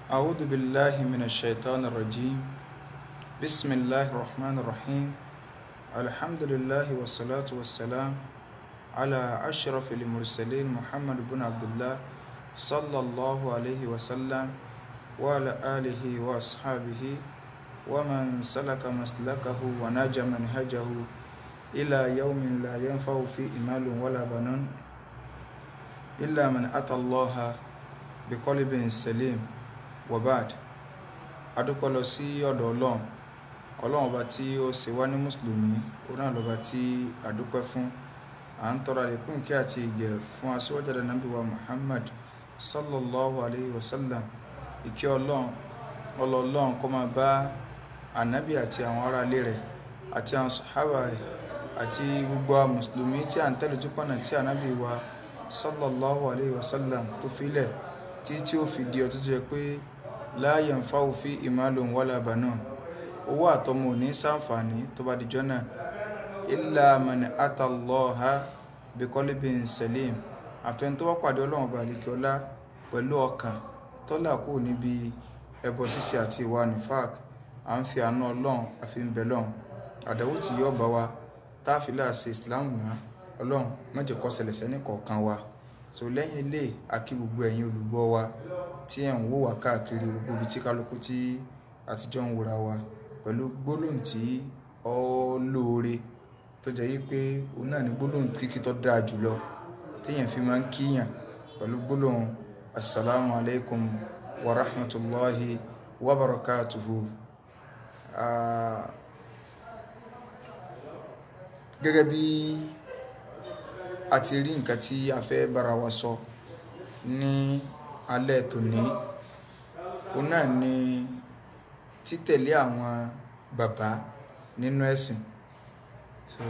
أعوذ بالله من الشيطان الرجيم بسم الله الرحمن الرحيم الحمد لله والصلاة والسلام على أشرف المرسلين محمد بن عبد الله صلى الله عليه وسلم وعلى آله وأصحابه ومن سلك مسلكه ونجى منهجه إلى يوم لا ينفع فيه مال ولا بنون إلا من أتى الله بقلب سليم wabad. Adúpẹ́ lọ sí ọ̀dọ̀ Ọlọ́run ọba tí ó ṣe wá ní mùsùlùmí, òun náà lọ́ba tí adúpẹ́ fún. À ń tọrọ àlékún ìkẹ́ àti ìgẹ̀ fún aṣíwájú Ànábì wa Muhammad sallallahu alayhi wa sallam. Ìkẹ́ Ọlọ́run kó máa bá ànábì àti àwọn ará ilé rẹ̀ àti àwọn sàhábà rẹ̀ àti gbogbo àwọn mùsùlùmí tí à ń tẹ̀lé ojúpọ̀nà tí ànábì wa sallallahu alayhi wa sallam tó filẹ̀ tí ó fi di ọtún tó yẹ pé la yanfa'u fihi malun wala banun, owó àtọmọ ò ní ṣàǹfààní tó bá dijọ́ náà. Illa man ata Allaha biqalbin salim, àfẹn tó wá pàdé Ọlọ́run ọba àlekèọlá pẹ̀lú ọkàn tó là kúrò níbi ẹbọ ṣíṣe àti ìwà nifaq. À ń fi àánú Ọlọ́run àfi ń bẹ Ọlọ́run àdánwò tí yóò bá wa táàfilà ṣe Islam náà, Ọlọ́run má jẹ́ kó ṣẹlẹ̀ sẹ́ni kọ̀ọ̀kan wa. So lẹ́yìn ilé akí gbogbo ẹ̀yin olùgbọ́ wa tí ẹ̀ ń wò wá káàkiri gbogbo ibi tí kálukú tí àtijọ́ ń wòra wa pẹ̀lú gbólóhùn tí ó lóore tó jẹ́ wípé òun náà ní gbólóhùn kíkí tó dáa jùlọ téèyàn fi máa ń kíyàn pẹ̀lú gbólóhùn assalamu alaikum wa rahmatullahi wa barakatuhu. Gẹ́gẹ́ bí a ti rí nǹkan tí a fẹ́ bára wa sọ ní alẹ́ tòní, òun náà ni títẹ̀lé àwọn bàbá nínú ẹ̀sìn. So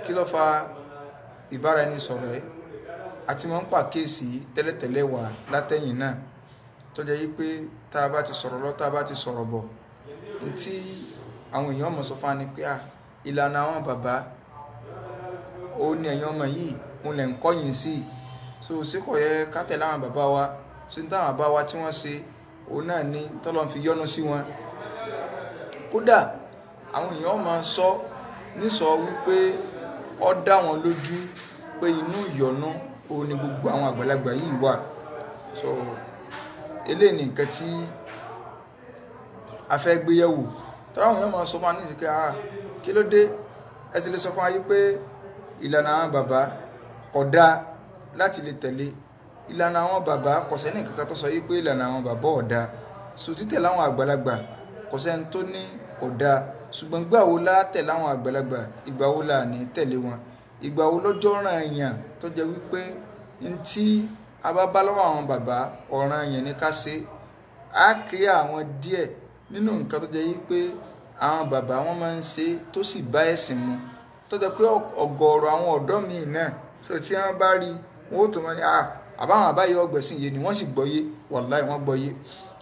kí ló fa ìbáraẹnisọ̀rọ̀ ẹ̀? Àti máa ń pàkíyèsí tẹ́lẹ̀tẹ́lẹ̀ wà látẹ̀yìn náà tó jẹ́ wípé tá a bá ti sọ̀rọ̀ lọ, tá a bá ti sọ̀rọ̀ bọ̀, tí àwọn èèyàn mọ̀ sọ fún wa ni pé ìlànà àwọn bàbá ó ní ẹ̀yin ọmọ yìí òun lẹ̀ ń kọ́yìn sí. So ṣé kò yẹ ká tẹ̀lé àwọn bàbá wa? Ṣé ní táwọn bàbá wa tí wọ́n ṣe òun náà ní tọ́lọ́run fi yọ́nú sí wọn? Kódà àwọn èèyàn máa sọ nísọ wípé ó dá wọn lójú pé inú ìyọ́nú òun ni gbogbo àwọn àgbàlagbà yìí wà. So eléyìí ni nǹkan tí a fẹ́ gbé yẹ̀wò. Tọ́lá àwọn èèyàn máa sọ fún wa ní ìsìnkú kí ló dé ẹ sì lè sọ fún wa yìí pé ìlànà àwọn bàbá kò dáa láti lè tẹ̀lé. Ìlànà àwọn bàbá kò sẹ́ni kankan tó sọ yìí pé ìlànà àwọn bàbá ò dáa. So títẹ̀lé àwọn àgbàlagbà kò sẹ́ni tó ní kò dáa, ṣùgbọ́n ìgbà wo la tẹ̀lé àwọn àgbàlagbà, ìgbà wo la ní tẹ̀lé wọn, ìgbà wo lọ́jọ́ ọ̀ràn èèyàn tó jẹ́ wípé ntí a bá bá lọ́wọ́ àwọn bàbá ọ̀ràn èèyàn ní ká ṣe. Á clear àwọn díẹ̀ nínú nǹkan tó jẹ́ wípé àwọn bàbá wọn máa ń ṣe tó sì bá ẹ̀sìn mu, tó jẹ́ pé ọ̀gọ̀ọ̀rọ̀ àwọn ọ̀dọ́ míì náà so tí wọ́n bá rí wọn ó tó mọ́ ní àbáwọn àbáyé ọgbẹ̀sìn yé ni wọ́n sì gbọ́yé, wàláì wọ́n gbọ́yé.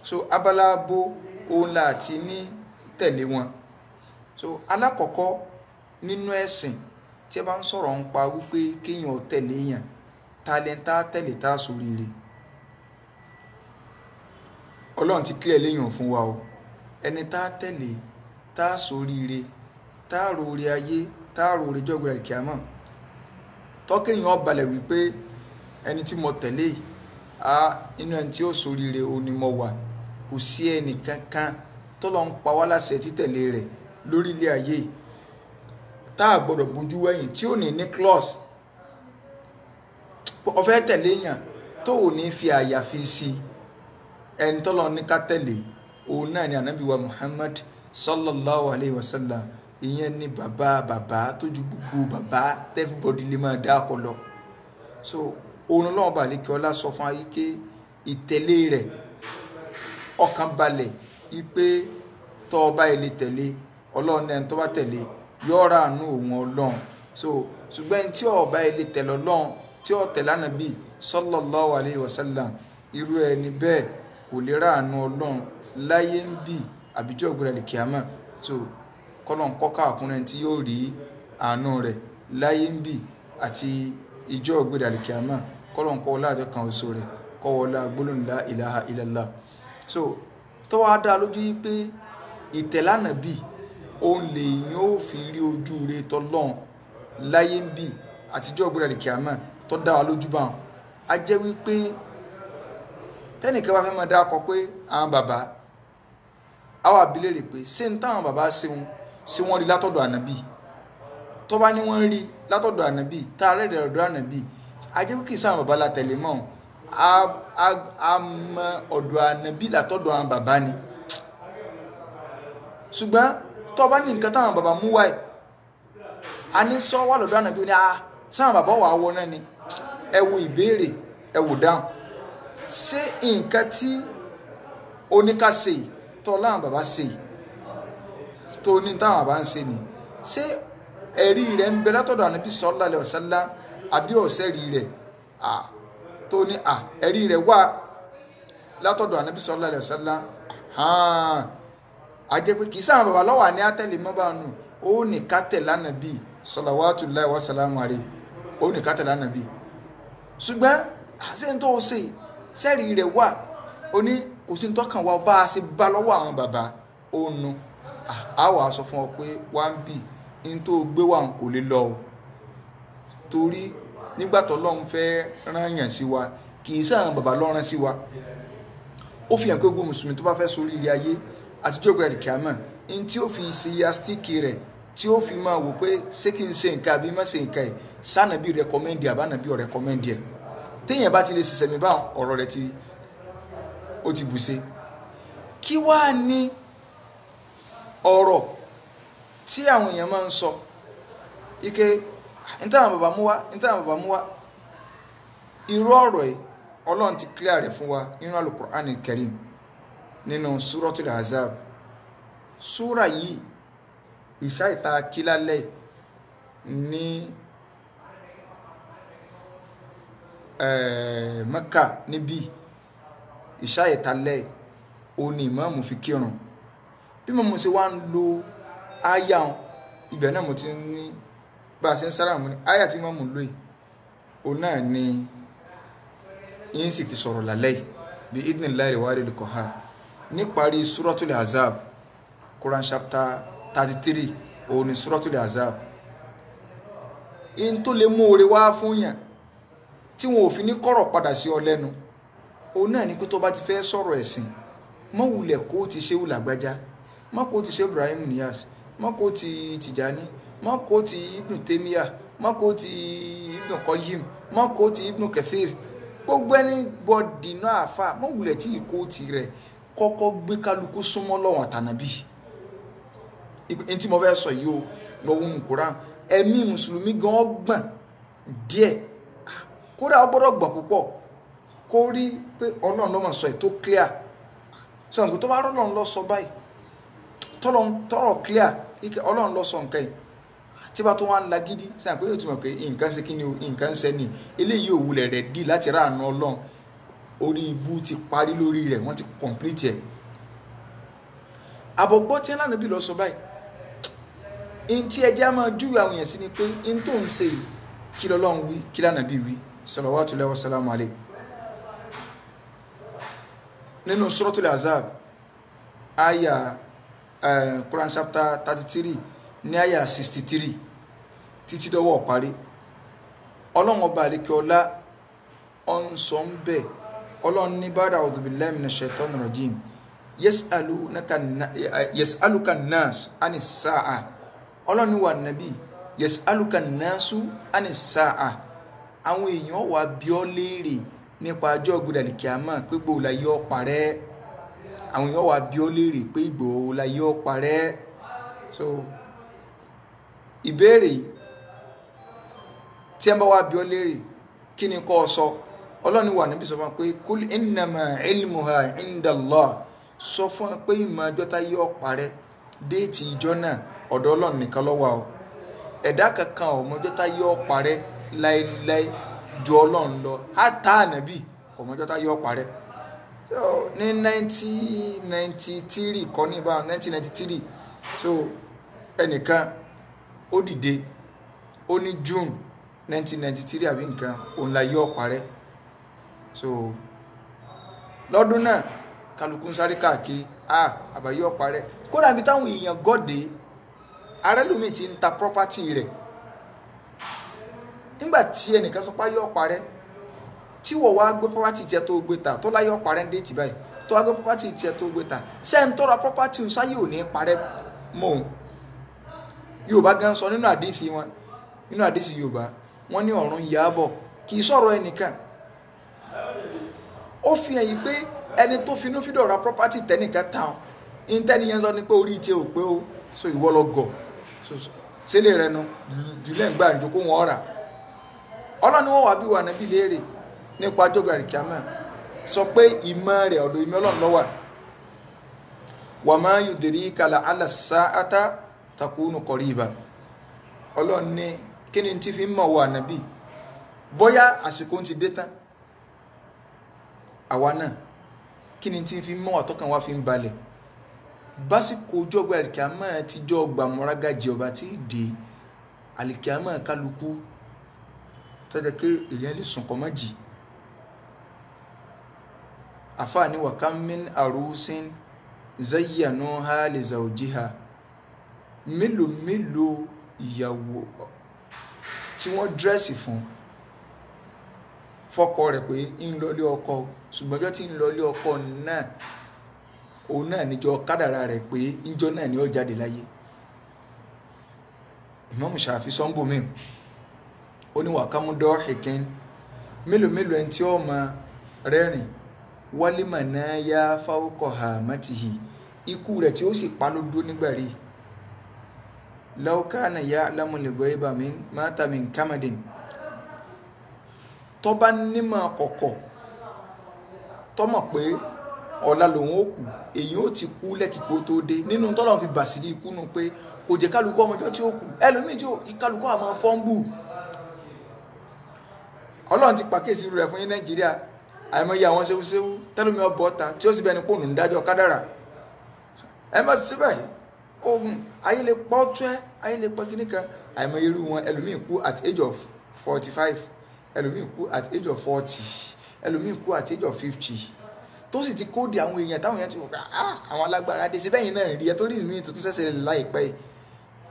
So abala bo òun la àti ní tẹ̀lé wọn. So alákọ̀ọ́kọ́ nínú ẹ̀sìn tí ẹ bá ń sọ̀rọ̀ ń pa wípé kéèyàn ò tẹ̀lé èèyàn, tálẹ́ntà tẹ̀lé tá a sóríire. Ọlọ́run ti clear léèyàn fún wa o. Ẹni tá a tẹ̀lé tá a sóríire, tá a rore ayé, tá a rore jọ́gbẹ̀rẹ̀ àlìkíyámọ̀. Tọ́kẹ́yìn ó balẹ̀ wípé ẹni tí mo tẹ̀lé inú ẹni tí ó ṣoríire òun ni mo wà. Kò sí ẹnì kankan tó lọ ń pa wá láṣẹ títẹ̀lé rẹ̀ lórí ilé ayé tá a gbọ́dọ̀ bójú wẹ̀yìn, tí ò ní clause. Ó fẹ́ tẹ̀lé èèyàn tó ò ní fi àyàfi sí ẹni tó lọ ní ká tẹ̀lé òun náà ni ànábì wa Muhammad sallallahu alayhi wa sallam. Ìyẹn ni bàbá tó ju gbogbo bàbá everybody lè máa dá akọ lọ. So òun lọ́wọ́ bá lè kí ọlá sọ fún ayé pé ìtẹ̀lé rẹ̀ ọkàn balẹ̀ wípé tọ́ ọba ilé tẹ̀lé Ọlọ́run ẹni tó bá tẹ̀lé yọ́ra àánú òun Ọlọ́run. So ṣùgbọ́n tí ọba ilé tẹ̀lé Ọlọ́run tí ó tẹ̀lé Ànábì sallallahu alayhi wa sallam, irú ẹni bẹ́ẹ̀ kò lè rà àánú Ọlọ́run láyé ń bì àbíjọ́ ògbóra lè kíámà. So kọ́lọ́n kọ́ká àkúnrẹ́ tí yóò rí àánú rẹ̀ láyé ń bì àti ìjọ́ ògbóra lè kíámà. Kọ́lọ́n kọ́ wọlá àjọ kan oṣù rẹ̀, kọ́ wọlá gbólóhùn la ilaha illallah. so tó wá dá lójú yí pé ìtẹ̀lé Ànábì òun lèyìn ó fi rí ojú rere tọ́lọ́run láyé ń bì àtijọ́ ògbóra lè kíámà tó dá wa lójú bá wọn a jẹ́ wípé tẹ́nìkan wá fẹ́ máa dá akọ pé àwọn bàbá àwọn àbílẹ̀ rè pé ṣé ń táwọn bàbá ṣe wọ́n rí látọ̀dọ̀ Ànábì tó bá ní wọ́n rí látọ̀dọ̀ Ànábì tá a rẹ̀ ọ̀dọ̀ Ànábì a jẹ́ kí sáwọn bàbá la tẹ̀lé mọ́ a mọ ọ̀dọ̀ Ànábì látọ̀dọ̀ àwọn bàbá ni ṣùgbọ́n tó bá ní nǹkan táwọn bàbá mú wáyé a ní sọ wà lọ́dọ̀ Ànábì ní sáwọn bàbá wà wọ náà ni ẹ wo ìbéèrè ẹ wò dáhùn ṣé nǹkan tí oníkà ṣe tó láwọn bàbá ṣe tó ní táwọn bàbá ń ṣe ni ṣé ẹ̀rí rẹ̀ ń bẹ látọ̀dọ̀ Ànábì sallallahu alaihi wasallam àbí ọ̀sẹ̀ rí rẹ̀ tó ní ẹ̀rí rẹ̀ wà látọ̀dọ̀ Ànábì sallallahu alaihi wasallam a jẹ́ pé kì í sáwọn bàbá lọ́wọ́ ní àtẹ̀lé mọ́ bá nù ó ní ká tẹ̀lé Ànábì salawatullahi wa salamu alaihi ó ní ká tẹ̀lé Ànábì ṣùgbọ́n àṣẹ tó ṣe sẹ́rí rẹ̀ wà ó ní kò sí tọ́kàn wa bá a ṣe bá lọ́wọ́ àwọn bàbá ó nu a wà sọ fún ọ pé wá ń bì ní tó gbé wà kò lè lọ o torí nígbà tó Ọlọ́run fẹ́ rán yàn sí wa kì í sáwọn bàbá lọ́rán sí wa ó fi hàn pé gbogbo mùsùlùmí tó bá fẹ́ sórí ilé ayé àtijọ́ ìgbà rẹ̀ kíámà ní tí ó fi ṣe yastíkì rẹ̀ tí ó fi máa wò pé ṣé kí n ṣe nǹkan àbí má ṣe nǹkan ẹ̀ sànàbí rẹ̀kọ́mẹ́ndì àbánàbí ọ̀ rẹ̀kọ́mẹ́ndì ẹ̀ téèyàn bá ti lè ṣiṣẹ́ mi bá ọ̀rọ̀ rẹ̀ ó ti bù ṣe kí wá ní ọ̀rọ̀ tí àwọn èèyàn máa ń sọ ike ìtàwọn bàbá mú wá irú ọ̀rọ̀ yìí Ọlọ́run ti clear rẹ̀ fún wa nínú Al-Qur'an Al-Karim nínú Suratul Ahzab súra yìí ìṣá ìta kílálẹ̀ ní Mẹ́kà níbí ìṣá ìtalẹ̀ òní ìmáàmù fi kírun bí mo ṣe wá ń lo áyà ibẹ̀ náà mo ti ní bá a ṣe ń sára mu ní áyà tí ìmáàmù lò yìí òun náà ni yín sì fi sọ̀rọ̀ lálẹ́ bí idhnillahi al-wahidil qahhar níparí Suratul Ahzab Quran chapter 33 òun ni Suratul Ahzab in tó lè mú oore wá fún yàn tí wọn ò fi ní kọ̀rọ̀ padà sí ọ lẹ́nu òun náà ni pé tó bá ti fẹ́ sọ̀rọ̀ ẹ̀sìn mọ́ wulẹ̀ kó ti Ṣéhù Lágbájá mọ́ kó ti ṣe Ibrahim Niyas mọ́ kó ti Tìjání mọ́ kó ti Ibn Taymiyyah mọ́ kó ti Ibn Qayyim mọ́ kó ti Ibn Kathir gbogbo ẹni bọ́dì náà àfà mọ́ wulẹ̀ tí ìkó ti rẹ̀ kọ́kọ́ gbé kálukú súnmọ́ lọ́wọ́ àtànàbí in tí mo fẹ́ sọ yìí o lọ́wọ́ nù Kùránì ẹ̀mí mùsùlùmí gan gbọ̀n díẹ̀ kódà ó gbọ́dọ̀ gbọ̀n púpọ̀ kó rí pé Ọlọ́run ló máa sọ ètò clear sọ nǹkan tó bá rọ́lọ́run lọ sọ báyìí tọ́rọ̀ clear ike Ọlọ́run lọ sọ nǹkan yìí tí bá tó wá ń la gidi sáà pé yóò ti mọ̀ pé nǹkan ṣe kí ni nǹkan ṣe ni eléyìí ò wulẹ̀ rẹ̀ dì láti ráàánú Ọlọ́run orí ibú ti parí lórí rẹ̀ wọ́n ti complete ẹ̀ àbọ̀gbọ́ tí Ànábì lọ sọ báyìí in tí ẹjẹ́ á máa júwe àwọn èèyàn sí ni pé in tó ń ṣe yìí kí l'Ọlọ́run wí kí l'Ànábì wí salawatullahi wa salamu alayhi nínú Suratul Ahzab aya Quran chapter 33 ní aya 63 títí dọ́wọ́ parí Ọlọ́run ọba àlékè ọlá ọ̀n sọ ń bẹ̀ Ọlọ́run ní ba'da a'udhu billahi minash shaitanir rajim yas'aluka an-nas anis sa'a Ọlọ́run ní wà nàbí yas'aluka an-nasu anis sa'a àwọn èèyàn wà bí ọ léèrè nípa ọjọ́ ògbódàlì kíámà pé gbòó la yọ parẹ́ àwọn èèyàn wà bí ọ léèrè pé gbòó la yọ parẹ́ so ìbéèrè tí ẹ bá wà bí ọ léèrè kí ni kó sọ Ọlọ́run wà níbi sọ fún pé kul innama ilmuha indallah sọ fún pé ìmọ̀ ọjọ́ tá yọ parẹ́ déètì ìjọ náà ọ̀dọ̀ Ọlọ́run nìkan ló wà o ẹ̀dá kankan ọmọ ọjọ́ tá yọ parẹ́ láéláé ju Ọlọ́run lọ hátà Ànábì ọmọ ọjọ́ tá yọ parẹ́ so ní 1993 kọ́ ní bá 1993 so ẹnìkan ó dìde ó ní June 1993 àbí nǹkan òun la yọ parẹ́ so lọ́dún náà kálukú ń sáré káàkiri àbáyé ọ̀parẹ́ kódà bí táwọn èèyàn gọ́dẹ̀ arẹ́lùmí ti ń ta property rẹ̀ nígbà tí ẹnìkan sọ pé ayé ọ̀parẹ́ tí wọ́n wá gbé property tiẹ̀ tó gbé ta tó láyé ọ̀parẹ́ ń déètì báyìí tó wá gbé property tiẹ̀ tó gbé ta sẹ́ń tó ra property ń sáyé ò ní parẹ́ mọ́ òun Yorùbá gan sọ nínú àdìsí wọn nínú àdìsí Yorùbá wọ́n ní ọ̀run yàbọ̀ kì í sọ̀rọ̀ ẹnìkan ó fi hàn yìí pé ẹni tó finú fídọ̀ ra property tẹ́nìkan tán ìtẹ́niyẹn sọ ní pé orí tiẹ̀ ò pé ó so ìwọ lọ gọ̀ sílé rẹ nu ìdílé ń gbà ń jókòó wọn rà ọlọ́ni wọn wà bí wà nábì léèrè nípa ọjọ́ àlìkíámà sọ pé ìmọ̀ rẹ̀ ọ̀dọ̀ ìmọ̀ Ọlọ́run ló wà wa ma yudrika la'alla as-sa'ata takunu qariba Ọlọ́run ní kí ni tí fi ń mọ̀ wà nábì bóyá àsìkò ti dé tán àwa náà kí ni tí fi ń mọ̀ wà tọ́kàn wá fi ń balẹ̀ básìkò ọjọ́ àlìkíámà tíjọ́ gbàmúrágàjì ọba tí dé àlìkíámà kálukú tọ́jọ́ kí èèyàn lè sùn kọ́ mọ́ jì àfáàní wa kam min arusin zayyanuha li zawjiha mélòó ìyàwó tí wọ́n dírẹ́sì fún fọ́kọ rẹ̀ pé ń lọlé ọkọ ṣùgbọ́n ọjọ́ tí ń lọlé ọkọ náà òun náà níjọ́ kádàrá rẹ̀ pé ìjọ náà ni ó jáde láyé Imam Shafi sọ́nbù mi ó ní wàkámú dọ́ọ̀hìkín mélòó ẹni tí ó máa rẹ́rìn wálímà náà yá fáwọ́kọ̀ hàmátìhì ikú rẹ̀ tí ó sì pa ló dúró nígbà rí láwùkánà yá lámúlẹ̀gọ́ ibà mátàmí kámẹ́dìn tó bá nímọ̀ kọ̀kọ̀ tó mọ̀ pé ọ̀la lòun ó kú èyí ó ti kú lẹ́kìkó tó dé nínú tọ́lọ̀ fi bàṣírí ikú nu pé kò jẹ́ kálukú ọmọjọ́ tí ó kú ẹlòmíì tí kálukú àmọ́ fọ́nbù Ọlọ́run ti pàkíyèsí rẹ̀ fún yín Nàìjíríà àìmọye àwọn ṣewúṣewú tẹ́lómi ọbọ̀ ọ̀ta tí ó sì bẹ́ẹ̀ ni pòùnù ń dájọ́ kádàrà ẹ má sí báyìí ogun ayé lè pọ́ tẹ́ ayé lè pọ́ kíní kan àìmọye irú wọn ẹlòmíì kú at age of 45 ẹlòmíì kú at age of 40 ẹlòmíì kú at age of 50 tó sì ti kóòdì àwọn èèyàn táwọn èèyàn ti wò ká àwọn alágbára dé sí bẹ́yìn náà rí ẹ tó rí mi tuntun ṣẹ̀ṣẹ̀ láìpẹ́ yìí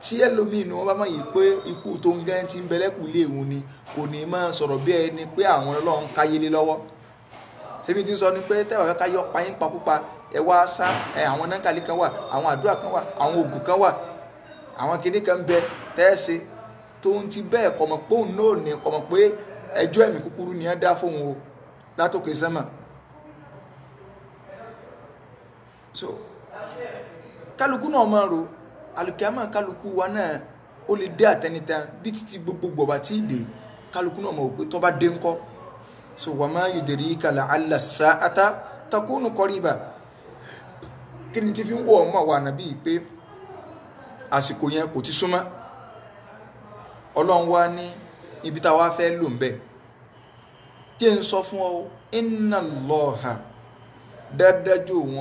tí ẹlòmíì ni wọ́n bá mọ̀ yìí pé ikú tó ń gẹ́ ti ń bẹ̀lẹ́kù ilé ìwọ̀n ni kò ní máa sọ̀rọ̀ bí ẹni pé àwọn Ọlọ́run káyé lé lọ́wọ́ ṣebí tí ń sọ ni pé tẹ́wàá ká yọ payín pakúpa ẹ wá sá àwọn nákàlí kan wà àwọn àdúrà kan wà àwọn ògùn kan wà àwọn kìnnì kan bẹ tẹ́ẹ̀sì tó ń ti bẹ́ẹ̀ kọ̀mọ̀ pé òun náà ní kọ̀mọ̀ pé ẹjọ́ ẹ̀mí kúkúrú ni ẹ dá fóun o látòkè sẹ́mà so kálukú náà máa ro àlùkìámà kálukú wa náà ó lè dé àtẹnitán bí títí gbogbo bá tí ì dé kálukú náà máa wò pé tó bá dé ńkọ́ so wa ma yudrika la'alla as-sa'ata takunu qariba kí ni tí fi ń wọ̀ ọmọ wa nàbí pé àsìkò yẹn kò ti súnmọ́ Ọlọ́run wá ní ibi tá wá fẹ́ lò ń bẹ̀ tí ń sọ fún ọ inna Allaha dádájú òun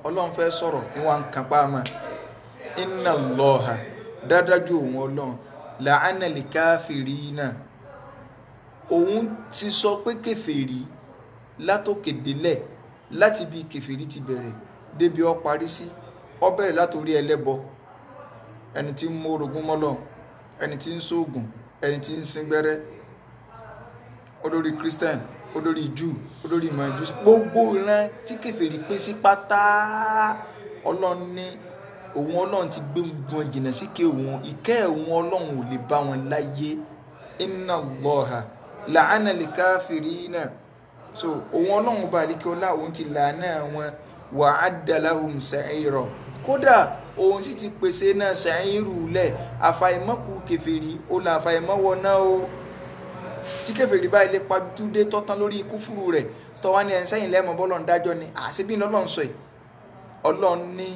Ọlọ́run fẹ́ sọ̀rọ̀ ní wọ́n kan pa mọ́ inna Allaha dádájú òun Ọlọ́run la'ana al-kafirina òun ti sọ pé kèfèrí látòkè délẹ̀ láti bí kèfèrí ti bẹ̀rẹ̀ débi ó parí sí ó bẹ̀rẹ̀ látorí ẹlẹ́bọ ẹni tí ń mórogún mọ́lọ̀ ẹni tí ń sóògùn ẹni tí ń síngbẹ́rẹ́ olórí Christian olórí Jew olórí mọ̀jú gbogbo ìran tí kèfèrí pín sí pátá Ọlọ́run ní òun Ọlọ́run ti gbé wọn jìnnà sí ké òun ìkẹ́ òun Ọlọ́run ò lè bá wọn láyé inna Allaha la'ana al-kafirina so òun Ọlọ́run bá àlíkẹ́ ọlá òun ti làánà wọn wa'adda lahum sa'ira kódà òun sì ti pèsè náà sa'iru lẹ̀ àfàìmọ́kù kèfèrí ó là àfàìmọ́wọ́ náà o tí kèfèrí bá ilé pàdúdé tọ́tán lórí kúfùrù rẹ̀ tọ́wá ní ẹ̀sẹ́yìn lẹ́mọ̀ bọ́lọ̀ ń dájọ́ ni àṣebí ní Ọlọ́run sọ ẹ̀ Ọlọ́run ní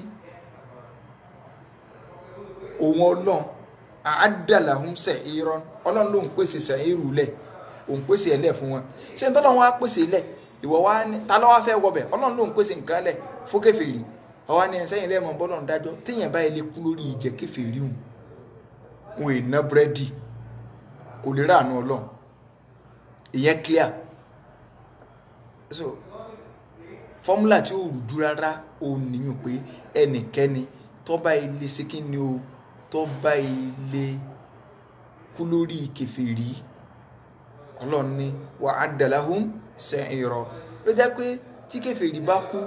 òun Ọlọ́run a'adda lahum sa'ira Ọlọ́run ló ń pèsè sa'iru lẹ̀ òun pèsè ẹlẹ́ fún wọn ṣé ń tọ́lọ́run wá pèsè lẹ̀ ìwọ wá ní ta ló wá fẹ́ wọbẹ̀ Ọlọ́run ló ń pèsè nǹkan lẹ̀ fún kèfèrí ọwá ní ẹ̀sẹ́yìn lẹ́mọ̀ bọ́lọ̀ ń dájọ́ téèyàn bá ilé kú lórí ìjẹ́ kèfèrí òun ìná búrẹ́dì kò lè ráàánú Ọlọ́run ìyẹn clear so fọ́múlà tí ó rújú rárá ó níyàn pé ẹnikẹ́ni tó bá ilé ṣe kí ni o tó bá ilé kú lórí kèfèrí Ọlọ́run ní wa adda lahum sa'ira ló jẹ́ pé tí kèfèrí bá kú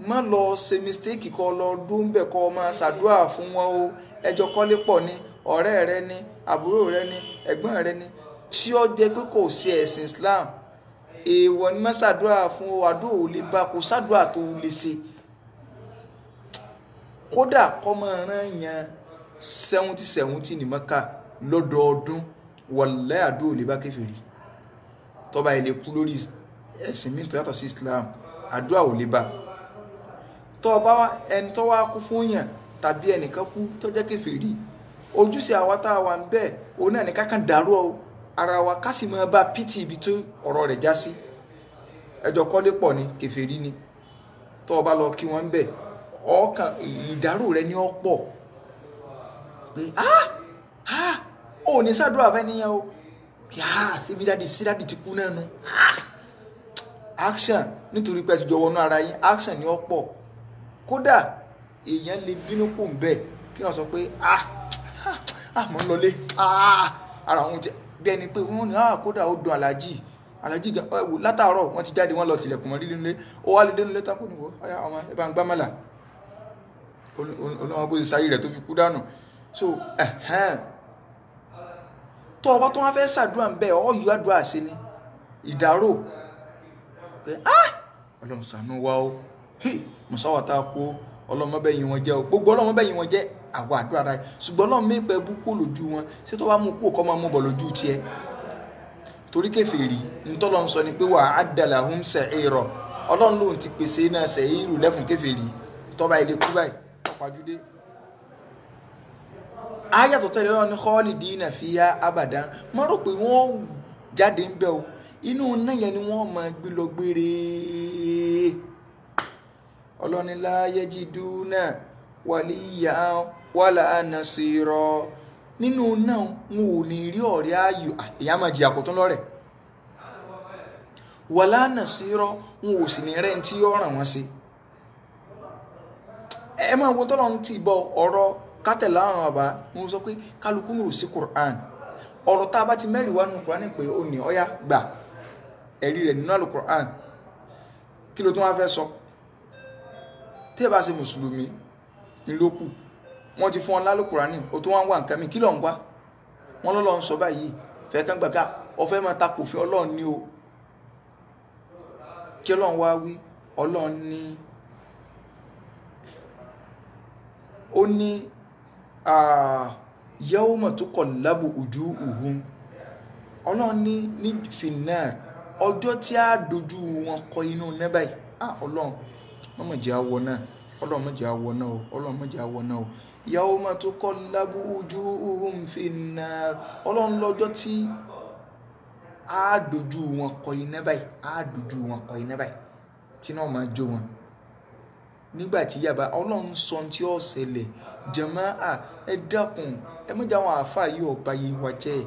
má lọ ṣe mistake kó lọ dún bẹ̀ kó máa ṣàdúrà fún wọn o ẹjọ́ kọ́lé pọ̀ ní ọ̀rẹ́ rẹ ní àbúrò rẹ ní ẹ̀gbọ́n rẹ ní tí ó jẹ́ pé kò sí ẹ̀sìn Islam èèwọ̀ ni má ṣàdúrà fún o àdúrà ò lè bá kó ṣàdúrà tó lè ṣe kódà kọ́ máa rán yan 70 ní Mẹ́kà lọ́dọọdún wallahi àdúrà ò lè bá kèfèrí tó bá ilé kú lórí ẹ̀sìn mi tó yàtọ̀ sí Islam àdúrà ò lè bá tó bá ẹni tó wá kú fún yàn tàbí ẹnìkan kú tó jẹ́ kèfèrí ojúṣe àwa tá wà ńbẹ̀ òun náà ní ká kàn dàrú ara wa ká sì máa bá pìtì ibi tó ọ̀rọ̀ rẹ̀ já sí ẹjọ́ kọ́lé pọ̀ ní kèfèrí ni tó bá lọ kí wọ́n ńbẹ̀ ọkàn ìdàrú rẹ̀ ní ọ̀pọ̀ pé ó ní ṣàdúrà fẹ́ níyàn o kí síbi dáàdì ti kú náà nu action nítorí pé ẹ ti jọ wọnú ara yín action ní ọ̀pọ̀ kódà èèyàn lè bínú kò ń bẹ̀ kí wọ́n sọ pé mọ̀ ń lọlé ara òun jẹ́ bí ẹni pé wọ́n ní kódà ó dùn aláàjì látàárọ̀ wọ́n ti jáde wọ́n lọ tilẹ̀kùn mọ́ lílé ó wá lè dénú létà kò ní wọ́ ọmọ ẹ bá ń gbámọ́là olóòwò bó ṣe sáyé rẹ̀ tó fi kú dànù so tó ọba tó wọ́n fẹ́ ṣàdúrà ń bẹ́ ọ yóò àdúrà sí ni ìdárò pé Ọlọ́run ṣàánú wa o mùsáwàtà kó ọlọ́mọbẹ̀yìn wọn jẹ́ o gbogbo ọlọ́mọbẹ̀yìn wọn jẹ́ àwọn àdúrà rẹ̀ ṣùgbọ́n náà mẹ́pẹ́ bú kó lójú wọn ṣé tó bá mú kó kọ́ máa mú bọ̀ lójú tiẹ̀ torí kèfèrí ntọ́lọ́ ń sọ ni pé wa adda lahum sa'ira Ọlọ́run lòun ti pèsè náà sa'iru lẹ́fún kèfèrí tọ́ba ilé kú báyìí ọ̀pájúdé ayàtọ̀ tẹ́lẹ̀ lọ́wọ́ ní khalidina fiha abadan má rò pé wọ́n jáde ń bẹ́ o inú náà yẹn ni wọ́n máa gbé lọ gbére Ọlọ́run la yajiduna waliyan wala nasira nínú náà wọn ò ní rí ọ̀rẹ́ ayò èyàn máa jìyà kò tún lọ́rẹ̀ wala nasira wọn ò sì ní rẹ̀ tí yọ́ ràn wọ́n sí ẹ máa wo tọ́lọ́ ti bọ ọ̀rọ̀ kátẹ̀lá àwọn bàbá wọn sọ pé kálukú ní òsì Qur'an ọ̀rọ̀ tá a bá ti mẹ́rin wá nínú Qur'an pé ó ní ọ̀yá gbà ẹ̀rí rẹ̀ nínú Al-Qur'an kí ló tún wá fẹ́ sọ tí ẹ bá ṣe mùsùlùmí ńlókù wọ́n ti fún ọ lálùkùránì ó tún wá ń wá nǹkan mi kí ló ń wá wọ́n lọ́lọ́ ń sọ báyìí fẹ́ kán gbàgbà ọfẹ́ máa takò fi Ọlọ́run ní o kí Ọlọ́run wá wí Ọlọ́run ní ó ní yawma tuqallabu wujuhuhum Ọlọ́run ní finnar ọjọ́ tí a dojú wọn kọ inú náà báyìí Ọlọ́run mọ́mọ́ jẹ́ àwọ̀ náà Ọlọ́run má jẹ́ àwọ̀ náà o Ọlọ́run má jẹ́ àwọ̀ náà o yawma tuqallabu wujuhuhum finnar Ọlọ́run lọ́jọ́ tí a dojú wọn kọ iná báyìí a dojú wọn kọ iná báyìí tí náà máa jó wọn nígbà tí yàbá Ọlọ́run sọ tí ó ṣẹlẹ̀ jàmáà ẹ dákun ẹ má jẹ́ àwọn àáfàá yìí ọba yìí wá jẹ́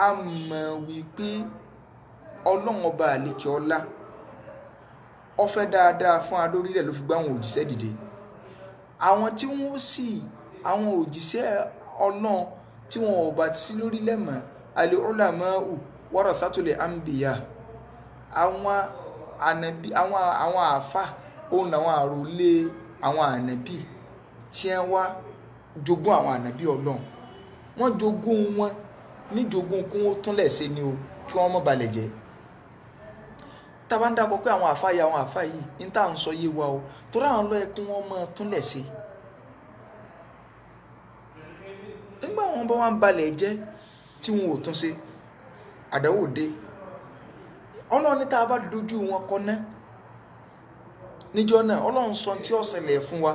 a mọ̀ wípé Ọlọ́run ọba àlekè ọlá ó fẹ́ dáadáa fún adórílẹ̀ ló fi gbá àwọn òjíṣẹ́ dìde àwọn tí wọ́n sì àwọn òjíṣẹ́ Ọlọ́run tí wọ́n ò bá sí lórílẹ̀ mọ́ al-ulama'u warathatul anbiya àwọn ànábì àwọn àáfà òun àwọn àròlé àwọn ànábì tí wọ́n wá jogún àwọn ànábì Ọlọ́run wọ́n jogún wọn ní jogún kí wọ́n túnlẹ̀ ṣe ni o kí wọ́n má balẹ̀ jẹ́ tàbá ń dákọ̀ pé àwọn àfá yìí ní tàà ń sọ yé wa o tó ráwọn lọ́ ẹkún wọn mọ́ túnlẹ̀ sí nígbà wọn bá wọn balẹ̀ jẹ́ tí wọn ò tún ṣe àdáwò dé Ọlọ́run ní tàà bá dojú wọn kọ́ná níjọ́ náà Ọlọ́run sọ tí ó ṣẹlẹ̀ fún wa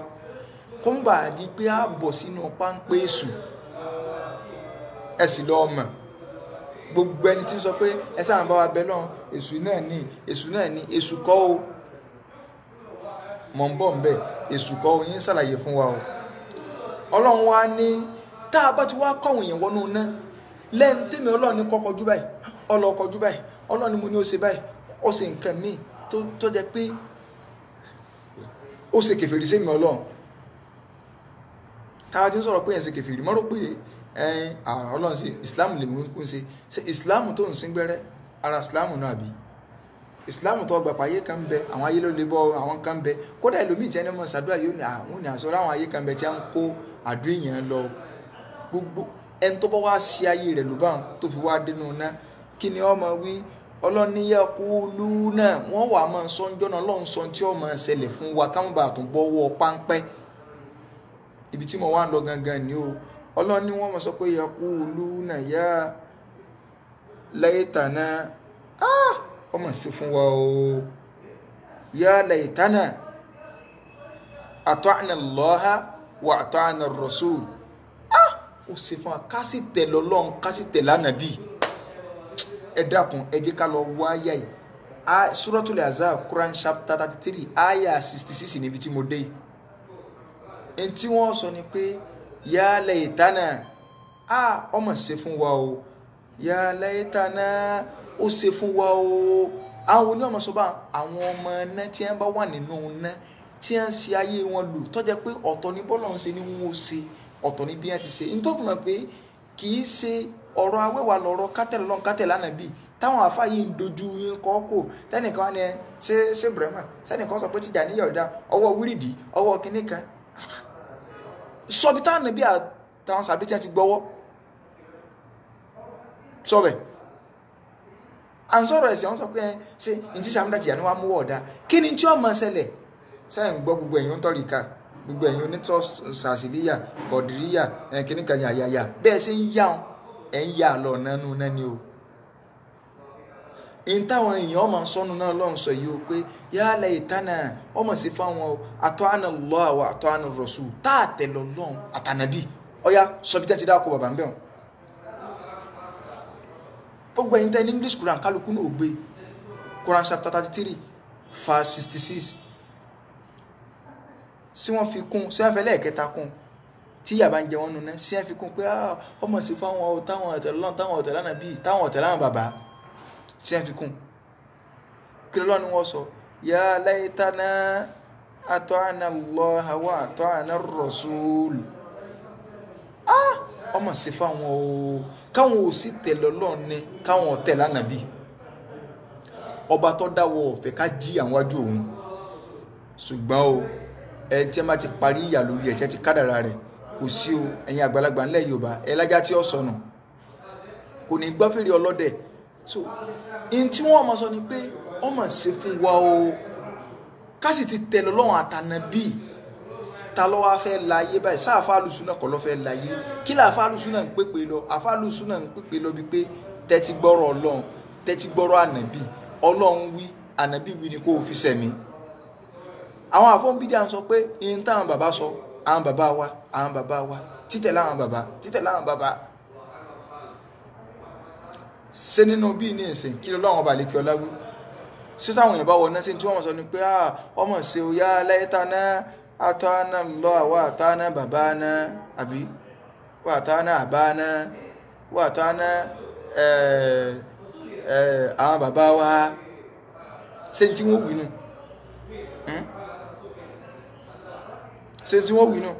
kó ń bà di pé a bọ̀ sínú páńpẹ́ èṣù ẹ̀sì lọ́ọ́ mọ̀ gbogbo ẹni tí ń sọ pé ẹ sáà ń bá wa bẹ lọ́n èṣù náà ní èṣù kọ́ o mọ̀ ń bọ̀ ń bẹ̀ èṣù kọ́ o yín ṣàlàyé fún wa o Ọlọ́run wa ní tá a bá ti wá kọ̀wọ̀n yẹn wọnú náà lẹ́yìn tèmi Ọlọ́run ní kọ́kọ́jú báyìí ọlọ́kọjú báyìí Ọlọ́run ni mo ní ó ṣe báyìí ó ṣe nǹkan míì tó jẹ́ pé ó ṣe kèfèrí sí mi Ọlọ́run táwa ti ń sọ̀rọ̀ pé yẹn ṣe kèfèrí mọ́ rò pé Ọlọ́run ṣe Islam lè mú kún ṣe Islam tó ń sín gbẹ́rẹ́ ara Islam náà bí Islam tó gbà pàyé kan bẹ àwọn ayé ló lè bọ́ àwọn kan bẹ kódà ẹlòmíì tí ẹni mọ̀ ṣàdúrà yóò ní àwọn ní àṣọ àwọn ayé kan bẹ tí a ń kó àdúrà yẹn lọ gbogbo ẹni tó bá wá ṣe ayé rẹ̀ ló bá ń tó fi wá dénú ná kí ni ọmọ wí ọlọ́niyẹ kú lú náà wọ́n wà máa sọ ń jọ́nà ọlọ́run sọ tí ó máa ṣẹlẹ̀ fún wa káwọn bá tún bọ́wọ́ páńpẹ́ ibi tí mo wá ń lọ gangan ni o ọlọ́ni wọ́n máa sọ pé yẹ kú lú náà yá laytana ọmọ sí fún wa o yá laytana ata'na Allaha wa ata'na ar-rasul ó sì fún wa ká sì tẹ̀lé Ọlọ́run ká sì tẹ̀lé Ànábì ẹ dákun ẹ jẹ́ ká lọ wá àyà yìí Suratul Ahzab Quran chapter 33 àyà 66 níbi tí mo dé yìí ẹni tí wọ́n sọ ni pé yá laytana ọmọ sí fún wa o yá laytana ó ṣe fún wa o àwọn onímọ̀ sọ bá àwọn ọmọ náà tí wọ́n bá wà nínú náà tí wọ́n ṣe ayé wọn lò tó jẹ́ pé ọ̀tọ̀ ní bọ́lọ́run ṣe ni wọ́n ó ṣe ọ̀tọ̀ ní bí wọ́n ti ṣe ní tó fi mọ̀ pé kì í ṣe ọ̀rọ̀ awẹ́wà lọ́rọ̀ kátẹ́lẹ̀ lọ́n kátẹ́lẹ̀ Ànábì táwọn àfáà yìí ń dojú yín kọ́kọ́ tẹ́nìkan ni ṣe Ibrahima sẹ́nìkan sọ pé Tìjàníyà ọ̀dà ọwọ́ wíìrìdì ọwọ́ kìnnì kan sọbi táwọn Ànábì àtàwọn sàbí tí wọ́n ti gbọ́wọ́ sọ́bẹ̀ à ń sọ̀rọ̀ ẹ̀sìn àwọn sọ pé ṣe ní tí Sàmúdà Tìjàní wàá mú ọ̀dà kí ni tí ó máa ṣẹlẹ̀ sẹ́yìn gbọ́ gbogbo ẹ̀yìn tọ́rì ká gbogbo ẹ̀yìn onítọ̀ sàṣìlíyà kọ̀dìríyà kìnnì kan yàyàyà bẹ́ẹ̀ ṣe ń yá wọn ẹ̀ ń yà lọ nánú náà ni o in táwọn èèyàn máa sọnù náà lọ́n sọ yìí o pé yá laytana ọmọ sí fáwọn o ata'na Allah wa ata'na ar-rasul tá a tẹ̀lé Ọlọ́run àtànàbí ọ̀yá sọ̀bí tẹ́ ti dáko bàbá ń bẹ̀ wọn. gbogbo ẹ̀yin tẹ́ ní English Quran kálukú náà gbé Quran chapter 33 verse 66 sí wọ́n fi kún sí wọ́n fẹ́ lẹ́ẹ̀kẹta kún tí yàbá ń jẹ wọn nùnà sí wọ́n fi kún pé ọmọ sí fáwọn o táwọn ọ̀tẹ̀lẹ́ Ọlọ́run táwọn ọ̀tẹ̀lẹ́ Ànábì táwọn ọ̀tẹ̀lẹ́ àwọn bàbá sí wọ́n fi kún kí lọ́lọ́ ni wọ́n sọ yá laytana ata'na Allaha wa ata'na ar-rasul ọmọ sí fáwọn o káwọn ò sí tẹ̀lé Ọlọ́run ní káwọn ọ̀tẹ̀lẹ́ Ànábì ọba tó dáwọ́ ọ̀fẹ́ ká jí àwọn wájú òun ṣùgbọ́n o ẹni tí a máa ti parí ìyà lórí ẹ̀ṣẹ̀ ti kádàrà rẹ̀ kò sí o ẹ̀yin àgbàlagbà ńlẹ̀ Yorùbá ẹ lájá tí ó sọnù kò ní gbọ́ fèrè ọlọ́dẹ so in tí wọ́n máa sọ ni pé ọmọ ṣe fún wa o ká sì ti tẹ̀lé Ọlọ́run àtànàbí ta ló wá fẹ́ láyé báyìí sáà fáàlùsùn náà kọ́ ló fẹ́ láyé kí là fáàlùsùn náà ń pèpè lọ àfáàlùsùn náà ń pèpè lọ bíi pé tẹ́tí gbọ́rọ̀ Ọlọ́run tẹ́tí gbọ́rọ̀ ànàbí Ọlọ́run wí ànàbí wí ni kó o fi sẹ̀mí àwọn àfọ́n bídí à ń sọ pé ihun táwọn bàbá sọ àwọn bàbá wa títẹ̀lé àwọn bàbá ṣe nínú bí ní ìsìn kí lọ́wọ́ ọba lè kí ọlá wí sí táwọn èèyàn bá wọ náà sí tí wọ́n sọ ni pé ọmọ ṣe o yá laytana ata'na Allah wa ata'na babana àbí wa ata'na abana wa ata'na àwọn bàbá wa ṣe tí wọ́n wí nù ṣe tí wọ́n wí nù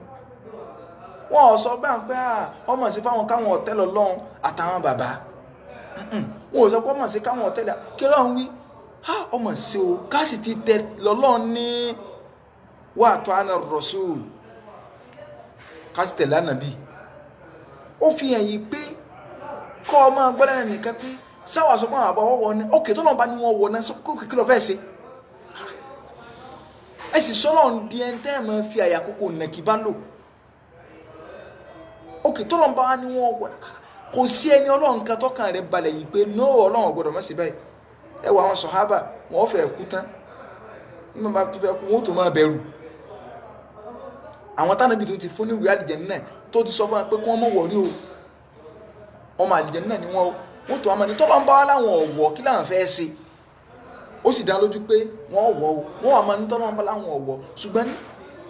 wọ́n sọ bá ń pẹ́ ọmọ sí fáwọn káwọn ọ̀tẹ́lẹ̀ Ọlọ́run àtàwọn bàbá wọ́n sọ pé ọmọ sí káwọn ọ̀tẹ́lẹ̀ kí Ọlọ́run wí ọmọ sí o ká sì ti tẹ lọ́lọ́run ní wa ata'na ar-rasul ká sì tẹ̀lé Ànábì ó fi hàn yìí pé kọ́ ọmọ gbọ́dọ̀ nìkan pé sáwà sọ pé àwọn àbọ̀ wọ́n ní ókè tó náà bá ní wọ́n wọ̀ náà kó kìkì lọ fẹ́ ṣe ẹ sì sọ́lọ́ ń di ẹni tẹ́ ẹ̀ máa fi àyà kókó nàkí bá lò ókè tó náà bá ní wọ́n wọ̀ náà kò sí ẹni Ọlọ́run kan tọ́kàn rẹ̀ balẹ̀ yìí pé no Ọlọ́run gbọ́dọ̀ mọ̀ sí báyìí ẹ wọ àwọn sọ̀hábà wọ́n fẹ́ kú tán nígbà bá tó fẹ́ kú wọ́n tó máa bẹ̀rù àwọn tánàbí tó ti fún ní ìwé àlìjẹ̀nnà náà tó ti sọ fún wa pé kí wọ́n mọ̀ wọ̀rí o ọmọ àlìjẹ̀nnà náà ni wọ́n tó àmọ́ ní tọ́lọ́ ń bá wá láwọn ọ̀wọ́ kí láwọn fẹ́ ṣe ó sì dá lójú pé wọ́n wọ̀ o wọ́n àmọ́ ní tọ́lọ́ ń bá láwọn ọ̀wọ́ ṣùgbọ́n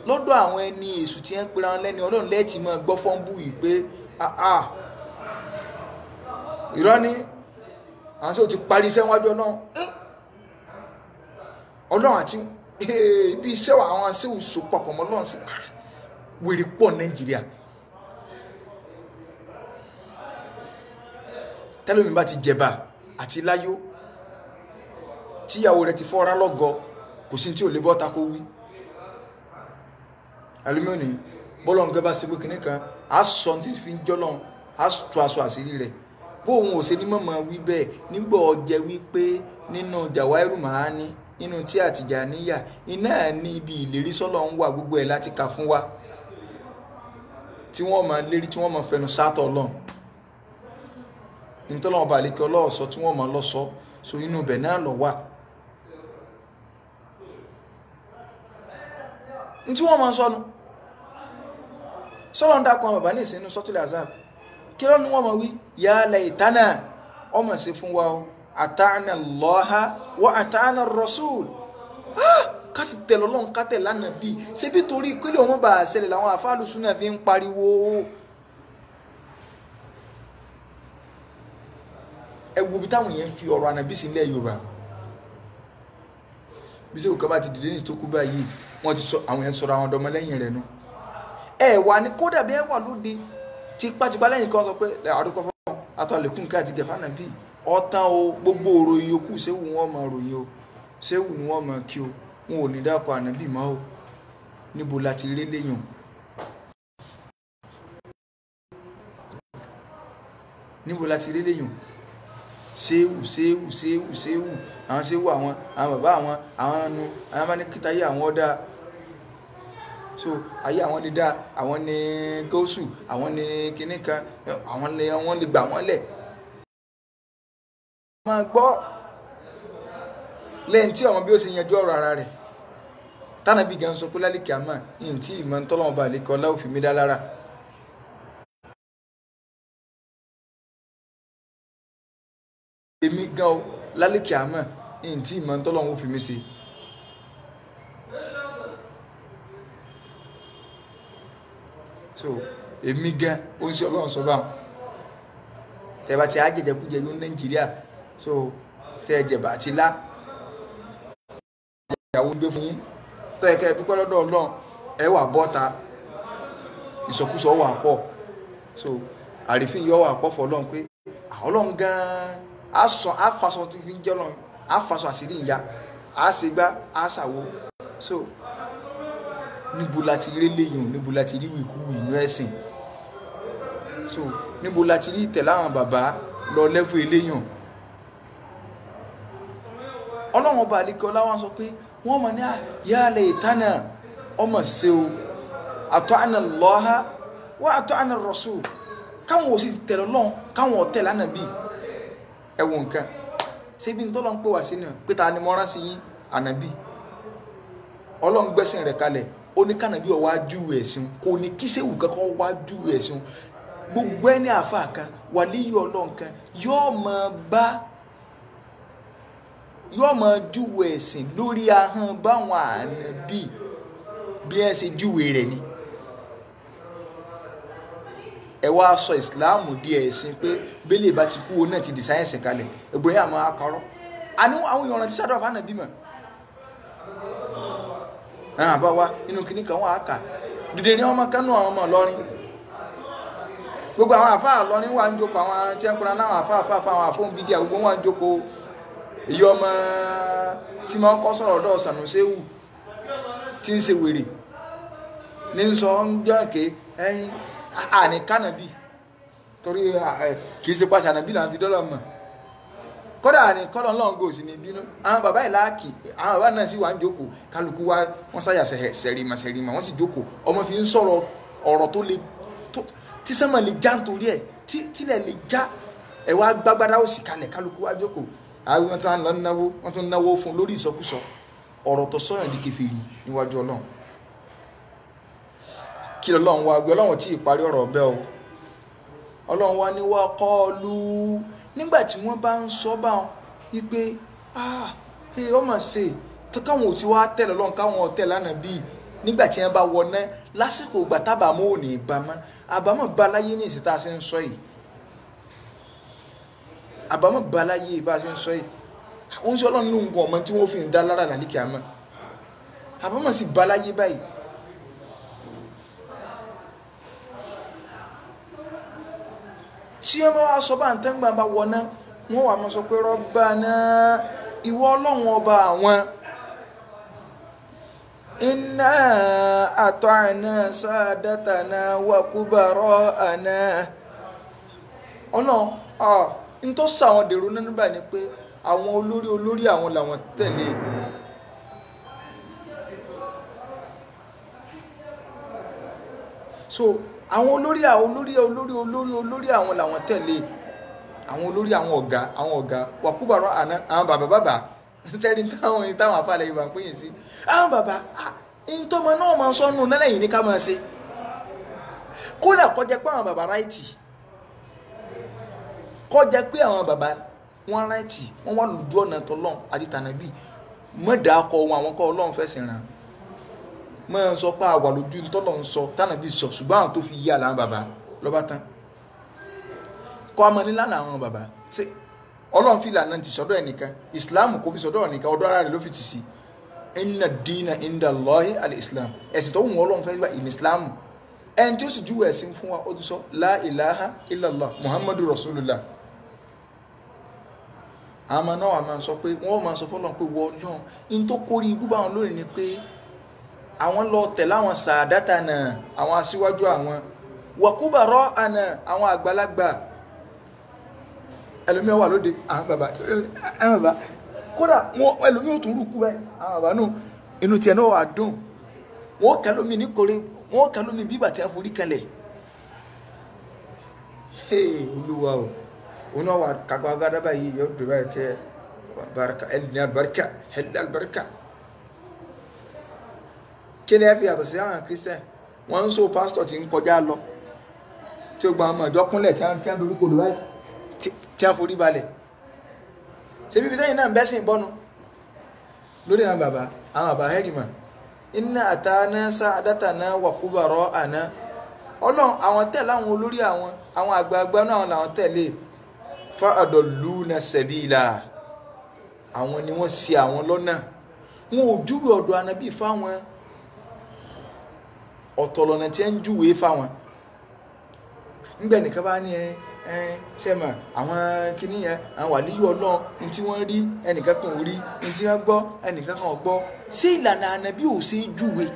lọ́dọ̀ àwọn ẹni èṣù tí wọ́n pera wọn lẹ́ni Ọlọ́run lẹ́ẹ̀tì máa gbọ́ fọ́nbù yìí pé irọ́ ni àwọn sọ ti parí iṣẹ́ wájú Ọlọ́run ọlọ́run àti ibi iṣẹ́ àwọn aṣẹ́wò sopọ̀ pọ̀ mọ́ ọlọ́run sí wèrè pọ̀ Nàìjíríà. tẹ́lómi bá ti jẹba àti láyó tíyàwó rẹ̀ ti fọ́ra lọ́gọ kò sí tí ò lè bọ́ ta kó wí. alumíọ́nì bọ́lọ̀ ń gẹ́ bá ṣe pé kìnnì kan á sọ tí fi ń jọ́lọ́n á tó aṣọ àṣírí rẹ̀ bó òun ò ṣe ní mọ̀mọ́ wí bẹ́ẹ̀ nígbà ọjẹ́ wípé nínú Jawairu Ma'ani nínú tí Àtìjàníyà iná ní ibi ìlérí sọ́lọ́ ń wà gbogbo ẹ̀ láti kà fún wa tí wọ́n máa lérí tí wọ́n máa fẹnu sátọ̀ lọ́n nítọ́lọ́wọ́n bá lékè ọlọ́ọ̀sọ tí wọ́n máa lọ́sọ so inú ibẹ̀ náà lọ wà ní tí wọ́n máa sọnù sọ́lọ́ ń dákọ̀ bàbá ní ìsinú sọ́tùlẹ̀ azab kí ló ní wọ́n máa wí ya laytana ọmọ sí fún wa ata'na Allaha wa ata'na ar-rasul kásì tẹ̀lọ́ lọ́n kátẹ̀ lánàá bí ṣe bí torí kílẹ̀ ọmọ bá ṣẹlẹ̀ làwọn àfáàlù súnà fi ń pariwo ẹwù bí táwọn yẹn fi ọ̀rọ̀ ànàbí sí ilẹ̀ Yorùbá bí sẹ́wù kan bá ti dìde ní ìtókù báyìí wọ́n ti sọ àwọn yẹn sọ̀rọ̀ àwọn ọ̀dọ́mọ lẹ́yìn rẹ̀ nù wà ní kódà bí ẹ wà lóde tipátipá lẹ́yìn kan sọ pé àdúgbò fún àtọ̀lẹ̀kùn ká àti gẹ̀fà nàbí ọ̀tán o gbogbo òròyìn yòókù sẹ́wù wọn mọ̀ ròyìn o sẹ́wù ni wọ́n mọ̀ kí o wọn ò ní dákọ̀ ànàbí mọ́ o níbo la ti rí léyìn níbo la ti rí léyìn séwù àwọn séwù àwọn bàbá àwọn ẹnu àwọn bá ní kíta ayé àwọn ọ̀dà so ayé àwọn lè dá àwọn ní gọ́ọ̀sù àwọn ní kinní kan àwọn lè gbà wọ́n lẹ̀ máa gbọ́ lẹ́yìn tí ọmọ bí ó ṣe yanjú ọ̀rọ̀ ara rẹ̀ tánàbí gan sọ pé lálẹ́ kìámà yìí tí ìmọ̀ ń tọ́lọ́wọ́n bá lè kọ́ láòfin mi dá lára èmi gan o lálẹ́ kìámà yìí tí ìmọ̀ ń tọ́lọ́wọ́n fi mi ṣe so èmi gan ó ń ṣe ọlọ́run sọ báwọn tẹ́bà tí a jẹjẹkújẹ yóò Nàìjíríà so tẹ́ jẹ̀bà àti lá ìyàwó gbé fún yín tọ́ ẹ̀kẹ́ dúpẹ́ lọ́dọ̀ ọlọ́run ẹ wà bọ́ta ìsọkúsọ wà pọ̀ so àrífín yọ wà pọ̀ fọlọ́run pé ọlọ́run gan-an á fasọ tí fi ń jẹ́ ọlọ́run á fasọ àṣírí ìyá á ṣe gbá á ṣàwo so níbo la ti rí léyìn níbo la ti rí wìkú inú ẹ̀sìn so níbo la ti rí ìtẹ̀láwọn bàbá lọ lẹ́fù eléyàn ọlọ́run ọba àlekẹ́ ọláwọ́n sọ pé wọ́n mọ̀ ní ya laytana ọmọ ṣe o ata'na Allaha wa ata'na ar-rasul káwọn ò sì tẹ̀lé Ọlọ́run káwọn ọ̀tẹ̀ lánàá bí ẹ̀wọ̀n nǹkan ṣébi ń tọ́lọ́ ń pè wá sí náà pé ta ni mo rán sí yín ànábì Ọlọ́run gbẹ́sìn rẹ̀ kalẹ̀ ó ní kànábì ó wá júwe ẹ̀sìn kò ní kí sẹ́wù kankan wá júwe ẹ̀sìn gbogbo ẹni àfáà kan wàlíyù Ọlọ́run kan yóò máa júwe ẹ̀sìn lórí ahọ́n báwọn ànábì bí ẹ ṣe júwe rẹ̀ ni ẹ wá sọ ìsìláàmù di ẹ̀sìn pé bẹ́lẹ̀ bá ti kú o náà ti di sáyẹ̀nsì kalẹ̀ ẹgbẹ́ yà máa karọ́ àní àwọn èèyàn ti sádọ̀ fún ànábì mọ̀ àwọn àbá wa inú kìíní kan wọ́n á kà dìde ní ọmọ kánú àwọn ọmọ Ìlọrin gbogbo àwọn àfáà Ìlọrin wà ń jókòó àwọn tí wọ́n kúra náà àfáà àwọn àfóhùn bídíà gbogbo wọn ń jókòó èyí ọmọ tí wọ́n kọ́ sọ̀rọ̀ ọ̀dọ̀ Sànúséwù tí ń ṣe wèrè ní sọ ń jọ́ràn ké ẹyin àní kánàbì torí kìí ṣe pàṣẹ ànàbì là ń fi dọ́là mọ̀ kódà àní kọ́lọ̀ ńlọ́run gò sí ní bínú àwọn bàbá ìlàkì àwọn bàbá náà sì wà ń jókòó kálukú wa wọ́n sáyà sẹ̀rìmà wọ́n sì jókòó ọmọ fi ń sọ̀rọ̀ ọ̀rọ̀ tó le tí sẹ́mọ̀ lè já nítorí ẹ̀ tílẹ̀ lè já ẹ̀ wá gbágbádá ó sì kalẹ̀ kálukú wa jókòó àwọn wọn tó ń lọ náwó wọn tó ń náwó fún lórí ìsọkúsọ ọ̀rọ̀ tó sọ̀yàn di kèfèrí níwájú Ọlọ́run kí Ọlọ́run wá gbé Ọlọ́run tí ìparí ọ̀rọ̀ bẹ́ o Ọlọ́run wá ní wá kọlu nígbàtí wọ́n bá ń sọ bá wọn wípé ọmọ ṣe káwọn ò ti wá tẹ̀lé Ọlọ́run káwọn ọ̀tẹ̀ lánàá bíi nígbàtí wọ́n bá wọná lásìkò ìgbà tábàámọ̀ ò ní ìbámọ́ àbámọ̀ bá láyé ní ìsìta ṣe ń sọ yìí àbámọ̀ bá láyé bá ṣe ń sọ yìí wọ́n sọ Ọlọ́run ló ń gun ọmọ tí wọ́n fi ń dá lára lálẹ́ kíámà àbámọ̀ sí baláyé báyìí. tí wọ́n bá wá sọ bá ń tẹ́ngbà bá wọná wọ́n wà mọ́ sọ pé Rabbana ìwọ Ọlọ́run ọba àwọn inna ata'na sadatana wa kubara'ana Ọlọ́run n tó sọ àwọn dèrò náà nígbà ni pé àwọn olórí àwọn làwọn tẹ̀lé so àwọn olórí àwọn làwọn tẹ̀lé àwọn olórí àwọn ọ̀gá wàkúbàrọ̀ àná àwọn bàbá sẹ́ni táwọn afálẹ̀ yorùbá ń pè yín sí àwọn bàbá ìtọ́mọ náà máa sọ́nù nálẹ̀yìn ní ká máa ṣe kódà kọjá pé àwọn bàbá ráìtì kọjá pé àwọn bàbá wọn ráìtì wọn wà lójú ọ̀nà tọ́lọ́n àti tànàbí mọ́dà akọ wọn àwọn kọ́ Ọlọ́run fẹsẹ̀ ràn mọ́ sọ pé àwà lójú tọ́lọ́n sọ tànàbí sọ ṣùgbọ́n àwọn tó fi yí àlà bàbá lọ́ba tán kọ́ ọmọ nílànà àwọn bàbá ṣe Ọlọ́run fi ìlànà ti sọ́dọ̀ ẹnìkan ìsìláàmù kò fi sọ́dọ̀ ẹnìkan ọ̀dọ̀ ara rẹ̀ ló fi ti sí inna dina inda Allahi al-Islam ẹ̀sìn tó wù wọ́n Ọlọ́run fẹ́ wá ìsìláàmù ẹni tí ó sì júwèé ẹ̀sìn fún wa ó ti sọ la ilaha illallah muhammadu rasulullah àmọ́ náà àmọ́ sọ pé wọ́n máa sọ fọ́lọ́run pé wọ́n lọ́n in tó kórí ibú bá wọn lónìí ni pé àwọn lọ tẹ̀lé àwọn sàádátà náà àwọn aṣíwájú àwọn wàkúbàrọ̀ àná àwọn àgbàlagbà ẹlòmíì wà lóde àwọn bàbá kódà wọn ẹlòmíì ò tún rúkú báyìí àwọn bàbá náà inú tiẹ̀ náà wà dùn wọn kẹlòmíì ní kore wọn kẹlòmíì bí bàtí àforí kalẹ̀ olúwa o wọn náà wà kagbá gádà báyìí yóò dùn báyìí kẹ barika ẹlẹ́ni albarika ẹlẹ́ni albarika kí ni ẹ fi yàtọ̀ sí àwọn kristian wọn ń so pásítọ̀ tí ń kọjá lọ tí ó gba ọmọ ìjọ kúnlẹ̀ tí wọ́n dorí kodò báyìí tí a forí balẹ̀ ṣe bíbí tẹ́yìn náà bẹ́sìn bọ́nu lórí àwọn bàbá hẹ́rìmà inna atana sa'adatana wa kubara'ana Ọlọ́run àwọn tẹ̀lé àwọn olórí àwọn àgbààgbà náà àwọn làwọn tẹ̀lé fa adalluna sabila àwọn ni wọ́n ṣì àwọn lọ́nà wọn ò júwe ọ̀dọ̀ ànábì fáwọn ọ̀tọ̀lọ̀nà tí ń júwe fáwọn ńgbẹ̀ nìkan bá ní sẹ́mà àwọn kìíní yẹn àwọn wàlíyù Ọlọ́run ní tí wọ́n rí ẹnìkan kan ò rí ní tí wọ́n gbọ́ ẹnìkan kan ò gbọ́ sí ìlànà ànábì ò sí júwe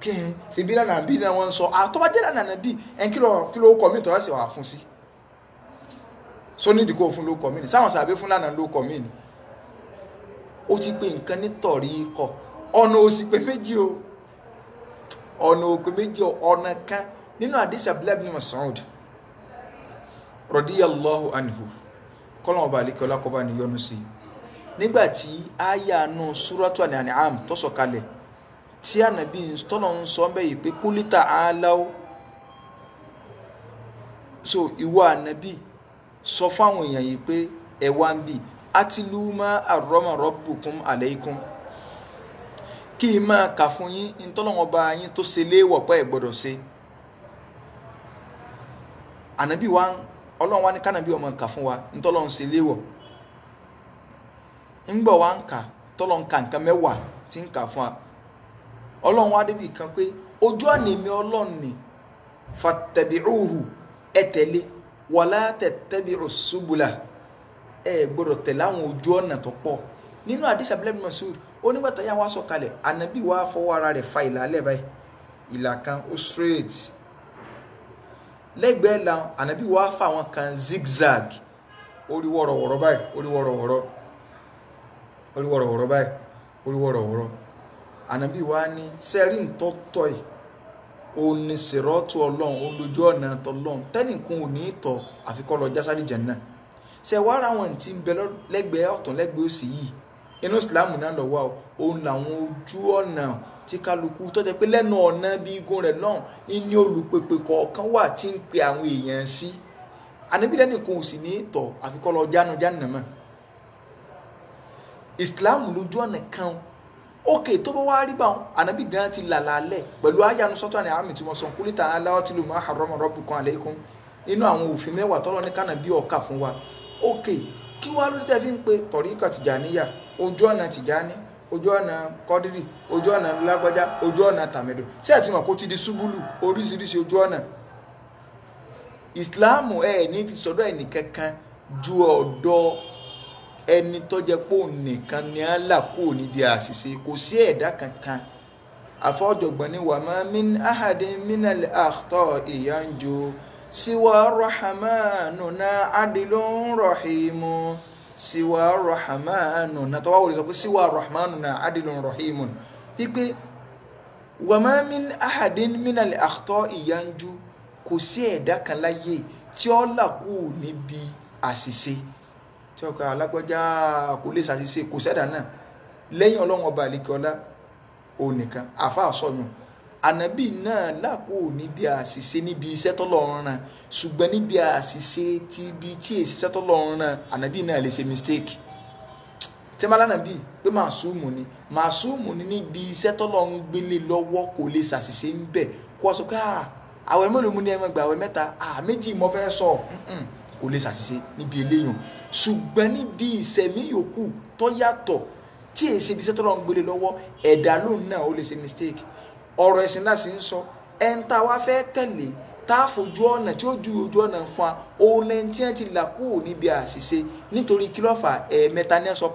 kí n ṣe bí lànà àbí náà wọ́n ń sọ àtọ́bàjẹ́ lànà ànábì ẹn kí ló kọ́ mí tọ́wọ́ sí wà fún sí sọ ní ìdíkò fún ló kọ́ mí ni sáwọn sàbẹ́ fún lànà ló kọ́ mí ni ó ti pé nǹkan nítorí kọ́ ọ̀nà òsì pé méjì o ọ̀nà òpè méjì ọ̀nà kan nínú àdìsí Abdullahi ibn Mas'ud radiyallahu anhu kọ́lọ́mù bá alikẹ́ ọlákọ́bá ni yọnu sí nígbàtí àyà náà suratu Al-An'am tó sọ̀kalẹ̀ tí ànàbí tọ́lọ̀ ń sọ bẹ́ẹ̀ yìí pé qul ta'alaw so ìwọ ànàbí sọ fáwọn èèyàn yìí pé ẹ̀wà ń bì atlu ma harrama rabbukum alaykum kí n máa kà fún yín ntọ́lọ́wọ́n bá yín tó ṣe léèwọ̀ pé ẹ gbọ́dọ̀ ṣe ànábì wa Ọlọ́run wa ní kánàbí ọmọ kà fún wa ntọ́lọ́run ṣe léèwọ̀ ńgbọ̀ wa ń kà tọ́lọ́run kà nǹkan mẹ́wàá tí ń kà fún wa Ọlọ́run wa débi kan pé ojú ọ̀nà èmi Ọlọ́run ni fattabi'uhu ẹ tẹ̀lé wala tattabi'us subula ẹ gbọ́dọ̀ tẹ̀lé àwọn ojú ọ̀nà tó pọ̀ nínú àdìsí Abdullahi ibn Mas'ud onígbàtà yà wá sọ̀kalẹ̀ ànábì wa fọwọ́ ara rẹ̀ fa ìlà alẹ́ báyìí ìlà kan ó straight lẹ́gbẹ̀ẹ́ la ànábì wa fa àwọn kan zigzag orí wọ̀rọ̀wọ̀rọ̀ báyìí orí wọ̀rọ̀wọ̀rọ̀ báyìí orí wọ̀rọ̀wọ̀rọ̀ ànábì wa ní sẹ́rí ntọ́tọ́ yìí òun ní sèrọ́tù Ọlọ́run òun lójú ọ̀nà tọ́lọ́run tẹ́nìkan ò ní tọ́ àfikọ́ lọ jásárì Jánnà ṣe wá ra wọn tí ń bẹ lẹ́gbẹ̀ẹ́ ọ̀tún lẹ́gbẹ̀ẹ́ òsì yìí inú Islam náà lọ́wọ́ òun làwọn ojú ọ̀nà tí kálukú tó jẹ́ pé lẹ́nu ọ̀nà bí igun rẹ̀ náà ní olùpèpè kọ̀ọ̀kan wà tí ń pe àwọn èèyàn sí ànábì lẹ́nìkan ò sì ní tọ̀ àfikọ́ lọ Jahannama Islam lójú ọ̀nà kan ókè tó bá wá rí bá wọn ànábì gan ti làlálẹ̀ pẹ̀lú àyànú sọ́tọ̀ ní àmì tí wọ́n sọ qul ta'alaw atlu ma harrama rabbukum alaykum inú àwọn òfin mẹ́wàá tọ́lọ́ ní kánàbí ọ̀kà fún wa ókè kí wá ló tẹ́ fi ń pe tọ̀ríkà Tìjàníyà ojú ọ̀nà Tìjàní ojú ọ̀nà Kọ́dírì ojú ọ̀nà lágbájá ojú ọ̀nà tàmẹ̀dò sí ẹ̀ tí mọ̀ kó ti di ṣubúlù oríṣiríṣi ojú ọ̀nà ìsìláàmù ẹ̀ ní fi sọ́dọ̀ ẹnì kankan ju ọ̀dọ̀ ẹni tó jẹ́ pé òun nìkan ni á là kúrò níbi àṣìṣe kò sí ẹ̀dá kankan àfọ́jọ̀gbọ́n ni wà máa min ahadin minal akhta'i yanju siwa rahmanuna adilun rahimu siwa rahmanuna tó wá wòlé sọ pé siwa rahmanuna adilun rahimu wípé wà máa min ahadin minal akhta'i yanju kò sí ẹ̀dá kan láyé tí ó là kúrò níbi àṣìṣe tí ọkọ̀ alágbọ́já kò lè ṣàṣìṣe kò sẹ́dà náà lẹ́yìn ọlọ́run ọba àlekọ́lá onìkan àfáà sọyún ànábì náà làkó níbi àṣìṣe níbi iṣẹ́ tọ́lọ́run rán ṣùgbọ́n níbi àṣìṣe ti ibi tí èsì iṣẹ́ tọ́lọ́run rán ànábì náà lè ṣe mistake tẹ́mọ́lá nàbí pé màsúùmù ni níbi iṣẹ́ tọ́lọ́run gbélé lọ́wọ́ kò lè ṣàṣìṣe ń bẹ̀ kó wá sọ pé àwẹ̀ mélòó mú ní ẹ máa gbà àwẹ̀ mẹ́ta méjì mo fẹ́ sọ kò lè ṣàṣìṣe níbi eléyàn ṣùgbọ́n níbi ìṣẹ̀mí yòókù tó yàtọ̀ tí èsì ibi iṣẹ́ tọ́lọ́run gbélé lọ́wọ́ ẹ̀dá lóun náà ó lè ṣe mistake ọ̀rọ̀ ẹ̀sìn láti ń sọ ẹni tá a wá fẹ́ tẹ̀lé tá a fojú ọ̀nà tí ó ju ojú ọ̀nà fún wa òun ẹni tí wọ́n ti là kúrò níbi àṣìṣe nítorí kí ló fà ẹ̀ẹ̀mẹta ní ẹ̀sọ́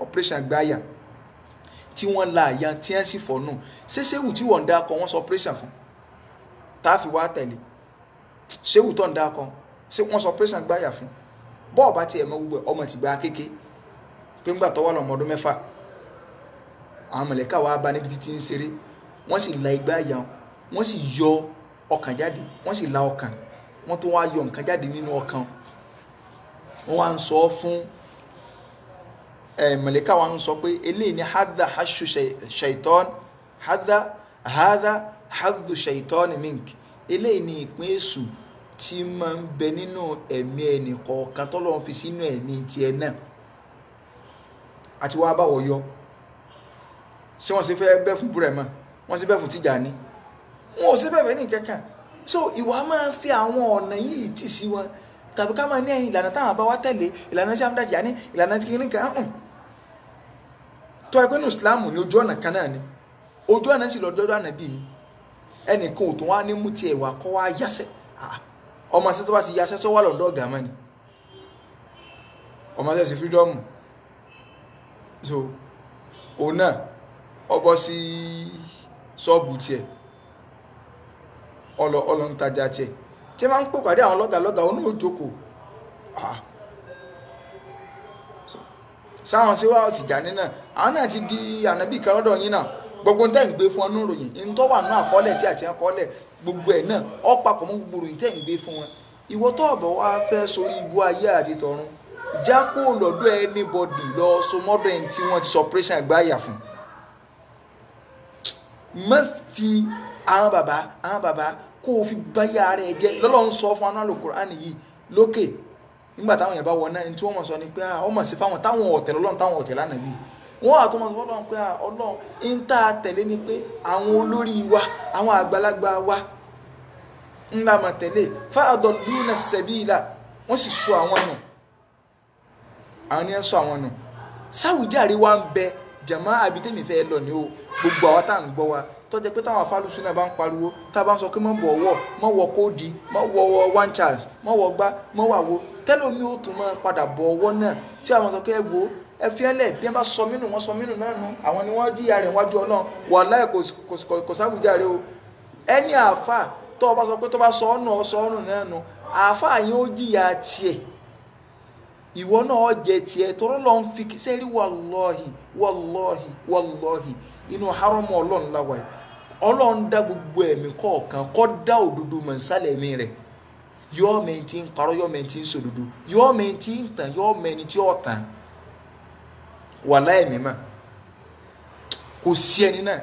operation gbáyà tí wọ́n la àyà tí wọ́n sì fọ́ nù ṣéṣéwù tí wọ́n ń dákọ̀ wọ́n sọ operation fún tá a fi wá tẹ̀lé ṣéwù tó ń dákọ̀ ṣé wọ́n sọ operation gbáyà fún bọ́ọ̀ bá tiẹ̀ mọ́ gbogbo ọmọ ti gba kéke pé ńgbà tó wà lọ́mọ ọdún 6 àwọn mọ̀lẹ́kà wá bá níbi títí ń ṣeré wọ́n sì la igbá àyà wọ́n sì yọ ọkàn jáde wọ́n sì la ọkàn wọ́n tó wá yọ nǹkan jáde nínú ọkàn wọ́n wá ń sọ fún mọ̀lẹ́kà wá ń sọ pé eléyìí ni hadha hashu shaitan hadha hadhu shaitan mink eléyìí ni ìpín èṣù tí máa ń bẹ nínú ẹ̀mí ẹnì kọ̀ọ̀kan tọ́lọ́run fi sínú ẹ̀mí tiẹ̀ náà àti wá báwọ̀ yọ ṣé wọ́n ṣe fẹ́ bẹ́ fún búrẹ́mà wọ́n ṣe bẹ́ fún Tìjàní wọn ò ṣe bẹ́ẹ̀ ní kankan so ìwà máa ń fi àwọn ọ̀nà yìí tì sí wọn tàbí ká máa ní ẹ̀yìn ìlànà táwọn bá wá tẹ̀lé ìlànà tí a ń dá Tìjàní ìlànà tí kìíní kan tó ẹgbẹ́ ní Islam ní ojú ọ̀nà kan náà ni ojú ọ̀nà sì lọ́dọ́dọ́ ànábì ni ẹnìkan ò tún wá ní mú tiẹ̀ wá kọ́ wá yáṣẹ́ ọmọ ṣẹ́ tó bá ti yáṣẹ́ tó wà lọ́dọ̀ ọ̀gá mọ́ ni ọmọ ṣẹ́ sí freedom so òun náà ọbọ̀ sí ṣọ́ọ̀bù tiẹ̀ ọlọ ń tajà tiẹ̀ tí máa ń pò pàdé àwọn lọ́gàlọ́gà ó ní òjòkó sáwọn tí wá Tìjàní náà àwọn náà ti di ànábì kan lọ́dọ̀ yín náà gbogbo ń tẹ́ ń gbé fún ọ ní ìròyìn ń tọ́ wà ní àkọọ́lẹ̀ tí àti àkọọ́lẹ̀ gbogbo ẹ̀ náà ọ papọ̀ mọ́ gbogbo ìròyìn tẹ́ ń gbé fún wọn ìwọ tó ọ̀bọ̀ wá fẹ́ sórí ibú ayé àti tọ̀run já kó lọ́dọ̀ anybody lọ so mọ́dọ̀ ẹni tí wọ́n ti sọ operation àgbáyà fún má fi àwọn bàbá kó o fi báyà rẹ̀ jẹ́ lọ́lọ́run sọ fún anáàlò Kùránì yìí lókè nígbà táwọn èèyàn bá wọ náà tí wọ́n mọ̀ sọ ni pé ọmọ sí fáwọn táwọn ọ̀tẹ̀ lọ́lọ́run táwọn ọ̀tẹ̀ lánàá bíi wọ́n àtọ́mọ̀ sọ fọ́lọ́run pé ọlọ́run ń tá a tẹ̀lé ni pé àwọn olórí wa àwọn àgbàlagbà wa ńlá mà tẹ̀lé fa'adalluna sabila wọ́n sì sọ àwọn nù àwọn ni ẹ sọ àwọn nù sáwùjáre wa ń bẹ jàmá àbítẹ́mì fẹ́ lọ ní o gbogbo àwa tá à ń gbọ́ wa tọ́jẹ́ pé táwọn afálùsùn náà bá ń pariwo tá a bá ń sọ pé mọ́ bọ̀ ọwọ́ mọ́ wọ kóòdì mọ́ wọ one chance mọ́ wọ gbá mọ́ wà wo tẹ́lómi ó tún máa padà bọ̀ ọwọ́ náà tí àwọn sọ pé ẹ wo ẹ fi ẹlẹ̀ bí wọ́n bá sọ mínú wọ́n sọ mínú náà nù àwọn ni wọ́n jíyà rẹ̀ wájú Ọlọ́run wàláhì kò sáwùjáre o ẹni àáfà tó o bá sọ pé tó bá sọ ọ́nù náà nù àáfà yẹn ó jíyà tiẹ̀ ìwọ náà jẹ tiẹ̀ tọrọ lọ ń fi sẹ́rí wàlọ́hì inú haramu Ọlọ́run láwà yìí Ọlọ́run dá gbogbo ẹ̀mí kọ̀ọ̀kan kọ́ dá òdodo mọ̀ nsálẹ̀ ẹ̀mí rẹ̀ yọ́ mẹ́ni tí ń parọ́ yọ́ mẹ́ni tí ń sòdodo yọ́ mẹ́ni tí ń tàn yọ́ mẹ́ni tí ó tàn wàlá ẹ̀mí mà kò sí ẹni náà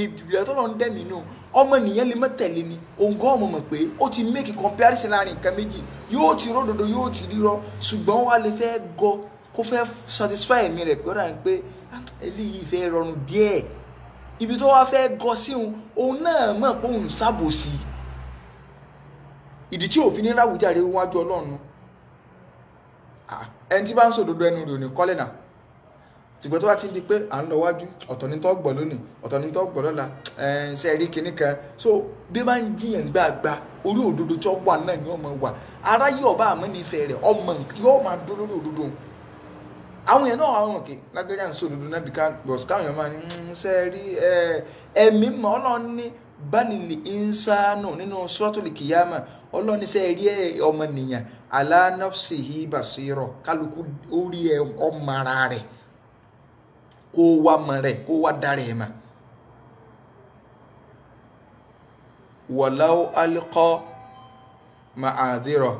ìbílẹ̀ tó lọ ń dẹ́mi nù ọmọ nìyẹn lè má tẹ̀lé ni òǹgọ́ ọmọ mọ̀ pé ó ti make comparison láàrin nǹkan méjì yóò ti ródòdó yóò ti rírọ́ ṣùgbọ́n wà lè fẹ́ gọ kó fẹ́ satisfy ẹ̀mí rẹ̀ pé ó rà ń pé eléyìí fẹ́ rọrùn díẹ̀ ibi tó wá fẹ́ gọ sí òun náà mọ̀ pé òun sábòsí ìdí tí òfin ní ráwùjáre wájú Ọlọ́run ẹni tí bá ń sòdodo ẹnu rẹ̀ ò ní kọ́lẹ̀ náà ṣùgbọ́n tó bá ti di pé à ń lọ wájú ọ̀tọ̀ ní tó gbọ́ lónìí ọ̀tọ̀ ní tó gbọ́ lọ́la ṣe rí kinní kan so bí bá ń jiyàn gbàgbà orí òdodo tí ó wà náà ni ọmọ wà ara yóò bá àmọ́ nífẹ̀ẹ́ rẹ̀ ọmọ yóò máa dúró lórí òdodo àwọn yẹn náà àwọn òkè lágbẹ́jà ń sòdodo náà bí bọ̀s káwọn yẹn máa ní ṣe rí ẹ̀mí mọ́ ọlọ́run ní balili insanu nínú suratul kiyama ọlọ́run ní ṣe rí ọmọ nìyàn ala nafsihi basira kálukú orí ọmọ ara rẹ̀ kó wá mọ̀ rẹ̀ kó wá dára ẹ̀ mà walau alqa ma'adhira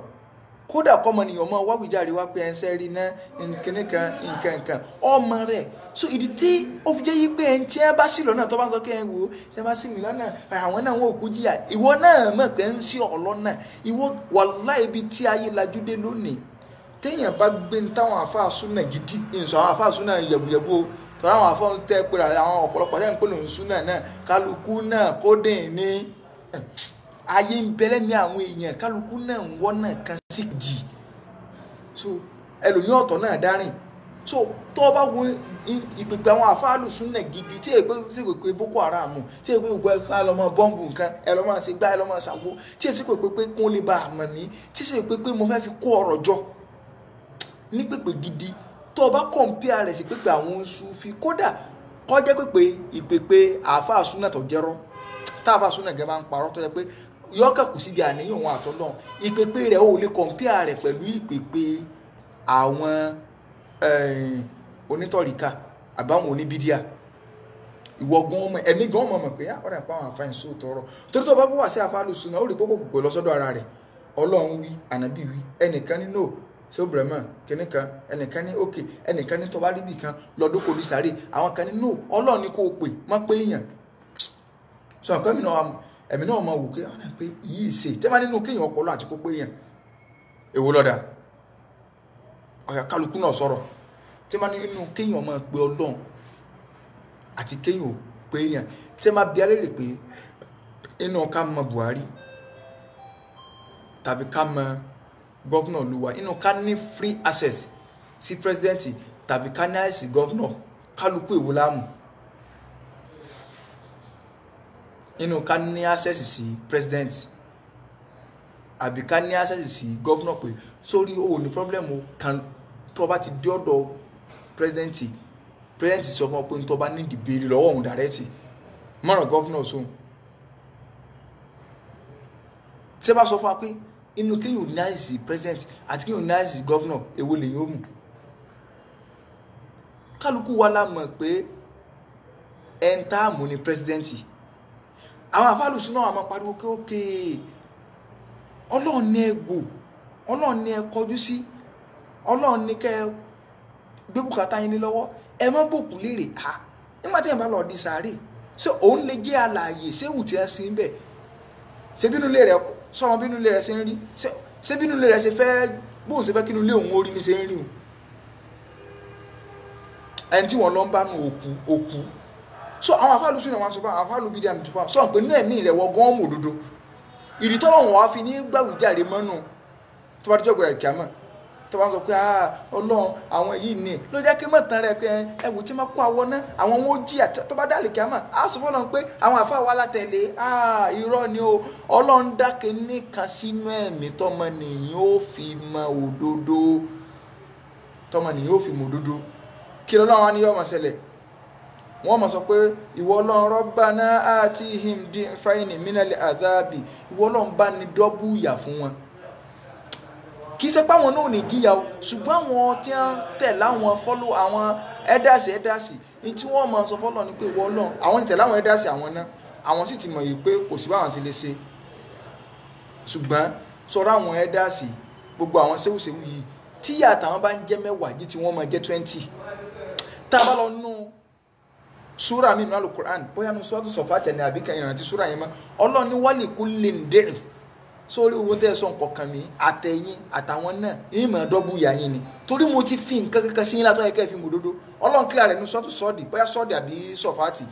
kódà kọ́mọnìyàn mọ́ wá wíjàre wá pé ẹ̀ ń sẹ́rí ná nǹkan ọmọ rẹ̀ so ìdí tí ó fi jẹ́ yí pé ẹ̀ ń tí ẹ bá sí lọ́nà tó bá sọ pé ẹ̀ ń wò ó tí ẹ bá sí mi lọ́nà àwọn náà wọn ò kú jìyà ìwọ náà mọ̀ pé ń sí ọlọ́nà ìwọ wallahi ibi tí ayé lajú dé lónìí téèyàn bá gbé ní táwọn àfáà súnà gidi ìsọ àwọn àfáà súnà yẹ̀bùyẹ̀bù tọ́ra àwọn àfáà tẹ́ pé àwọn ọ̀pọ̀lọpọ̀ tẹ́ ń pè lòun súnà náà kálukú náà kódé ní ayé ń bẹ̀rẹ̀ mi àwọn èèyàn kálukú náà ń wọ́n náà kan sí jì so ẹlòmí ọ̀tọ̀ náà dárìn so tó bá wo ìpèpè àwọn àfáàlù súnà gidi tí èpè sí pèpè Boko Haram tí èpè gbogbo ẹ̀ka lọ́mọ bọ́ǹbù nǹkan ẹ lọ́mọ ṣe gbá ẹ lọ́mọ ṣàwó tí èsì pèpè pé kún lè ba àmọ̀ mi tí èsì pèpè mo fẹ́ fi kó ọ̀rọ̀ jọ ní pèpè gidi tó bá kọ̀ǹpìà rẹ̀ sí pèpè àwọn Sufi kódà kọjá pèpè ìpèpè àfáà súnà tó jẹ́rọ́ tá àfáà súnà gẹ́gẹ́ máa ń parọ́ tó yẹ pé yọ́kà kù síbi àníyàn òun àtọ́lọ́ ìpèpè rẹ̀ ò lè kọ̀ǹpìà rẹ̀ pẹ̀lú ìpèpè àwọn onítọ̀ríkà àbáwọn oníbídíà ìwọ gan ọmọ ẹ̀mí gan ọmọ mọ̀ pé ọ̀rẹ́ àpá àwọn àfáà ìṣó tọrọ torí tó bá bó wà sí àfáàlù súnà ó rí kókò kò lọ sọ́dọ̀ ara rẹ̀ Ọlọ́run wí ànábì wí ẹnìkan ní no ṣé ó bẹ̀rẹ̀ mọ́ kìnnìkan ẹnìkan ní òkè ẹnìkan ní tọ́ba ríbì kan lọ́dún kò ní sáré àwọn kan ní no Ọlọ́run ní kó o pè má pé èèyàn sọ nǹkan ẹ̀mí náà máa wò pé ọ̀nà pé yìí ṣe tẹ́ máa nínú kéèyàn ọpọlọ àti kó pé èèyàn èwo lọ́dà ọ̀yà kálukú náà sọ̀rọ̀ tẹ́ máa nínú kéèyàn máa pe Ọlọ́run àti kéèyàn pé èèyàn tẹ́ máa bí alẹ́ rè pé inú ká mọ Buhari tàbí ká mọ gọ́vnà olúwa inú ká ní free access sí pírẹsidẹ́ǹtì tàbí ká ní àìsí gọ́vnà kálukú èwo láàmú inú ká ní access sí president àbí ká ní access sí gọ́vnà pé sórí o ní problem o kan tó bá ti dé ọ̀dọ̀ president sọ fún ọ pé tó bá ní ìbéèrè lọ́wọ́ òun direct mọ̀ràn gọ́vnà sóhun tí ẹ bá sọ fún wa pé inú kéèyàn ní àìsí president àti kéèyàn ní àìsí gọ́vnà èwo lè yóò mú kálukú wa la mọ̀ pé ẹ̀ńtàmù ni president àwọn àfáàlùsù náà àmọ́ pariwo pé ókè Ọlọ́run ní ẹ wò Ọlọ́run ní ẹ kọjú sí Ọlọ́run ní kẹ́ gbé bùkátà yín ní lọ́wọ́ ẹ má bòkú léèrè nígbà tí ẹ bá lọ di sàárè ṣé òun lè jẹ́ alààyè ṣé wù tí ẹ sí ń bẹ̀ ṣé bínú ilé rẹ sọ̀rọ̀ bínú ilé rẹ ṣe ń rí ṣé bínú ilé rẹ ṣe fẹ́ bóun ṣe fẹ́ kínú ilé òun orí ní ṣe ń rí o ẹni tí wọ́n lọ ń bá nu òkú so àwọn àfáàlù sínú àwọn àṣọpá àwọn àfáàlù bíi àmì tó fà sọ̀rọ̀ pé ní ẹ̀mí rẹ̀ wọ gán mọ̀ òdodo ìdí tọ́lọ̀ wọn wá fi ní gbàwùjáre mọ́nù tó bá díjọ́ gbẹ̀rẹ̀ kíámọ̀ tó bá ń sọ pé Ọlọ́run àwọn yìí ní ló jẹ́ kí mọ̀tàn rẹ̀ pé ẹ̀wù tí máa kó àwọn náà àwọn wọn ó jí tó bá dálé kíámọ̀ á sọ fọ́lọ́run pé àwọn àfáà wá látẹ̀lé irọ́ ni o Ọlọ́run dákẹ́ nìkan sínú ẹ̀mí tọmọnìyàn ó fi mọ òdodo tọmọnìyàn ó fi mọ òdodo kí lọ́lọ́run wá ní yọ́ mọ̀ ṣẹlẹ̀ wọ́n mọ̀ sọ pé ìwọ Ọlọ́run Rabbana atihim di'faini minal adhabi ìwọ Ọlọ́run bá ní dọ́bù ìyà fún wọn kì í ṣe pé àwọn náà ò ní jíyà o ṣùgbọ́n àwọn tí wọ́n tẹ̀ láwọn fọ́lọ́ àwọn ẹ́dàsì ní tí wọ́n mọ̀ sọ fọ́lọ́ ni pé ìwọ Ọlọ́run àwọn ti tẹ̀ láwọn ẹ́dàsì àwọn náà àwọn sì ti mọ̀ yìí pé kò sí báwọn sì lè ṣe ṣùgbọ́n sọ̀rọ̀ àwọn ẹ́dàsì gbogbo àwọn séwùséwù yìí tíyà táwọn bá ń jẹ́ 10 jí tí wọ́n máa jẹ́ 20 tá a bá lọ nú súra mi nínú Al-Qur'an bóyá ní sọ́dún sọ̀fàtì ẹni àbí kan ìrántí súra yẹn mọ́ Ọlọ́run ní wali kullin di'f sórí owó tẹ́ ẹ sọ nǹkan kan mi àtẹ̀yìn àtàwọn náà yìí mọ̀ ọ́dọ́gbù yà yín ni torí mo ti fi nǹkan kankan sí yín látọ̀ yẹ kẹ́ ẹ fi mọ̀ òdodo Ọlọ́run kílà rẹ̀ ní sọ́dún sọ́ọ̀dì bóyá sọ́ọ̀dì àbí sọ̀fàtì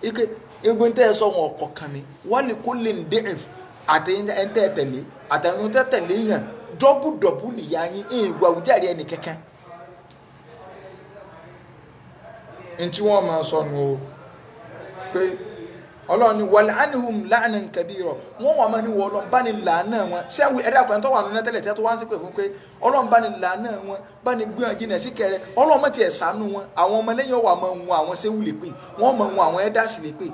ike egbò tẹ́ ẹ sọ wọn ọ̀kọ̀ kan mi wali kullin di'f àtẹ̀yìn tẹ́ tẹ̀lé àtẹ̀yìn tẹ́ tẹ̀lé yàn dọ́bù nìyá yín ìwà àwùjáre ẹnì kankan ntí wọ́n máa sọ nù o pé ọlọ́run ni wal'anhum la'nan kabira wọ́n wà máa ní wọ́n ọlọ́run bá ní làánà wọn sẹ́wọ̀n ẹ̀dá kan tó wà nínú tẹ́lẹ̀ tẹ́ tó wá ń sí pé fún pé ọlọ́run bá ní làánà wọn bá ní gbé wọn jìnà sí kẹrẹ ọlọ́run mọ̀ tiẹ̀ ṣàánú wọn àwọn ọmọlẹ́yìn wà máa ń wọn àwọn séwù lè pè wọ́n máa ń wọn àwọn ẹ̀dá sì lè pè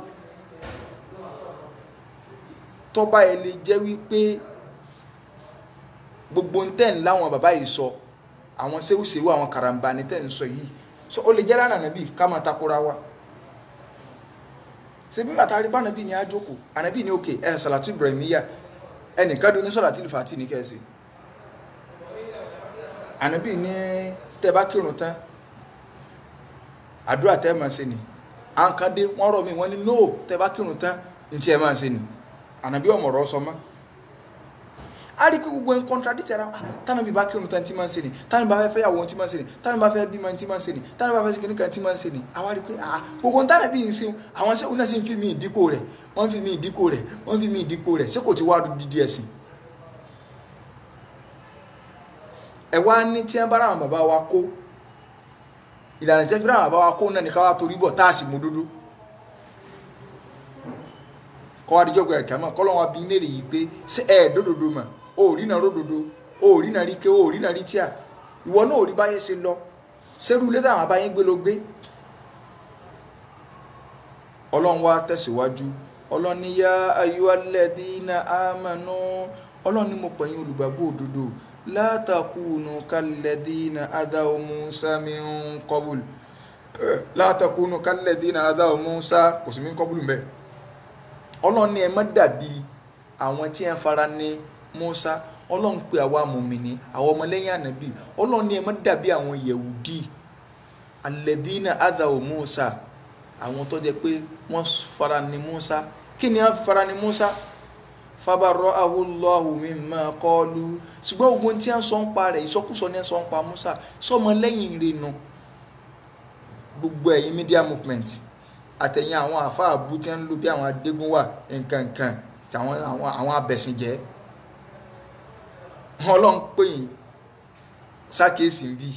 tọ́ba ẹ̀ lè jẹ́ wípé gbogbo ntẹ́ ń láwọn bàbá yìí sọ àwọn séwù àwọn karambà ní tẹ́ ń sọ yìí so ó lè jẹ́ lánàá nàbí ká máa takora wa ṣe bí bàtà àríbá nàbí ni àjòkó ànàbí ni òkè ẹ̀ sàlátù ibrahimiya ẹnìkan dún ní sàlátù fàtí ní kẹ́ẹ̀sì ànàbí ní tẹ́ bá kírun tán àdúrà tẹ́ máa ṣe ni àǹkadé wọ́n rọ̀ mí wọ́n ní nóò tẹ́ bá kírun tán ní tí ẹ máa ṣe ni ànàbí ọmọọ̀rọ̀ sọ mọ́ a rí pé gbogbo ń contradict ara tánà bí bá kírun tán tí máa ń ṣe ni tánà bá fẹ́ fẹ́yàwó tí máa ń ṣe ni tánà bá fẹ́ bímọ tí máa ń ṣe ni tánà bá fẹ́ ṣe kìnnìkan tí máa ń ṣe ni àwa rí pé gbogbo tánà bí ń ṣe àwọn ṣé òun náà sì ń fi mí ìdíkò rẹ̀ wọ́n fi mí ìdíkò rẹ̀ wọ́n fi mí ìdíkò rẹ̀ ṣé kò ti wá dídí ẹ̀sìn. ẹ wá ní tí wọ́n bá ráwọn bàbá wa kó ìlànà tí wọ́n fi ráwọn bàbá wa kó náà ní káwá torí bọ̀ tá a sì mú dúdú kọ́ wá díjọ́ gbẹ̀rẹ̀ kàmọ́ kọ́ lọ́wọ́ bí nèrè yìí pé ṣé dódòdó mà òòrí náà ródòdó òòrí náà rí ké òòrí náà rí tíà ìwọ náà òòrí báyé ṣe lọ ṣerú ilé táwọn abáyé gbé ló gbé ọlọ́run wá tẹ̀síwájú ọlọ́run ní yá ayyuhalladhina amanu ọlọ́run ní mo pẹ̀yìn olùgbàgbọ́ òdodo la takunu kalladhina adaw Musa min qabl la takunu kalladhina adaw Musa kò sí min qabl mbẹ́ ọlọ́run ní ẹ má dàbí àwọn tí ẹ ń fara ní Musa ọlọ́run pé àwa mùmínì àwọn ọmọlẹ́yìn ànábì ọlọ́run ní ẹ má dàbí àwọn Yẹ̀húdí alladhina adaw Musa àwọn tó jẹ́ pé wọ́n fara ní Musa kí ni wọ́n fara ní Musa fabarra'ahu Allahu mimma qalu ṣùgbọ́n ogun tí wọ́n sọ ń pa rẹ̀ ìsọkúsọ ní wọ́n sọ ń pa Musa sọmọlẹ́yìn rẹ̀ nù gbogbo ẹ̀yin media movement àtẹ̀yìn àwọn àfáà abú tí ń lò bí àwọn Adégúnwà nǹkankan àwọn abẹ̀sìnjẹ́ wọn lọ́n pè yín sákèésì ń bí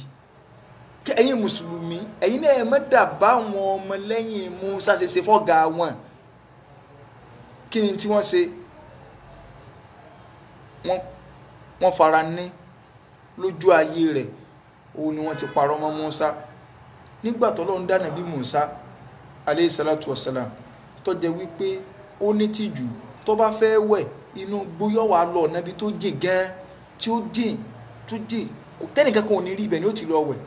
ẹ̀yin mùsùlùmí ẹ̀yin náà ẹ̀ mọ́dà bá àwọn ọmọlẹ́yìn Mùsá ṣe fọ́gà wọn kí ni tí wọ́n ṣe wọ́n fara ní lójú ayé rẹ̀ òun ni wọ́n ti parọ́ mọ́ Mùsá nígbà t'Ọlọ́run dá Nábì Mùsá alayhi salatu wassalam tó jẹ́ wípé ó ní tìjú tó bá fẹ́ wẹ̀ inú gbóyọ̀ wà lọ nábi tó jìn gan tí ó jìn kò tẹ́nìkan kan ò ní rí ibẹ̀ ni ó ti lọ wẹ̀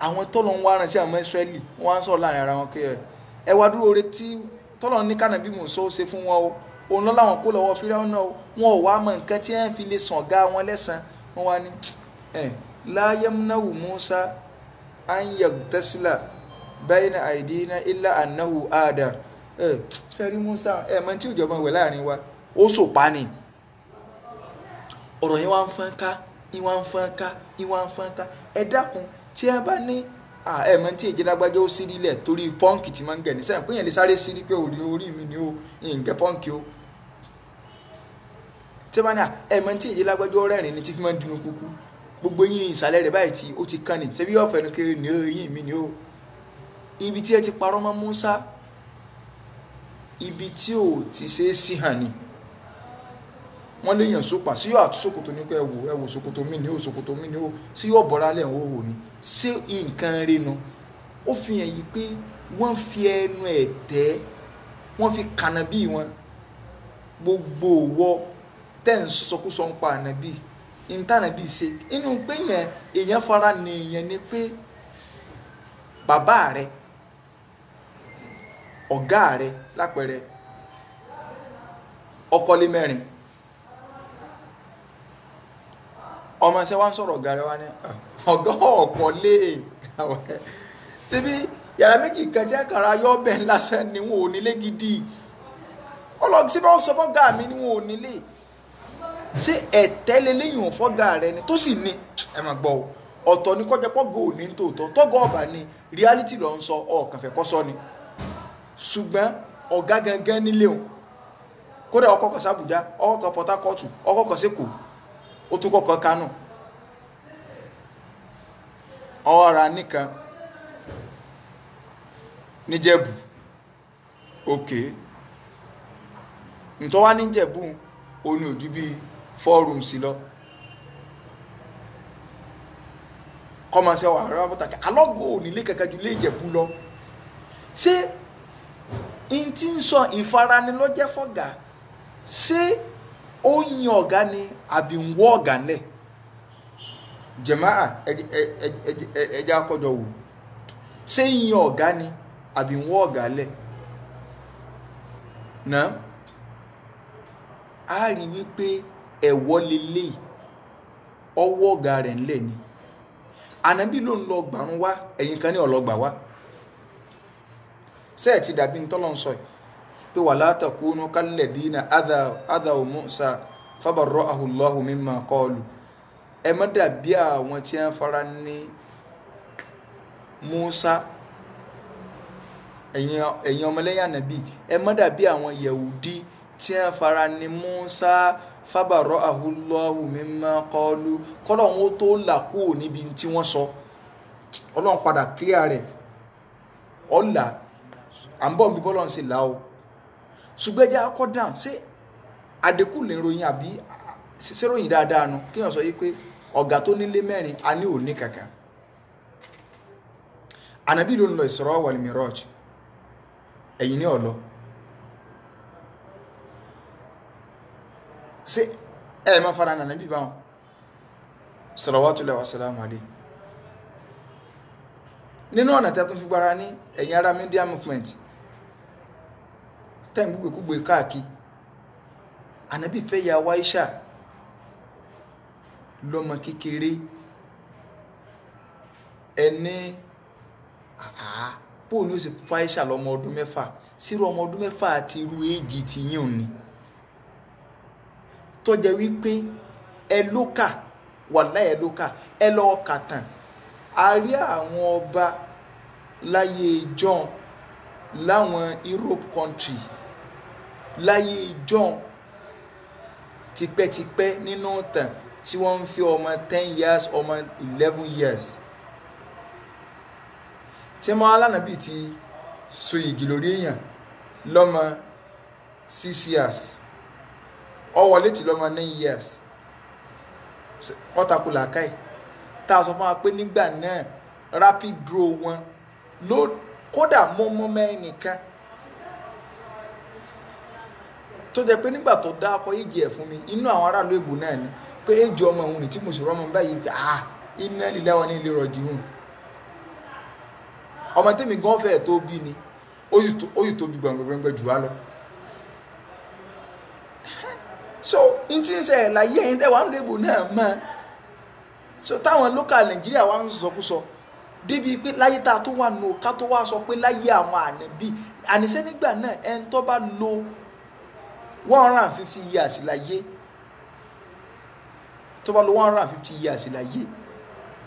àwọn tọ́lọ̀ ń wá rán sí àwọn Ísírẹ́lì wọ́n á sọ láàrin ara wọn pé ẹ wá dúró re tí tọ́lọ̀ ní kánàbí Mùsá ó ṣe fún wọn o òun lọ́ láwọn kó lọ́wọ́ Fíráúnà náà wọn ò wá mọ nǹkan tí wọ́n fi lè sàn gá wọn lẹ́sàn wọ́n wá ní la yamna'u Mùsá an yaghtasila bayna aydina illa annahu adar sẹ́rí Mùsá mọ tí òjò ọmọ wẹ̀ láàrin wa ó sòpá ni ọ̀rọ̀ yẹn wá ń fọ́n ká ìwà ń fọ́n ká ẹ dákun tí a bá ní mọ tí èjì lágbájá ó sí nílẹ̀ torí pọ́ǹkì tí máa ń gẹ̀ ní sẹ́yìn pé yẹn lè sáré sí pé orí mi ni ó ìǹgẹ́ pọ́ǹkì ó tí a bá ní mọ tí èjì lágbájá ó rẹ́rìn ní tí fi máa ń dunú kúkú gbogbo yín ìsàlẹ̀ rẹ̀ báyìí tí ó ti kán ni ṣebí ọ̀fẹ́ ni kéré ní eyín mi ni ó ibi tí ẹ ti parọ́ mọ́ Mùsá ibi tí ò ti ṣe é sí hàn ni wọ́n lè yàn sópa sí yóò àtúnṣòkòtò ní pé ẹwò ṣòkòtò mi ni ó ṣòkòtò mi ni ó sí yóò bọ́ra lẹ̀ ń hòhò ni sí nǹkan rinu ó fi hàn yìí pé wọ́n fi ẹnu ẹ̀ tẹ́ wọ́n fi kànábì wọn gbogbo òwò tẹ́ ń sọkúsọ ń pa ànábì ìntànàbì ṣe inú pé yẹn èèyàn fara nìyẹn ni pé bàbá rẹ ọ̀gá rẹ lápẹẹrẹ ọkọlé mẹ́rin ọmọ ṣe wá ń sọ̀rọ̀ ọ̀gá rẹ wá ní ọ̀gá ọ̀kọ̀lé síbi yàrá méjì kan tí àkàrà yọ ọbẹ̀ lásán ni wọn ò nílé gidi ọlọ́gbọ́n síbẹ̀ ó sọ fọ́gà mi ni wọn ò nílé ṣé ẹ̀tẹ́lẹ̀ lẹ́yìn òfọ́gà rẹ ni tó sì ní ẹ máa gbọ́ ọ̀tọ̀ ní kọjá pọ́gọ́ òní tòótọ́ tọ́gọ́ ọ̀bà ni reality ló ń sọ ọ̀kàn fẹ́ kọ́ sọ ni ṣùgbọ́n ọ̀gá gangan nílé òun kódà ọkọ̀ kan sàbújá ọkọ̀ kan Port Harcourt ọkọ̀ kan sẹ́kọ̀ọ́ ó tún kọ́kọ́ Kánò ọ̀ra nìkan níjẹ̀bù òkè ntọ́ wá níjẹ̀bù ó ní ojú bíi 4 rooms lọ kọ́mọ sí ọ̀rọ̀ àwọn pàtàkì alọ́gọ́ onílé kẹ̀kẹ́ ju lé Ìjẹ̀bú lọ ṣé n tí ń sọ ìfaranilọ́jẹ́ fọ́gà ṣé ó yin ọ̀gá ni àbí ń wọ́ ọ̀gá lẹ̀ jẹ̀máà ẹja akọ́jọ wò ṣé yin ọ̀gá ni àbí ń wọ́ ọ̀gá lẹ̀ náà a rí wípé ẹ̀wọ́ lélẹ̀ ọwọ́ ọ̀gá rẹ̀ ńlẹ̀ ni Ànábì ló ń lọ gbàrún wá ẹ̀yin kan ní ọlọ́gbà wá sẹ́ẹ̀ ti dàbí ń tọ́lọ́ ń sọ yìí pé wala takunu kalladina adhaw Musa fabarra'ahu Allahu mimma qalu ẹ má dàbí àwọn tí wọ́n fara ní Musa ẹ̀yin ọmọlẹ́yìn Ànábì ẹ má dàbí àwọn Yahudi tí wọ́n fara ní Musa fabarra'ahu Allahu mimma qalu kọ́lọ̀ wọn tó là kúrò níbi tí wọ́n sọ Ọlọ́run padà clear rẹ̀ ọ̀là à ń bọ̀ bí bọ́lọ̀ ń ṣe là ó ṣùgbọ́n ẹjẹ́ akọ́ dáhùn ṣé àdínkù lè ròyìn àbí ṣe ròyìn dáadáa nu kí wọ́n sọ yí pé ọ̀gá tó nílé mẹ́rin a ní òní kankan Ànábì ló ń lọ Isra wal Miraj ẹ̀yìn ní ọ̀lọ́ ṣé ẹ máa fara nà Ànábì báwọn salawatullahi wa salamu alayhi nínú ọ̀nà tẹ́ tún fi gbára ní ẹ̀yìn ara media movement tẹ́ ń gbogbo káàkiri Ànábì fẹ́ ya Aisha lọ́mọ kékeré ẹni bóò ní ó sì fún Aisha lọ́mọ ọdún 6 sírò ọmọ ọdún 6 àti irú èjì ti yín ni tó jẹ́ wípé ẹ lókà wàláhì ẹ lókà ẹ lọ́ọ́ kàtàn a rí àwọn ọba láyé john láwọn Europe country láyé john tipẹ́tipẹ́ nínú ìtàn tí wọ́n ń fi ọmọ 10 years ọmọ 11 years tí wọ́n alánàbí ti so igi lórí èèyàn lọ́mọ 6 years ọwọ́ létí lọ́mọ 9 years ọ̀tàkùlà káì tá a sọ fún wa pé nígbà náà rapid grow wọn ló kódà mọ́mọ́ mẹ́nìkan tó jẹ́ pé nígbà tó dá akọ ìjì ẹ̀ fún mi inú àwọn aráàlú èbò náà ni pé èjì ọmọ òun ní tí mo sì rọ́mọ báyìí pé inna lillahi wa inna ilaihi raji'un ọmọ tèmi gan fẹ́ tó bí ni ó sì tóbi gbọ̀ngbọ̀ngbọ̀ jù wá lọ so n tí ń ṣe láyé ẹ̀yin tẹ́ wà ń lébò náà mọ́ so táwọn local Nigeria wá ń sọkúsọ débi pé láyé tá a tó wà nù ká tó wá sọ pé láyé àwọn Ànábì àníṣe nígbà náà ẹni tó bá lo 150 years láyé tó bá lo 150 years láyé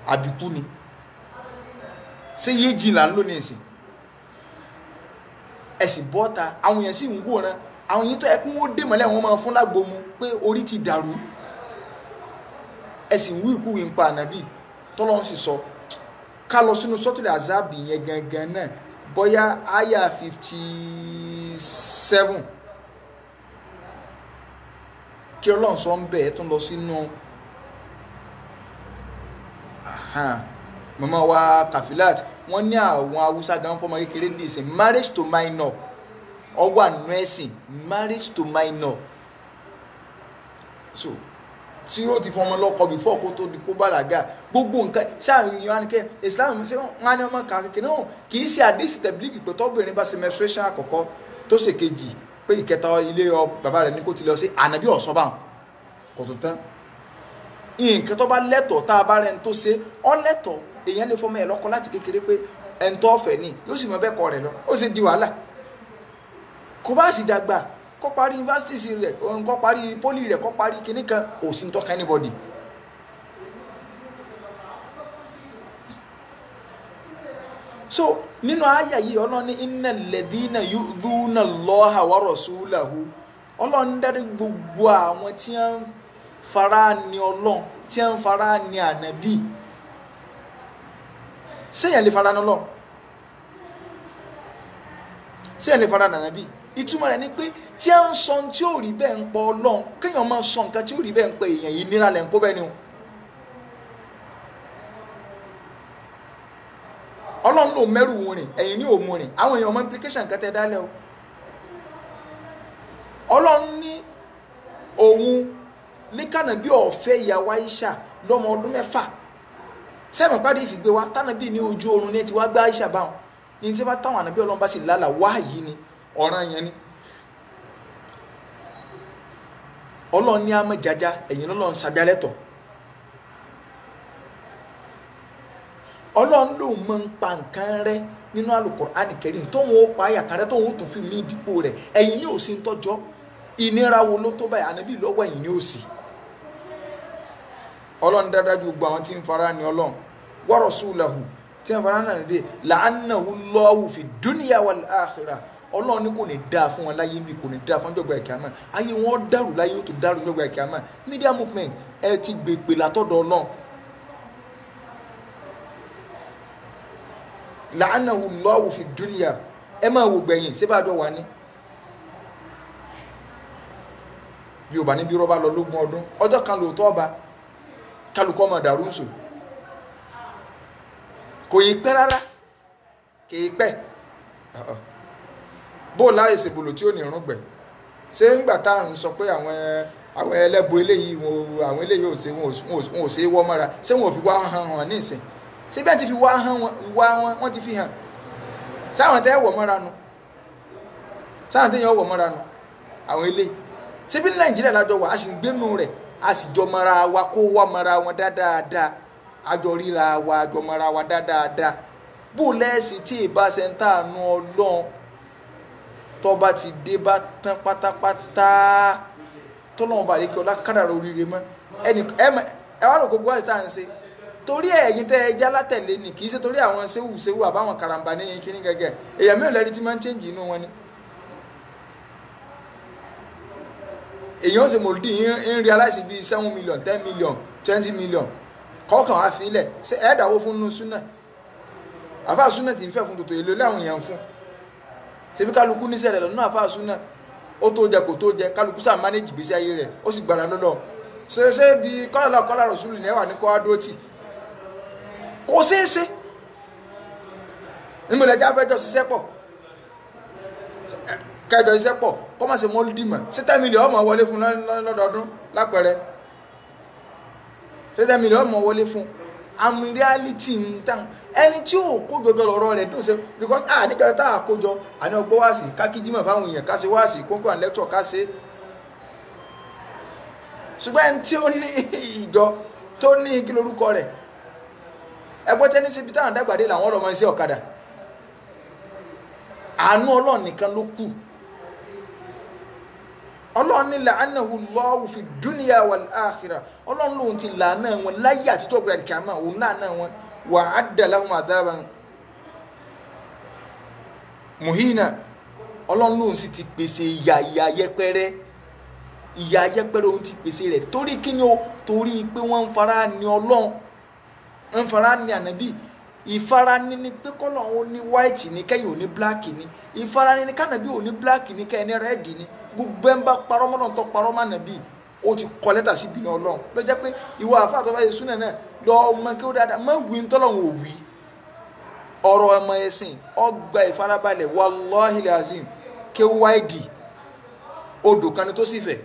àbíkú ni ṣé yéjì là ń lò ní ìsìn ẹ̀sìn bọ́ta àwọn yẹn sì ń wòran àwọn yìí tó ẹkún ó dé mọ́lẹ̀ wọn máa fún lágbo mu pé orí ti dàrú ẹ̀sìn wí ìkú yìí ń pa Ànábì tọ́lọ́ ń sì sọ ká lọ sínú sọ́tùlẹ̀ àzáàbì yẹn gangan náà bóyá àyà 57 kí Ọlọ́run sọ ń bẹ̀ ẹ́ tún lọ sínú màmá wa Kafilat wọ́n ní àwọn Haúsá gan fọmọ kékeré ní ìsìn marriage to minor ọwọ́ àánú ẹ̀sìn marriage to minor so tí ó ti fọmọ lọ́kọ before kó tó di kó bàlágà gbogbo nǹkan sáàrin yóò ní kẹ́ Islam ṣe wọ́n á ní ọmọ kàkékè náà kì í ṣe àdísì tẹ̀blígì pé tọ́bìnrin bá ṣe menstruation àkọ́kọ́ tó ṣe kejì pé ìkẹta ilé bàbá rẹ̀ ní kó ti lọ sí Ànábì ọ̀sọ́ bá kò tó tán nǹkan tó bá lẹ́tọ̀ọ́ tá a bá rẹ̀ ń tó ṣe ọ́ lẹ́tọ̀ọ́ èèyàn lè fọmọ ẹ̀ lọ́kọ láti kékeré pé ẹ̀ ń tọ́ ọ̀fẹ́ ni yóò sì mọ bẹ́ẹ̀ kọ rẹ̀ lọ ó sì di wàhálà kò bá sì dàgbà kó parí university rẹ̀ kó parí poli rẹ̀ kó parí kinní kan kò sí tọ́ka anybody so nínú àyà yìí Ọlọ́run ní innal ladhina yu'dhuna Allaha wa rasulahu Ọlọ́run dárí gbogbo àwọn tí wọ́n fara ní Ọlọ́run tí ń fara ní ànábì sẹ́yìn lè fara ní Ọlọ́run sẹ́yìn lè fara ní ànábì ìtumọ̀ rẹ̀ ni pé tí ń sọ tí ò rí bẹ́ẹ̀ ń pọ̀ Ọlọ́run kéèyàn máa sọ nǹkan tí ò rí bẹ́ẹ̀ ń pọ̀ èèyàn yìí nira lẹ̀ ń kó bẹ́ẹ̀ ni o Ọlọ́run ló mẹ́rù rìn ẹ̀yìn ní òmu rìn àwọn èèyàn ọmọ implication kan tẹ́ dálẹ̀ o Ọlọ́run ní òun líkànnà bí ọ̀fẹ́ ìyàwó Aisha lọ́mọ ọdún 6 sẹ́mi pàdé ìfìgbé wa tánàbí ní ojú oorun ní ti wá gbé Aisha báwọn ní tí bá táwọn ànábí Ọlọ́run bá sì lálà wáyìí ni ọ̀ràn yẹn ni Ọlọ́run ní àmọ́ jájá ẹ̀yìn Ọlọ́run sàjálẹ̀tọ̀ Ọlọ́run ló mọ̀ ń pa nǹkan rẹ nínú Al-Qur'ani Karim tóun ó pa àyà kan rẹ tóun ó tún fi mí ìdìpò rẹ ẹ̀yìn ní òsì ń tọ́jọ́ ìnira wo ló tó báyìí ànábì lọ́wọ́ ẹ̀yìn ní òsì Ọlọ́run dáadáa ju gbogbo àwọn tí ń fara ní Ọlọ́run wa rasulahu tí ń fara náà níbi la'annahu Allahu fi dunya wal akhirah Ọlọ́run ní kò ní dáa fún wọn láyé bí kò ní dáa fún ọjọ́gbà ìkàmà ayé wọn dàrú láyé ó tó dàrú ọjọ́gbà ìkàmà media movement ẹ ti gbèpè látọ̀dọ̀ Ọlọ́run la'annahu Allahu fi dunya ẹ máa wò gbẹ̀yìn ṣé bá jọ wà ní Yorùbá níbi rọ́bà lọ lógún ọdún ọjọ́ kan lóòótọ́ ọba kálukọ́ ọmọ dàrú nsò kò yí pẹ́ rárá kì í pẹ́ bó láyé ṣèbòlò tí ó ní irun gbẹ̀ ṣé ńgbà tá à ń sọ pé àwọn ẹlẹ́bọ eléyìí àwọn eléyìí ò ṣe wọn ò ṣe é wọ́ mọ́ra ṣé wọn ò fi wá hàn wọn ní ìsìn ṣé bẹ́ẹ̀ ti fi wá hàn wọ́n ti fi hàn sáwọn tẹ́ wọ̀ mọ́ra nu sáwọn tẹ́ yẹn wọ̀ mọ́ra nu àwọn eléyìí ṣé bí Nàìjíríà lájọ wà á sì ń gbénu rẹ̀ a sì jọ mara wa kó wá mara wọn dáadáa àjọ ríra wa àjọ mara wa dáadáa bó lẹ́sìn tí ìbáṣẹ ń tàánú Ọlọ́run tọ́ba ti dé bá tán pátápátá tọ́lọ́wọ́n bá lékè ọlá kádàrá oríire mọ́ ẹ wá lò gbogbo àti tá à ń ṣe torí ẹ̀yin tẹ́ ẹ já látẹ̀lé ni kì í ṣe torí àwọn ṣéwù àbáwọn karambà ní kíní gẹ́gẹ́ èèyàn mẹ́rin lẹ́rí tí máa ń change inú wọn ni èèyàn ṣe mọ̀lúdì ń realize bíi 7 million 10 million 20 million kọ́kàn wá fi ilẹ̀ ṣe ẹ̀ẹ́dàwó fún nínú súnà àfáà súnà tí ń fẹ́ fún tòtò èlò láwọn èèyàn fún ṣebí kálukú níṣẹ́ rẹ̀ lọ́nà àfáà súnà ó tó jẹ kò tó jẹ kálukú sáà mánéjì gbèsè ayé rẹ̀ ó sì gbára lọ́lọ́ ṣe bí kọ́lá rọ̀ṣúlù ní ẹwà ní kọ́ adóòtì kò ṣeéṣe nímọ̀lẹ́jà fẹ́jọ́ ṣiṣẹ́ pọ̀ kẹjọ ṣiṣẹ́ pọ̀ kọ́ máa ṣe mọ́lúdìmọ̀ 7 million ọmọ wọlé fún lọ́dọọdún lápẹẹrẹ 7 million ọmọ wọlé fún àmì reality ń tàn ẹni tí ò kójọ lọ́rọ̀ rẹ̀ dùn ṣe because nígbà tá a kójọ àní ọgbọ́ wá sí kákíjímọ̀ fáwọn èèyàn ká ṣe wá sí kókó and lecture ká ṣe ṣùgbọ́n ẹni tí ó ní ìjọ tó ní kí lórúkọ rẹ̀ ẹgbẹ́ tẹ́ni síbi táwọn dàgbàdé làwọn ọlọ́mọ iṣẹ́ ọ̀kadà àánú Ọlọ́run nìkan ló kù Ọlọ́run ní la'annahu Allahu fi dunya wal akhirah Ọlọ́run lòun ti làánà wọn láyé àtijọ́ gbẹ̀rẹ̀ kìámà òun làánà wọn wa adda lahum adhaban muhina Ọlọ́run lòun sì ti pèsè ìyà yẹpẹrẹ òun ti pèsè rẹ̀ torí kí ni o torí pé wọ́n ń fara ní Ọlọ́run ń fara ní ànábì ìfarani ni pé kọ́lọ̀ ó ní white ní kẹ́yìn ò ní black ní ìfarani ni kánàbí ò ní black ní kẹ́yìn ní red ní gbogbo ẹ̀ ń bá parọ́ mọ́ náà tó parọ́ mọ́ nàbí ó ti kọ́ lẹ́tà sí ìbínú Ọlọ́run ló jẹ́ pé ìwọ àfa àtọ́fà yẹn súnà náà lọ ọmọ kí ó dáadáa má wí ń tọ́lọ́run ò wí ọ̀rọ̀ ọmọ ẹ̀sìn ọgbà ìfarabalẹ̀ wallahi lazim kí ó wáìdì odò kan ní tó sì fẹ̀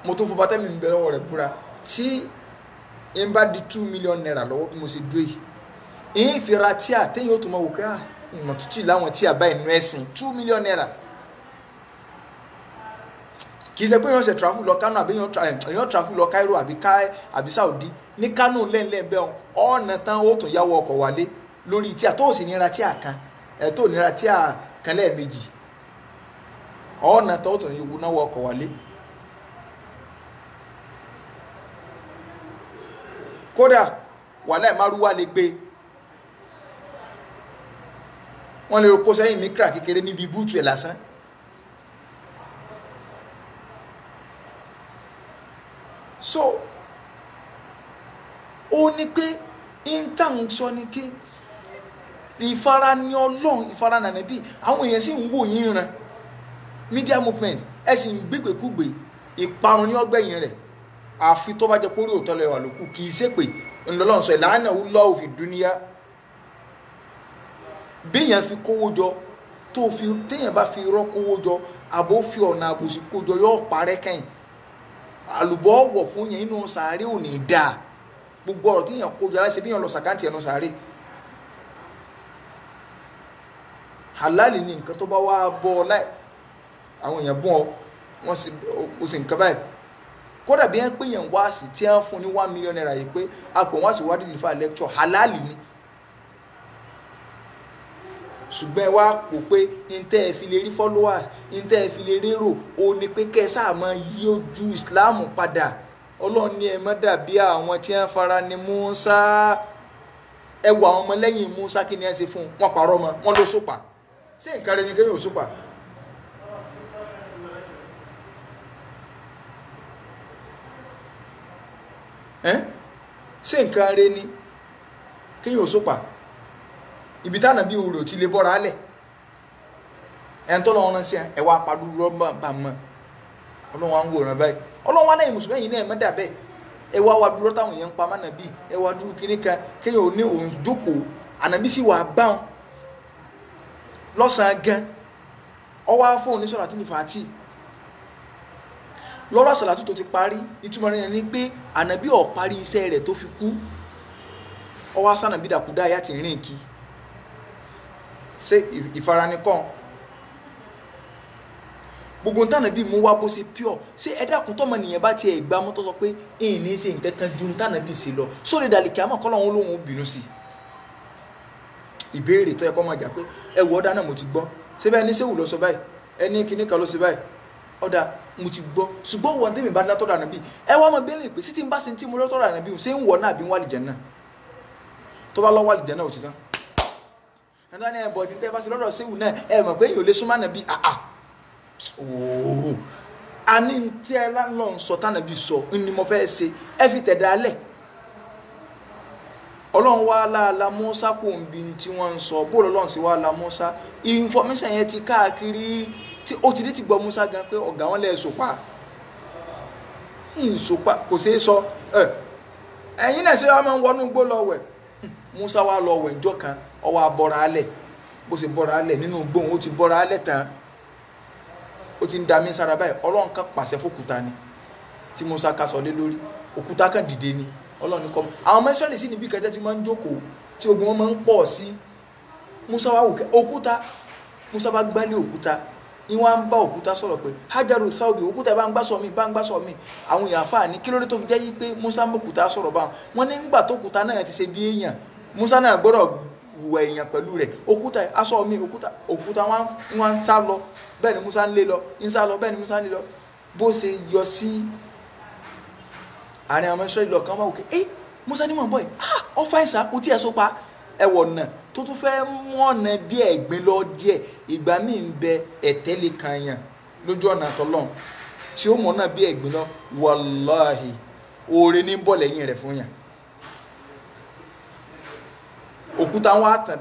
mo tó fún bàtẹ́ mi bẹ̀rẹ̀ ọ̀rẹ́ búra tí n bá di 2 million naira lọ́wọ́ bí mo ṣe dúró yìí ń fi ra tíà téyìn ó tún mọ̀ wò ká ìmọ̀ tútù láwọn tíà bá inú ẹ̀sìn 2 million naira kì í ṣe pé èèyàn ṣe travel lọ Kánò àbí èèyàn travel lọ Cairo àbí Saudi ní Kánò lẹ́ńlẹ́ bẹ́ẹ̀ ọ̀nà tán ó tún yáwó ọkọ̀ wálé lórí tíà tó sì nira tíà kan tó nira tíà kan lẹ́ẹ̀mejì ọ̀nà tán ó tún yáwó ọkọ̀ wálé. kódà wàhálà ìmárúwá lè gbé wọ́n lè kó sẹ́yìn mikra kékeré níbi búùtù ẹ̀ lásán ó ní pé intan sọ ní kí ìfara ní Ọlọ́run ìfara nànà bí àwọn èèyàn sì ń wò yín ran media movement ẹ sì ń gbégbèkúgbè ìparun ní ọgbẹ̀yìn rẹ̀ àfi tó bá jẹ́ pórí òótọ́ lẹ́wà lókù kì í ṣépè ńlọ́lọ́run sọ ìlànà Allahu fi dúníyà bí èèyàn fi kówó jọ tó fi téèyàn bá fi irọ́ kówó jọ àbó fi ọ̀nà àbòsí kójọ yóò parẹ́ kẹ́yìn àlùbọ́ wọ̀ fún yẹn inú sàárè ò ní dáa gbogbo ọ̀rọ̀ téèyàn kójọ aláìsí bí yẹn lọ sàkáǹtì ẹnu sàárè halali ni nǹkan tó bá wá bọ́ láì àwọn èèyàn bọ́ wọ́n sì ó sì nǹkan báyìí kódà bí wọ́n pè yẹn wá sí tí wọ́n fún ní 1 million naira yìí pé àpò wọ́n sì wá dìlífà lecture halali ni ṣùgbọ́n ẹ wá pò pé ntẹ́ ẹ fi lè rí followers ntẹ́ ẹ fi lè rérò ó ní pé kẹ́ ẹ sáà máa yí ojú Islam padà Ọlọ́run ní ẹ má dàbí àwọn tí wọ́n fara ní Musa ẹ wo àwọn ọmọlẹ́yìn Musa kí ni ẹ ṣe fún wọn parọ́ mọ́ wọn ló sópa ṣé nǹkan rẹ ni kéèyàn ò sópa ṣé nǹkan rẹ ni kéèyàn ò sópa ibi táwọn bí òwúrò ti lè bọ́ra alẹ̀ ẹni tó lọ́wọ́ ránṣẹ́ ẹ wá padúrú rọ́bà bá mọ́ Ọlọ́run wa ń wòran báyìí Ọlọ́run wa náà mùsùlùmí yìí náà ẹ má dà bẹ́ẹ̀ ẹ wá wá dúró táwọn èèyàn ń pa mánàbí ẹ wá dúró kíní kan kéèyàn ò ní òun jókòó ànàbí sì wà báwọn lọ́sàn-án gan ọwọ́ fóònù sọ̀rọ̀ àti nífàátì lọ́rọ̀ àṣàlátù tó ti parí ìtumọ̀ rẹ̀ ni pé ànàbí ò parí iṣẹ́ rẹ̀ tó fi kú ọwọ́ sànàbí dàkúdá ayá ti rìn kí ṣe ìfaranikàn gbogbo ntànàbí mú wá bó ṣe pure ṣé ẹ dákun tọ́mọ nìyẹn bá tiẹ̀ gbá mọ́tò sọ pé èyí ní í ṣe nǹkan kan ju ntànàbí ṣe lọ sórí dàlíkì àmọ́ kọ́ lọ́wọ́ lóhùn ó bínú sí ìbéèrè tó yẹ kọ́ máa jà pé ẹ wọ ọ̀dà náà mo ti gbọ́ ṣé bẹ́ẹ̀ ní sẹ́wù lọ sọ báyìí ẹni kíní kan ló ṣe báyìí ọ̀dà mo ti gbọ́ ṣùgbọ́n wọn tẹ́mi bá látọ̀dọ̀ ànábì ẹ wá máa béèrè pé sí ti ń bá ṣe ti mú lọ́tọ̀dọ̀ ànábì ṣé ń wọ náà bí ń wà lìjẹ́ náà tó bá lọ́ wà lìjẹ́ náà ò ti tán ẹ̀dá ni ẹ̀bọ̀ tí ń tẹ́ bá ṣe lọ́dọ̀ sẹ́wù náà ẹ mọ̀ pé èèyàn ò lè súnmọ́ ànábì àà ooo a ní tí ẹ lọ́ ń sọ tánàbì sọ ni mo fẹ́ ṣe ẹ fi tẹ̀dá alẹ̀ Ọlọ́run wá láàlá Mùsá kò ń bi tí wọ́n ń sọ bóòlù Ọlọ́run sì wá la Mùsá information yẹn ti káàkiri tí ó ti dé ti gbọ́ Mùsá gan pé ọ̀gá wọn lẹ́ sopa ìsopa kò ṣeé sọ ẹ̀yin náà ṣe wá máa ń wọnú gbó lọ wẹ̀ Mùsá wá lọ wẹ̀ ńjọ́ kan ó wá bọ́ra alẹ̀ bó ṣe bọ́ra alẹ̀ nínú gbóhùn ó ti bọ́ra alẹ̀ tán ó ti ń da mí sára báyìí Ọlọ́run kan pàṣẹ fókúta ni tí Mùsá ká sọ lé lórí òkúta kan dìde ni Ọlọ́run ní kọ́ àwọn ọmọ Ísírẹ́lì sí níbi kẹjẹ tí máa ń jókòó tí ogun wọn máa ń pọ̀ sí Mùsá wá wòkè òkúta Mùsá bá gbálé òkúta ìwọ̀n ń bá òkúta sọ̀rọ̀ pé hajaru sáwọ́bì òkúta bá ń gbá sọ mí àwọn èèyàn fà ní kí ló dé tó fi jẹ́ yí pé Mùsá ń bá òkúta sọ̀rọ̀ báwọn wọn ní nígbà tó òkúta náà ti ṣe bí èèyàn Mùsá náà gbọ́dọ̀ wùwà èèyàn pẹ̀lú rẹ̀ òkúta aṣọ mi òkúta wọn ń sá lọ bẹ́ẹ̀ ni Mùsá ń lé lọ ń sá lọ bẹ́ẹ̀ ni Mùsá ń lé lọ bó ṣe yọ sí àárín àwọn Ísírẹ́lì lọ kan wá òkè Mùsá ní mọ̀ bọ́ yìí ọ fà ìsà kò tí ẹ̀ so pa ẹ̀wọ̀ náà tó tún fẹ́ mú ọ̀nà bí ẹ̀gbin lọ díẹ̀ ìgbà míì ń bẹ ẹ̀tẹ́lẹ̀ kan yàn lójú ọ̀nà àtọ́lọ́n tí ó mọ̀ náà bí ẹ̀gbin lọ wàláhì oore ní bọ̀ lẹ́yìn rẹ̀ fún yàn òkúta wọn àtàn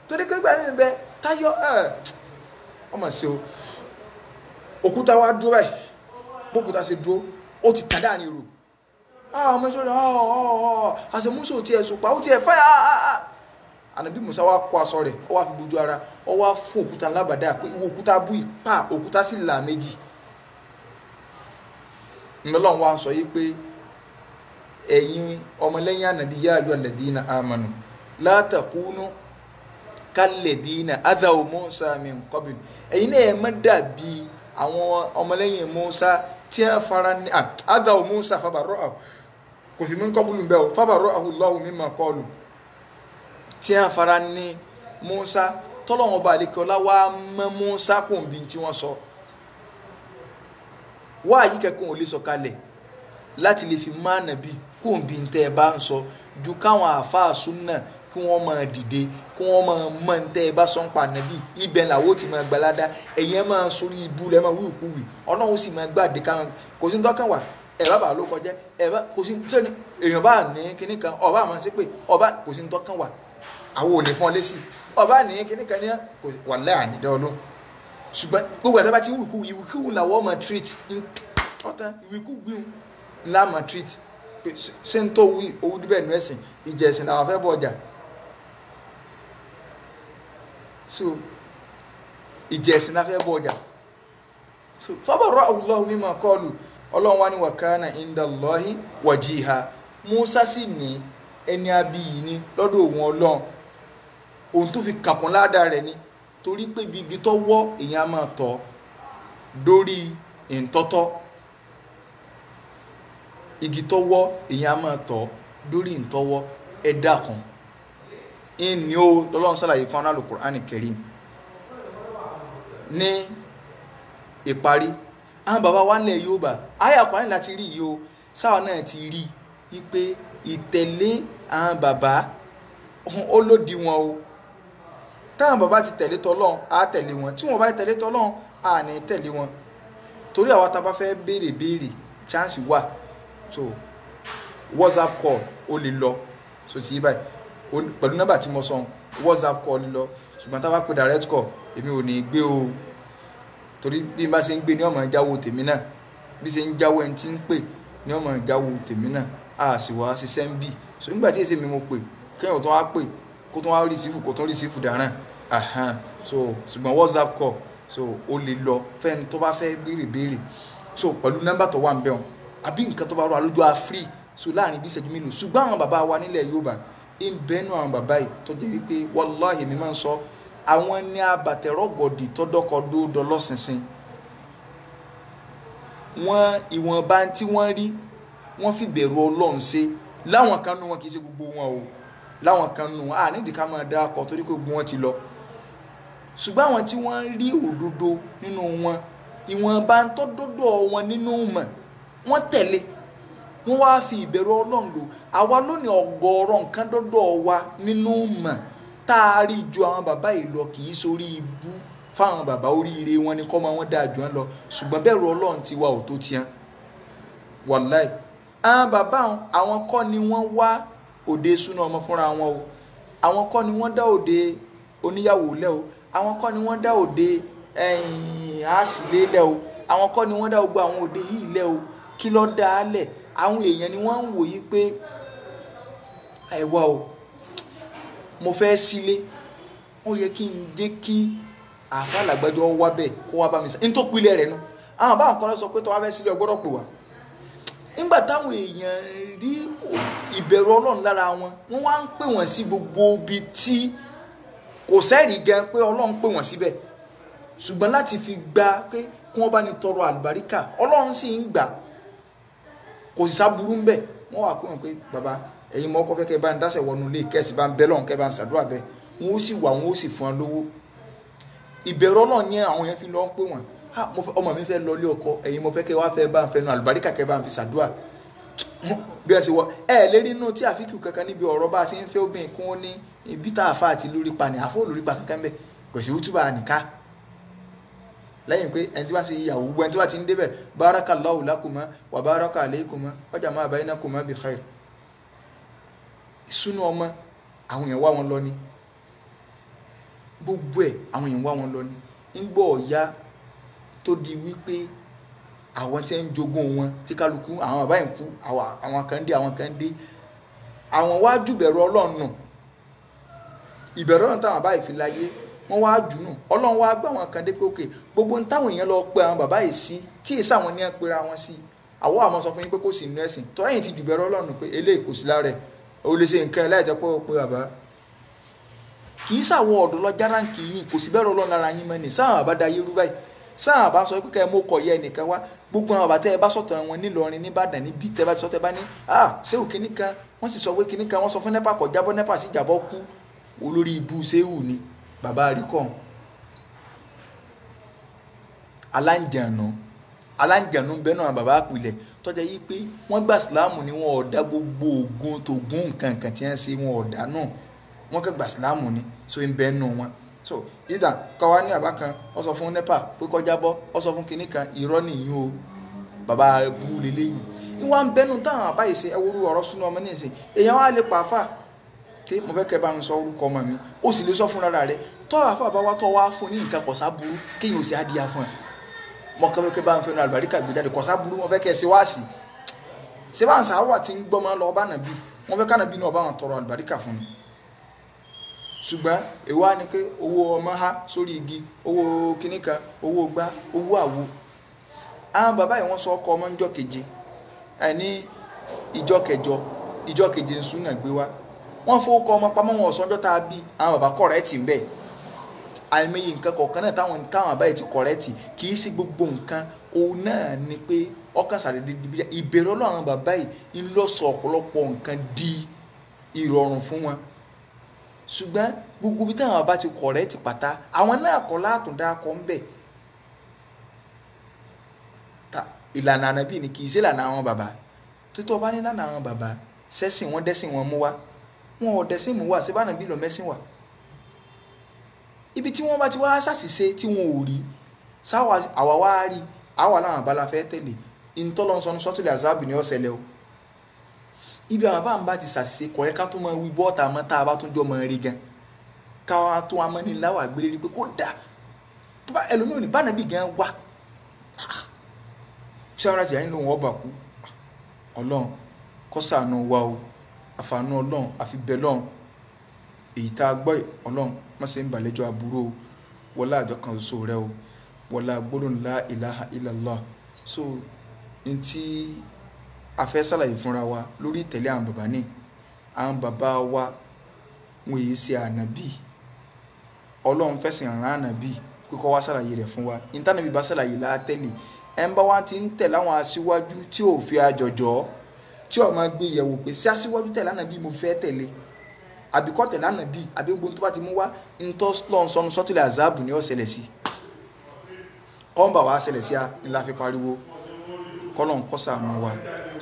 torí pé ìgbà míì ń bẹ táyọ̀ ọmọ sí o òkúta wa dúró báyìí bókúta ṣe dúró ó ti tàn dáàrin rò ọmọ ìṣòro àṣẹ Mùsá ò tiẹ̀ sùpà ó tiẹ̀ fáyà ànàbí Mùsá wá kó aṣọ rẹ̀ ó wá fi gbójú ara ó wá fún òkúta lábàdá pé ìwọ òkúta bú ìpá òkúta sì là méjì ńlọ́lọ́run wá sọ yí pé ẹ̀yin ọmọlẹ́yìn ànàbí yá ayọ̀ alladhina amanu la takunu kalladhina adhaw Mùsá min qabl ẹ̀yin náà ẹ̀ má dàbí àwọn ọmọlẹ́yìn Mùsá tí wọ́n fara ní adhaw Mùsá fabarra'ahu kò sí min qablu bẹ́ẹ̀ o fabarra'ahu Allahu mimma qalu tí a fara ní Mùsá tọ́lọ́wọ́n bá àlékọ́lá wá mọ́ Mùsá kò ń bí tí wọ́n sọ wá yí kẹ́kọ̀ọ́ ò lè sọ kalẹ̀ láti lè fi má nàbí kò ń bí tẹ́ ẹ bá ń sọ ju káwọn àáfàá súnà kí wọ́n máa dìde kí wọ́n máa mọ̀ tẹ́ ẹ bá sọ ń pa nàbí ibẹ̀ làwọ́ ti máa gbalada ẹ̀yìn ẹ̀ máa sórí ibú lẹ́ máa wíwì kúwì ọlọ́run sì máa gbàdé káwọn kò sí tọ́kàn wà ẹ bá bà ló kọjá ẹ bá kò sí sẹ́ni èèyàn bá ní kinní kan ọba àmọ́ sí pé ọba kò sí ní tọ́kàn wà àwọn ò ní fún ọ lésì ọba ní kinní kan ní wà láà ní dán ọlọ́run ṣùgbọ́n gbogbo àtàbà tí ìwìkú làwọn ọmọ treat ọ̀tán ìwìkú gbìyànjú ńlá mọ̀ treat ṣé ń tó wí owó díbẹ̀ nù ẹ̀sìn ìjẹ́ ẹ̀sìn làwọn fẹ́ bọ̀ ọjà so ìjẹ́ ẹ̀sìn la fẹ́ bọ̀ ọjà so fọ́bọ̀rọ̀ Allahu mimma qalu ọlọ́run wá ní wa kana inda Allahi wajiha Musa sì ní ẹni abiyì ní lọ́dọ̀ òun ọlọ́run òun tó fi kàkún ládàá rẹ̀ ni torí pé ibi igi tó wọ́ èèyàn máa tọ̀ dórí ìntọ́tọ́ igi tó wọ́ èèyàn máa tọ̀ dórí ìntọ́wọ́ ẹ̀dá kan ìní o lọ́lọ́run sàlàyé fún Al-Qur'an Karim ní ìparí àwọn bàbá wa nílẹ̀ Yorùbá àyà Kùránì láti rí yìí o sáwọn náà ti rí i pé ìtẹ̀lé àwọn bàbá ó lòdì wọn o táwọn bàbá ti tẹ̀lé tọ́lọ́run á tẹ̀lé wọn tí wọ́n bá tẹ̀lé tọ́lọ́run á ní tẹ̀lé wọn torí àwa tá a bá fẹ́ béèrè chance wà so WhatsApp call ó lè lọ so ti yí báyìí pẹ̀lú nọ́mbà tí mo sọ WhatsApp call lè lọ ṣùgbọ́n tá a bá pe direct call èmi ò ní gbé o torí bí n bá ṣe ń gbé ní ọmọ ìjáwó tèmi náà bí ṣe ń jáwó ẹni tí ń pè ní ọmọ ìjáwó tèmi náà a sì wá ṣiṣẹ́ ń bì so nígbà tí èsì mi mo pè kéèyàn tó wá pè kó tó wá rìsífù kó tó rìsífù dáràn so ṣùgbọ́n WhatsApp call so ó lè lọ fẹ́ni tó bá fẹ́ béèrè so pẹ̀lú nọ́mbà tó wà ń bẹ̀ wọn àbí nǹkan tó bá rọ àlójú àfírí so láàrin bí ìṣẹ́jú mélòó ṣùgbọ́n àwọn bàbá wa nílẹ̀ Yorùbá ń bẹ́nu àwọn bàbá yìí tó jẹ́ wípé wàláhì mi máa ń sọ àwọn ní abàtẹ̀rọ̀gọ̀dì tọ́dọ́kọ̀dó dọlọ́sinsin wọn ìwọ̀nba tí wọ́n rí wọ́n fi bẹ̀rù Ọlọ́run ṣe láwọn kan nù wọn kì í ṣe gbogbo wọn o láwọn kan nù wọn nídìí ká máa dá akọ torí pé gbogbo wọn ti lọ ṣùgbọ́n àwọn tí wọ́n rí òdodo nínú wọn ìwọ̀nba tọ́dọ́dọ̀ wọn nínú mọ̀ wọ́n tẹ̀lé wọ́n wá fi ìbẹ̀rù Ọlọ́run lò àwa lónìí ọ̀gọ̀ọ̀rọ̀ nǹkan dọ́dọ̀ wa nínú mọ̀ táàrí ju àwọn bàbá yìí lọ kì í sórí ibú fáwọn bàbá oríire wọn ni kọ́ máa wọ́n dáa jù wọn lọ ṣùgbọ́n bẹ̀rù Ọlọ́run ti wà ò tó tiẹ̀ wàláì àwọn bàbá àwọn kọ́ ni wọ́n wá òde súná ọmọ fúnra wọn o àwọn kọ́ ni wọ́n dá òde oníyàwó lẹ́ o àwọn kọ́ ni wọ́n dá òde àásìlé lẹ́ o àwọn kọ́ ni wọ́n dá gbogbo àwọn òde yìí lẹ́ o kí ló dá a lẹ̀ àwọn èèyàn ni wọ́n ń wòye pé àìwá o mo fẹ́ sílé ó yẹ kí n dé kí àáfàá làgbàjọ wá bẹ́ẹ̀ kó wá bá mi sá ní tó pilẹ̀ rẹ̀ nu àwọn báwọn kan lọ sọ pé tó wá fẹ́ sílé ọgbọ́dọ̀ pè wá nígbà táwọn èèyàn rí ìbẹ̀rù Ọlọ́run lára wọn wọ́n wá ń pè wọ́n sí gbogbo ibi tí kò sẹ́rìí gan pé Ọlọ́run pè wọ́n síbẹ̀ ṣùgbọ́n láti fi gba pé kí wọ́n bá ní tọrọ àlùbáríkà Ọlọ́run sì ń gbà kò sì sábúrú ń bẹ̀ wọ́n wà pé wọ́n pé bàbá ẹ̀yin mọ́ kọ́kẹ́ kẹ́ bá ń dáṣẹ̀ wọnú ilé kẹ́sì bá ń bẹ́ lọ́hùn kẹ́ bá ń ṣàdúrà bẹ́ẹ̀ wọ́n ó sì wà wọ́n ó sì fún ọ lówó ìbẹ̀rù Ọlọ́run ní àwọn yẹn fi lọ́ ń pè wọ́n ọmọ mi fẹ́ lọ ilé ọkọ ẹ̀yin mo fẹ́ kẹ́ wá fẹ́ bá ń fẹ́ nu àlùbáríkà kẹ́ bá ń fi ṣàdúrà bí ẹ ṣe wọ lérí inú tí àfikù kankan níbi ọ̀rọ̀ bá a ṣe ń fẹ́ obìnrin kún ó ní ibi tá a fa àti lórí pa ní àfọ́ lórí pa kankan bẹ́ẹ̀ kò sí wútúbà nìka lẹ́yìn pé ẹni tí wọ́n ti yàwó gbogbo ẹni tí wọ́n ti ń débẹ̀ barakallahu lakuma wa baraka alaykuma wa jama'a bainakuma bi khair ìsúná ọmọ àwọn èèyàn wá wọn lọ ní gbogbo ẹ̀ àwọn èèyàn wá wọn lọ ní ń gbọ́ ọ̀yá tó di wípé àwọn tí ń jogún wọn tí kálukú àwọn bàbá yẹn kú àwọn kan dé àwọn wá jù bẹ̀rù Ọlọ́run nù ìbẹ̀rù Ọlọ́run táwọn bàbá yìí fi láyé wọ́n wá jù nù Ọlọ́run wá gbà wọn kan dé pé òkè gbogbo ń táwọn èèyàn lọ pé àwọn bàbá yìí sí tí èsì àwọn ní ẹ pera wọn sí àwọn àmọ́ sọ fún yín pé kò sí inú ẹ̀sìn tọ́lá yìí ti jù bẹ̀rù Ọlọ́run pé eléyìí kò sí lára ẹ̀ o lè ṣe nǹkan ẹlẹ́jọ́ pé ó pé bàbá kì í sàwọn ọ̀dọ́ lọ járáǹkì yìí kò sí bẹ̀rù Ọlọ́run lára yín mọ́ ni sáwọn àbá da yé rú báyìí sáwọn àbá sọ pé kẹ́ ẹ mú kọ yẹ ẹnìkan wá gbogbo àwọn àbátẹ́ ẹ bá sọ̀tọ̀ wọn nílọrin nìbàdàn níbi tẹ́ bá ti sọ́tẹ́ bá ní ṣéwù kínní kan wọ́n sì sọ pé kínní kan wọ́n sọ fún nẹ́pà kọ̀ jábọ́ nẹ́pà sì jábọ́ kú olórí ibú ṣéwù ni bàbá àríkọ̀ aláǹjànú bẹ́ẹ̀ náà bàbá àpilẹ̀ tọ́jà yìí pé wọ́n gba ìsìláàmù ni wọn ọ̀dà gbogbo ògùn tó gún nǹkan kan tí wọ́n ṣe wọn ọ̀dà náà wọ́n kẹ́ gba ìsìláàmù ni so ń bẹ́ẹ̀ nù wọn so ìdá káwa ní àbá kan ó sọ fún nepa pé kọjá bọ́ ó sọ fún kinní kan irọ́ nìyí o bàbá bú lélẹ́yìn wọ́n bẹ́nu táwọn àbáyé ṣe ẹwúrú ọ̀rọ̀ súnú ọmọ ní ìsìn èèyàn wá lè pàáfà kí mo fẹ́ kẹ́ bá ń sọ orúkọ ọmọ mi ó sì lè sọ fún rárá rẹ̀ tọ́ àfà bá wá tọ́ wá fún ní nǹkan kọ̀sá burú kéèyàn ò sí adìyà fún ẹ̀ mọ kẹ́ bá ń fẹ́ nu àlùbáríkà gbé jáde kọ̀sá burú wọn fẹ́ kẹ́ ṣe wá sí ṣé bá ń sá wà tí ń gbọ́ máa lọ ọba nàbí wọn fẹ́ kánàbí náà ọba wọn tọrọ àlùbáríkà fún mi ṣùgbọ́n èwo á ní pé owó ọmọ há sórí igi owó kìnnìkan owó gbá owó àwo àwọn bàbá yìí wọ́n sọ ọkọ ọmọ ńjọ́ keje ẹni ìjọ kẹjọ ìjọ keje ń súnà gbé wá wọ́n fowókọ ọmọ pamọ́ wọn ọ̀sánjọ́ tá a bí àwọn bàbá kọ̀rẹ́ẹ̀tì ń bẹ̀ àìmọye nǹkan kọ̀ọ̀kan náà táwọn bàbá yìí ti kọ̀rẹ́ẹ̀tì kì í sí gbogbo nǹkan òun náà ni pé ọkàn sàdédé ìbẹ̀rẹ̀ Ọlọ́run àwọn bàbá yìí ń lọ sọ ọ̀pọ̀lọpọ̀ nǹkan di ìrọ̀rùn fún wọn ṣùgbọ́n gbogbo bí táwọn bàbá ti kọ̀rẹ́ẹ̀tì pátá àwọn náà kọ́ látúndá kọ́ ń bẹ̀ ìlànà ànábì ni kì í sí ìlànà àwọn bàbá tó bá ní ìlànà àwọn bàbá sẹ́sìn wọn dẹ́sìn wọn mú wá wọn ò dẹ́sìn mú wá sí bá nàbí lọ mẹ́sìn wá ibi tí wọ́n bá ti wá ṣàṣìṣe tí wọn ò rí sáwà àwa wá rí àwa láwọn àbálá fẹ́ tẹ̀lé ìtọ́lọ́nsọ́nù sọ́tìlẹ̀ àzáàbì ní ọ̀sẹ̀lẹ̀ o ibi àwọn bá ń bá ti ṣàṣìṣe kọ̀ ẹ́ ká tó máa wí bọ́ọ̀tà mọ́ tá a bá tún jọ mọ́ rí gan káwa tó wọn mọ́ ní láwà gbélé rí pé kó dà ẹlòmíràn ní bá nàbí gan wá ṣé ara ti yàn lóhun ọba kú Ọlọ́run kó ṣàánú wa o àfààní Ọlọ́run àfi bẹ̀ lọ́run èyí tá a gbọ́ Ọlọ́run má ṣe ń bàlẹ́jọ́ aburú o wọlá àjọ kan ṣoṣo rẹ o wọlá gbólóhùn la ilaha illallah so n tí a fẹ́ ṣàlàyé fúnra wa lórí ìtẹ̀lé àwọn bàbá ní àwọn bàbá wa wọn èyí ṣe ànábì Ọlọ́run fẹ̀sìn rán ànábì pé kó wá ṣàlàyé rẹ̀ fún wa ìtànàbí bá ṣàlàyé látẹ̀lé ẹnbá wa ti ń tẹ̀lé àwọn aṣíwájú tí ò fi àjọjọ́ tí ò máa gbé yẹ̀wò pé sí aṣíwájú tẹ̀lé ànábì mo fẹ́ tẹ̀lé àbíkọ́ tẹ̀lé ànábì àbí gbogbo tó bá ti mú wá ntọ́ lọ́n sọnù sọ́tìlẹ̀ àzáàbù ni ó ṣẹlẹ̀ sí kọ́ńbà wa ṣẹlẹ̀ sí a ní la fi pariwo kọ́lọ́n kó ṣàánú wa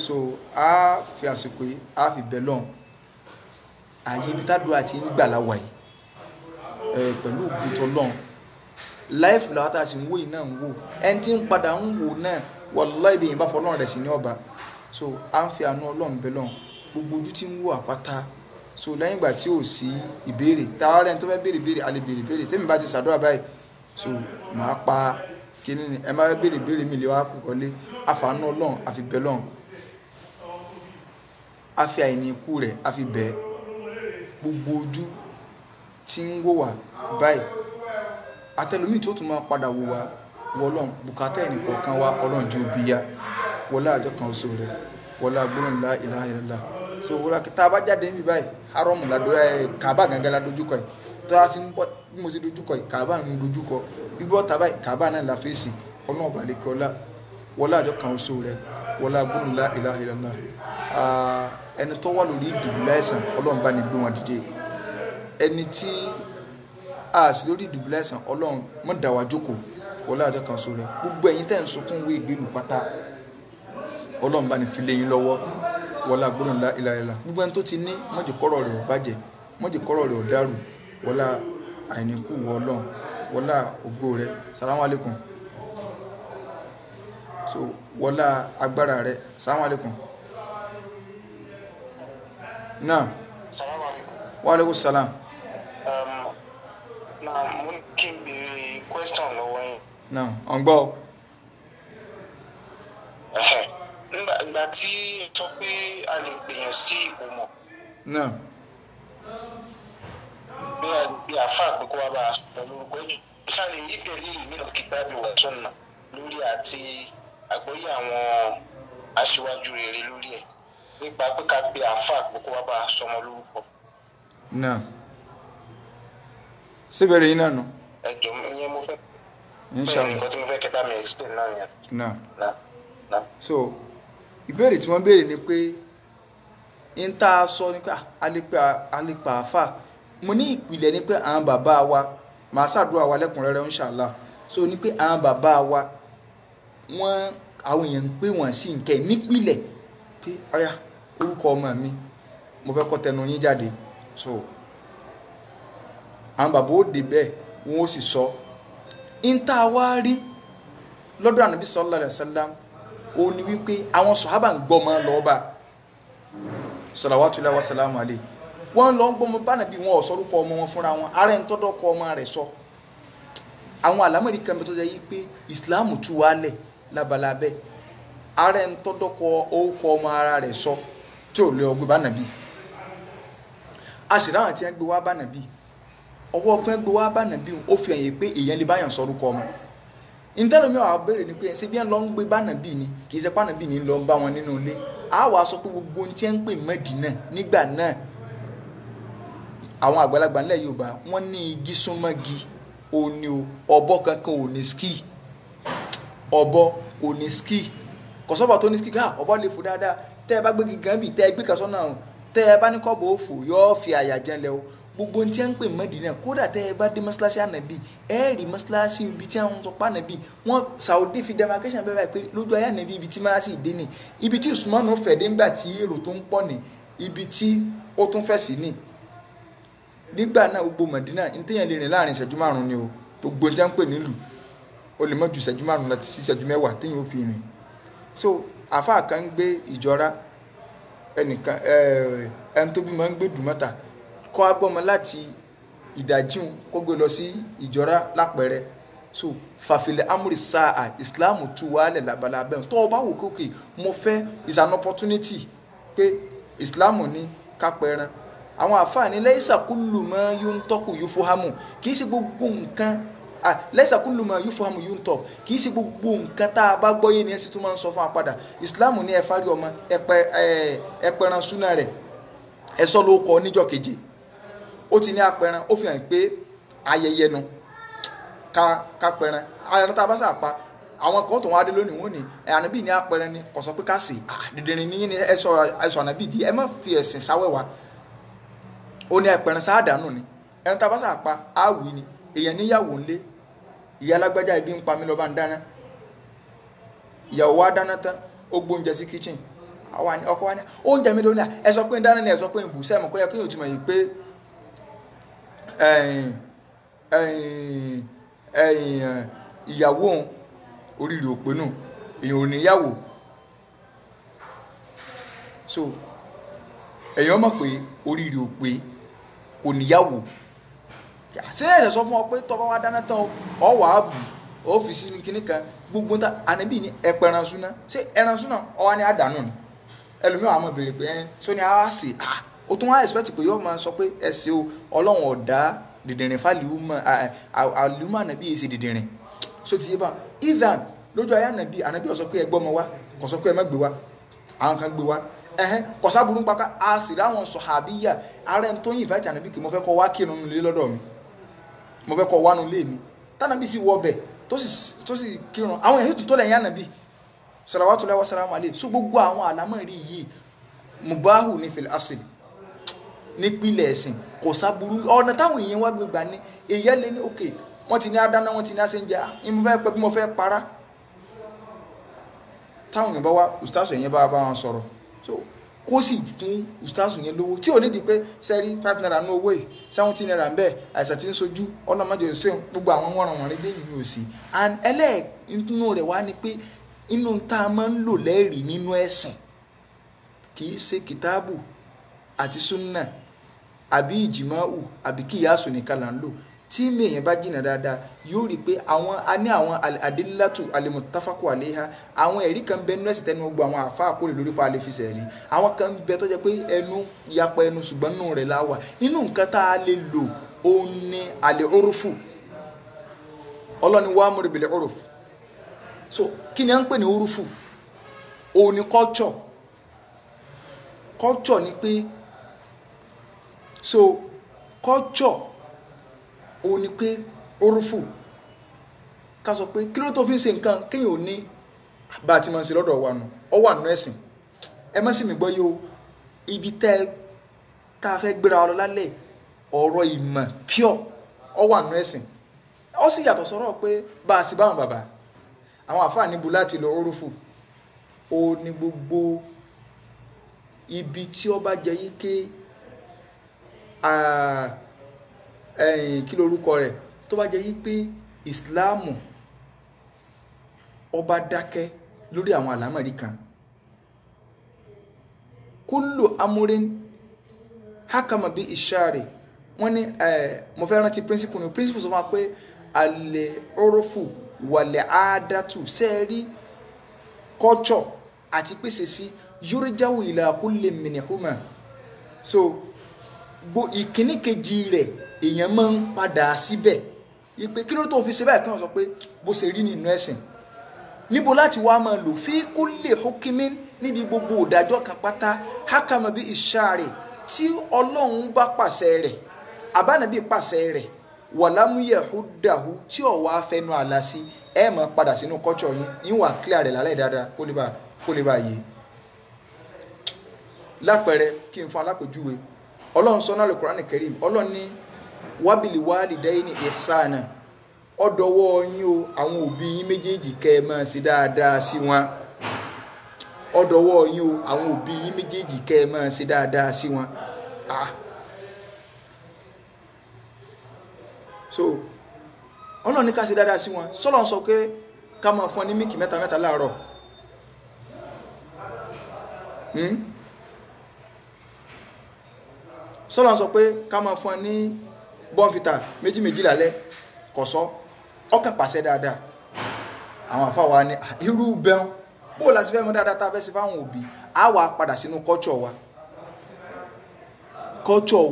so a fi àsìkò yìí a fi bẹ̀ lọ́n ààyè ibi tádùn àti ń gbà láwà yìí pẹ̀lú ògbótọ́ lọ́n láìfù làwọn tá a sì ń wò yìí náà ń wò ẹni tí ń padà ń wò náà wallahi ibi yìí bá fọ Ọlọ́run rẹ̀ sí ní ọba so à ń fi àánú Ọlọ́run bẹ̀ lọ́n gbogbo ojú tí ń wò àpáta so lẹ́yìn ìgbà tí ò sí ìbéèrè táwa rẹ̀ tó fẹ́ béèrè a lè béèrè tèmi bá ti ṣàdúrà báyìí so màá pa kíní ni ẹ má fẹ́ béèrè mi lè wá kọ́lé àfàánú Ọlọ́run àfi bẹ̀ lọ́n àfi àìní ikú rẹ̀ àfi bẹ̀ gbogbo ojú tí ń wò wá báyìí àtẹlómi tí ó tún máa padà wò wá wọlọ́n bùkátà ẹnìkọ̀ọ̀kan wá Ọlọ́run jẹ́ òbí ya wọlá àjọ kan oṣù rẹ̀ wọlá gbólóhùn la ilaha illallah so wọlá tá a bá jáde níbi báyìí haram ládó kàbá gangan la dojúkọ yìí tó a ti ń bọ́ bí mo ti dojúkọ yìí kàbá ń dojúkọ bíbọ́ tàbá kàbá náà la fèsì Ọlọ́run balẹ̀ kọ́lá wọlá àjọ kan oṣù rẹ̀ wọlá gbólóhùn la ilaha illallah ẹni tó wà lórí ìdùbúlẹ̀ àìsàn Ọlọ́run bá ní gbé wọn dìde ẹni tí a sì lórí ìdùbúlẹ̀ àìsàn Ọlọ́run mọ́ dá wa jókòó wọlé àjọ kan sórí gbogbo ẹ̀yin tẹ́ ń sunkún wé ìgbélu pátá Ọlọ́run bá ní fi lé yín lọ́wọ́ wọlé agbóhùn ńlá ìlàìlà gbogbo ẹni tó ti ní mọ́jì kọ́rọ̀ rẹ̀ ò bàjẹ́ mọ́jì kọ́rọ̀ rẹ̀ ò dàrú wọlé àìníkù wọ Ọlọ́run wọlé ògo rẹ̀ salamu alaikum so wọlé agbára rẹ̀ salamu alaikum náà salamu alaikum wa alaikum salam na mo ní kí n béèrè question lọ́wọ́ yín. náà ọ̀ngbọ́. nígbà tí ẹ sọ pé a lè gbèyàn sí ìbomọ̀. náà. bí a bí àáfàá pé kó wá bá a sọ̀rọ̀ lórúkọ ẹ̀jọ̀ sáré ìtẹ̀lé ìmìnà kìtàbí wa sunna lórí àti àgbọ́yé àwọn aṣíwájú rere lórí ẹ̀ nípa pé ká gbé àáfàá pé kó wá bá a sọmọ lórúkọ. náà. síbẹ̀rẹ̀ yín náà nù. ẹjọ ìyẹn mo fẹ́. inshallah nǹkan tí mo fẹ́ kẹta mi explain náà yẹn. náà. so ìbéèrè tí wọ́n béèrè ni pé ń tá a sọ ni pé alẹ́pà àfà mo ní ìpìlẹ̀ ni pé àwọn bàbá wa màá ṣàdúrà wa lẹ́kùnrẹ́rẹ́ inshallah so ni pé àwọn bàbá wa wọ́n àwọn èèyàn ń pè wọ́n sí nǹkẹ́ nípìlẹ̀ pé ọ̀yà orúkọ ọmọ mi mo fẹ́ kọ́ tẹnu yín jáde so àwọn bàbá ó dé bẹ́ẹ̀ wọ́n ó sì sọ ń tá a wá rí lọ́dọ̀ ànábì sallallahu alaihi wasallam ó ní wípé àwọn sàhábà ń gbọ́mọ lọ́ba salawatullahi wa salamu alayhi wọ́n lọ ń gbọ́mọ bá nàbí wọn ò sọ́rúkọ ọmọ wọn fúnra wọn ara ń tọ́dọ́kọ ọmọ rẹ̀ sọ àwọn àlámọ̀rí kan bẹ tó jẹ́ yí pé ìsìláàmù tú wálẹ̀ labalábẹ́ ara ń tọ́dọ́kọ orúkọ ọmọ ara rẹ̀ sọ tí ò lè ọgbẹ́ bá nàbí a sì ráwọn tí wọ́n gbé wá bá nàbí ọwọ́ ọpẹ́ gbé wá bá nàbí ó fi hàn yé pé èèyàn lè báyàn sọ́rúkọ ọmọ ìtẹ́lómi àwọn abẹ́rẹ́ ni pé ẹ̀ ṣe bí wọ́n lọ ń gbé bá nàbí ni kì í ṣe pá nàbí ni lọ ń bá wọn nínú ilé a wàá sọ pé gbogbo ohun tí wọ́n ń pè Mẹ́dínà nígbà náà àwọn àgbàlagbà ńlẹ̀ Yorùbá wọ́n ní igi súnmọ́gi òní o ọ̀bọ kankan ò ní ski ọ̀bọ kò ní ski kọ̀sọ́bọ̀ tó ní ski ká ọ̀bọ lè fò dáadáa tẹ́ ẹ bá gbé gígan bì tẹ́ ẹ gbé kàsọ́nà tẹ́ ẹ bá ní kọ́bọ̀ òfò yóò fi àyà jẹun lẹ o gbogbo ohun tí wọ́n ń pè Mẹ́dínà kódà tẹ́ ẹ bá dé mọ́ṣáláṣí ànàbì ẹ rí mọ́ṣáláṣí ibi tí wọ́n sọ pé ànàbì wọ́n Saudi fi demarcation bẹ́ẹ̀ báyìí pé lójú ayé ànàbì ibi tí mọ́ṣáláṣí dé ni ibi tí Usmanu fẹ̀ dé ńgbà tí èrò tó ń pọ̀ ní ibi tí ó tún fẹ̀ sí ni nígbà náà gbogbo Mẹ́dínà ní téèyàn lè rìn láàrin ìṣẹ́jú márùn-ún ni o gbogbo tí wọ́n ń pè nílùú o lè mọ́ ju ìṣẹ́jú márùn-ún láti sí ìṣẹ́jú mẹ́wàá téèyàn ó fi rìn so àfáà kan ń gbé ìjọra ẹnìkan ẹni tó bí máa ń gbé dùmọ́ta kọ́ agbọ́mọ láti ìdájíun kó gbé lọ sí ìjọra lápẹẹrẹ so fàfilẹ̀ amúrí sáà Islam tú wálẹ̀ labalábẹ́ tó o bá wò kókè mo fẹ́ is an opportunity pé Islam ní kápẹ́ran àwọn àfáàní laysa kullu ma yuntaku yufahamu kì í ṣe gbogbo nǹkan laysa kullu ma yufahamu yuntaku kì í ṣe gbogbo nǹkan tá a bá gbọ́yé ni ẹ sì tún máa ń sọ fún apádà Islam ní ẹ fárí ọmọ ẹpẹran súnà rẹ̀ ẹ sọ ló kọ níjọ́ keje ó ti ní apẹran ó fi hàn pé ayẹyẹ nu ká pẹran ayẹyẹ tá a bá sàpá àwọn kan tó wá dé lónìí wọn ni ànábì ní apẹran ni kò sọ pé ká sè dídìrín ní ẹ sọ ànábì di ẹ má fi ẹ̀sìn sáwẹ́wà ó ní ẹpẹran sáàdánù ni ẹni tá a bá sàpá áwì ni èèyàn níyàwó ńlé ìyá alágbájá ibi ń pa mí lọ bá ń dáná ìyàwó wa dáná tán ó gbóúnjẹ sí kitchen ọkọ wa ní oúnjẹ mi lónìí ẹ sọ pé ń dáná ni ẹ sọ pé ń bù sẹ́mu kó yẹ kí yóò ti mọ̀ yìí pé ìyàwó òun oríire òpè nù èèyàn ò níyàwó so èèyàn mọ̀ pé oríire òpè kò níyàwó sílẹ̀ ẹ̀sẹ̀ sọ fún ọ pé tọ́ba wa dáná tán ọ wà á bù ọ́fíìsì ní kinní kan gbogbo ń ta ànábì ní ẹ̀pẹ̀ràn súná ṣé ẹran súná ọwọ́ ni àdánù ni ẹlòmíràn àmọ́ béèrè pé sóní àá sè ó tún wá expect pé yóò máa sọ pé ẹsẹ̀ o ọlọ́run ọ̀dá dìdìrín fàlìúmọ̀ àlùmọ̀ ànábì yìí ṣe dìdìrín so ti yé bá ethan lójú ayé ànábì ó sọ pé ẹ gbọ́ ọmọ wa kò sọ pé ẹ má gbé wa àwọn kan gbé wa kọ̀sá burú pàkà a sì ráwọn sọ̀hábíyà ààrẹ tó yìn ìfẹ́ ànábì kì mo fẹ́ kọ́ wá kírun nílé lọ́dọ̀ mi mo fẹ́ kọ́ wánu lé mi tánàbí sì wọ ọbẹ̀ tó sì kírun àwọn èyí tó lẹ́yìn ànábì salawatullahi wa salamu alayhi so gbogbo àwọn àlámọ̀rí yìí mubahu ní fil asl nípìnlẹ̀ ẹ̀sìn kò sáburú ọ̀nà táwọn èèyàn wá gbégbá ní èyí lé ní òkè wọ́n ti ní adáná wọ́n ti ní àṣẹ́njẹ́ ìmú fẹ́ pẹ́ bí mo fẹ́ para táwọn èèyàn bá wá ustaz yẹn bá wọn sọ̀rọ̀ so kó sì fún ustaz yẹn lówó tí ò nídìí pé sẹ́rí 5 naira ní owó yìí 70 naira ń bẹ́ẹ̀ àìsàn tí ń sojú ọlọ́mọdé òsèǹ gbogbo àwọn wọ̀nràn lẹ́yìn ní òsì and ẹlẹ́ẹ̀kínú rẹ̀ wá ni pé inú tá a máa ń lò lẹ́rìí nínú ẹ̀sìn kì í ṣe kìtáàbù àti súnnà àbí ìjìmáù àbí kíyàsù nìkan là ń lò tí mèèyàn bá jìnnà dáadáa yóò rí i pé a ní àwọn adillatu alimuttafaku alayha àwọn ẹ̀rí kan bẹ nínú ẹ̀sìn tẹnu gbogbo àwọn àfáà kórè lórí pa alẹ́ fi sẹ̀rí àwọn kan bẹ tó jẹ́ pé ẹnu yapa ẹnu ṣùgbọ́n nínú rẹ̀ láwà nínú nǹkan tá a lè lò òun ni al-urfu ọlọ́ni wa'mur bil-urfi so kí ni à ń pè ní urufu òun ni culture ni pé so culture òun ni pé urufu ká sọ pé kí ló tó fi ń ṣe nǹkan kéèyàn ò ní bá a ti máa ń ṣe lọ́dọ̀ wa nù ọ wà nù ẹ̀sìn ẹ má sì mí gbọ́ yìí o ibi tá a fẹ́ gbéra wa lọ lálẹ́ ọ̀rọ̀ ìmọ̀ pure ọ wà nù ẹ̀sìn ọ sì yàtọ̀ sọ̀rọ̀ pé bá a sì báwọn bàbá àwọn àfáà níbo láti lọ orúfù ó ní gbogbo ibi tí ó bá jẹ yíké kí lórúkọ rẹ̀ tó bá jẹ yí pé ìsìláàmù ọba dákẹ́ lórí àwọn àlámọ̀rí kan kullu amúrin hakama bí ìṣàrè wọ́n ní mo fẹ́ rántí principle ní principle sọ wọ́n pé alẹ́ orofu wàlẹ̀ àádátù sẹ́ẹ̀rí culture àti pèsè sí yorùjáwò ìlà kulli minhuma so ìkíní kejì rẹ̀ èèyàn máa ń padà síbẹ̀ ìpè kí ló tó fi ṣe báyìí kí wọ́n sọ pé bó ṣe rí nínú ẹ̀sìn níbo láti wá máa lò fi kulli hukimin níbi gbogbo ìdájọ́ kan pátá hakama bí ìṣàrè tí ọlọ́run bá pàṣẹ rẹ̀ àbánàbí pàṣẹ rẹ̀ wàlámúyẹ̀ húdàhú tí ọ̀wá fẹnu àlá sí ẹ máa padà sínú culture yín wà clear rẹ̀ lálẹ́ dáadáa kó lè bá yé lápẹẹrẹ kí n fún alápèjúwe ọlọ́run sọ náà Al-Qur'an Karim ọlọ́run ní wábìlì wálidayni ihsana ọ̀dọ̀wọ́ yín o àwọn òbí yín méjèèjì kẹ́ ẹ máa ṣe dáadáa sí wọn ọ̀dọ̀wọ́ yín o àwọn òbí yín méjèèjì kẹ́ ẹ máa ṣe dáadáa sí wọn so ọlọ́run ní ká ṣe dáadáa sí wọn sọ́lọ́run sọ pé ká máa fún ọ ní mílìkì mẹ́ta láàárọ̀ sọ́lọ́run sọ pé ká máa fún ọ ní bọ́ǹfìtà méjì lálẹ́ kọ̀sọ́ ọkàn pàṣẹ dáadáa àwọn àfáwà ní irú bẹ́ẹ̀ bó la sì fẹ́ mú dáadáa tá a fẹ́ sí fáwọn òbí á wà padà sínú culture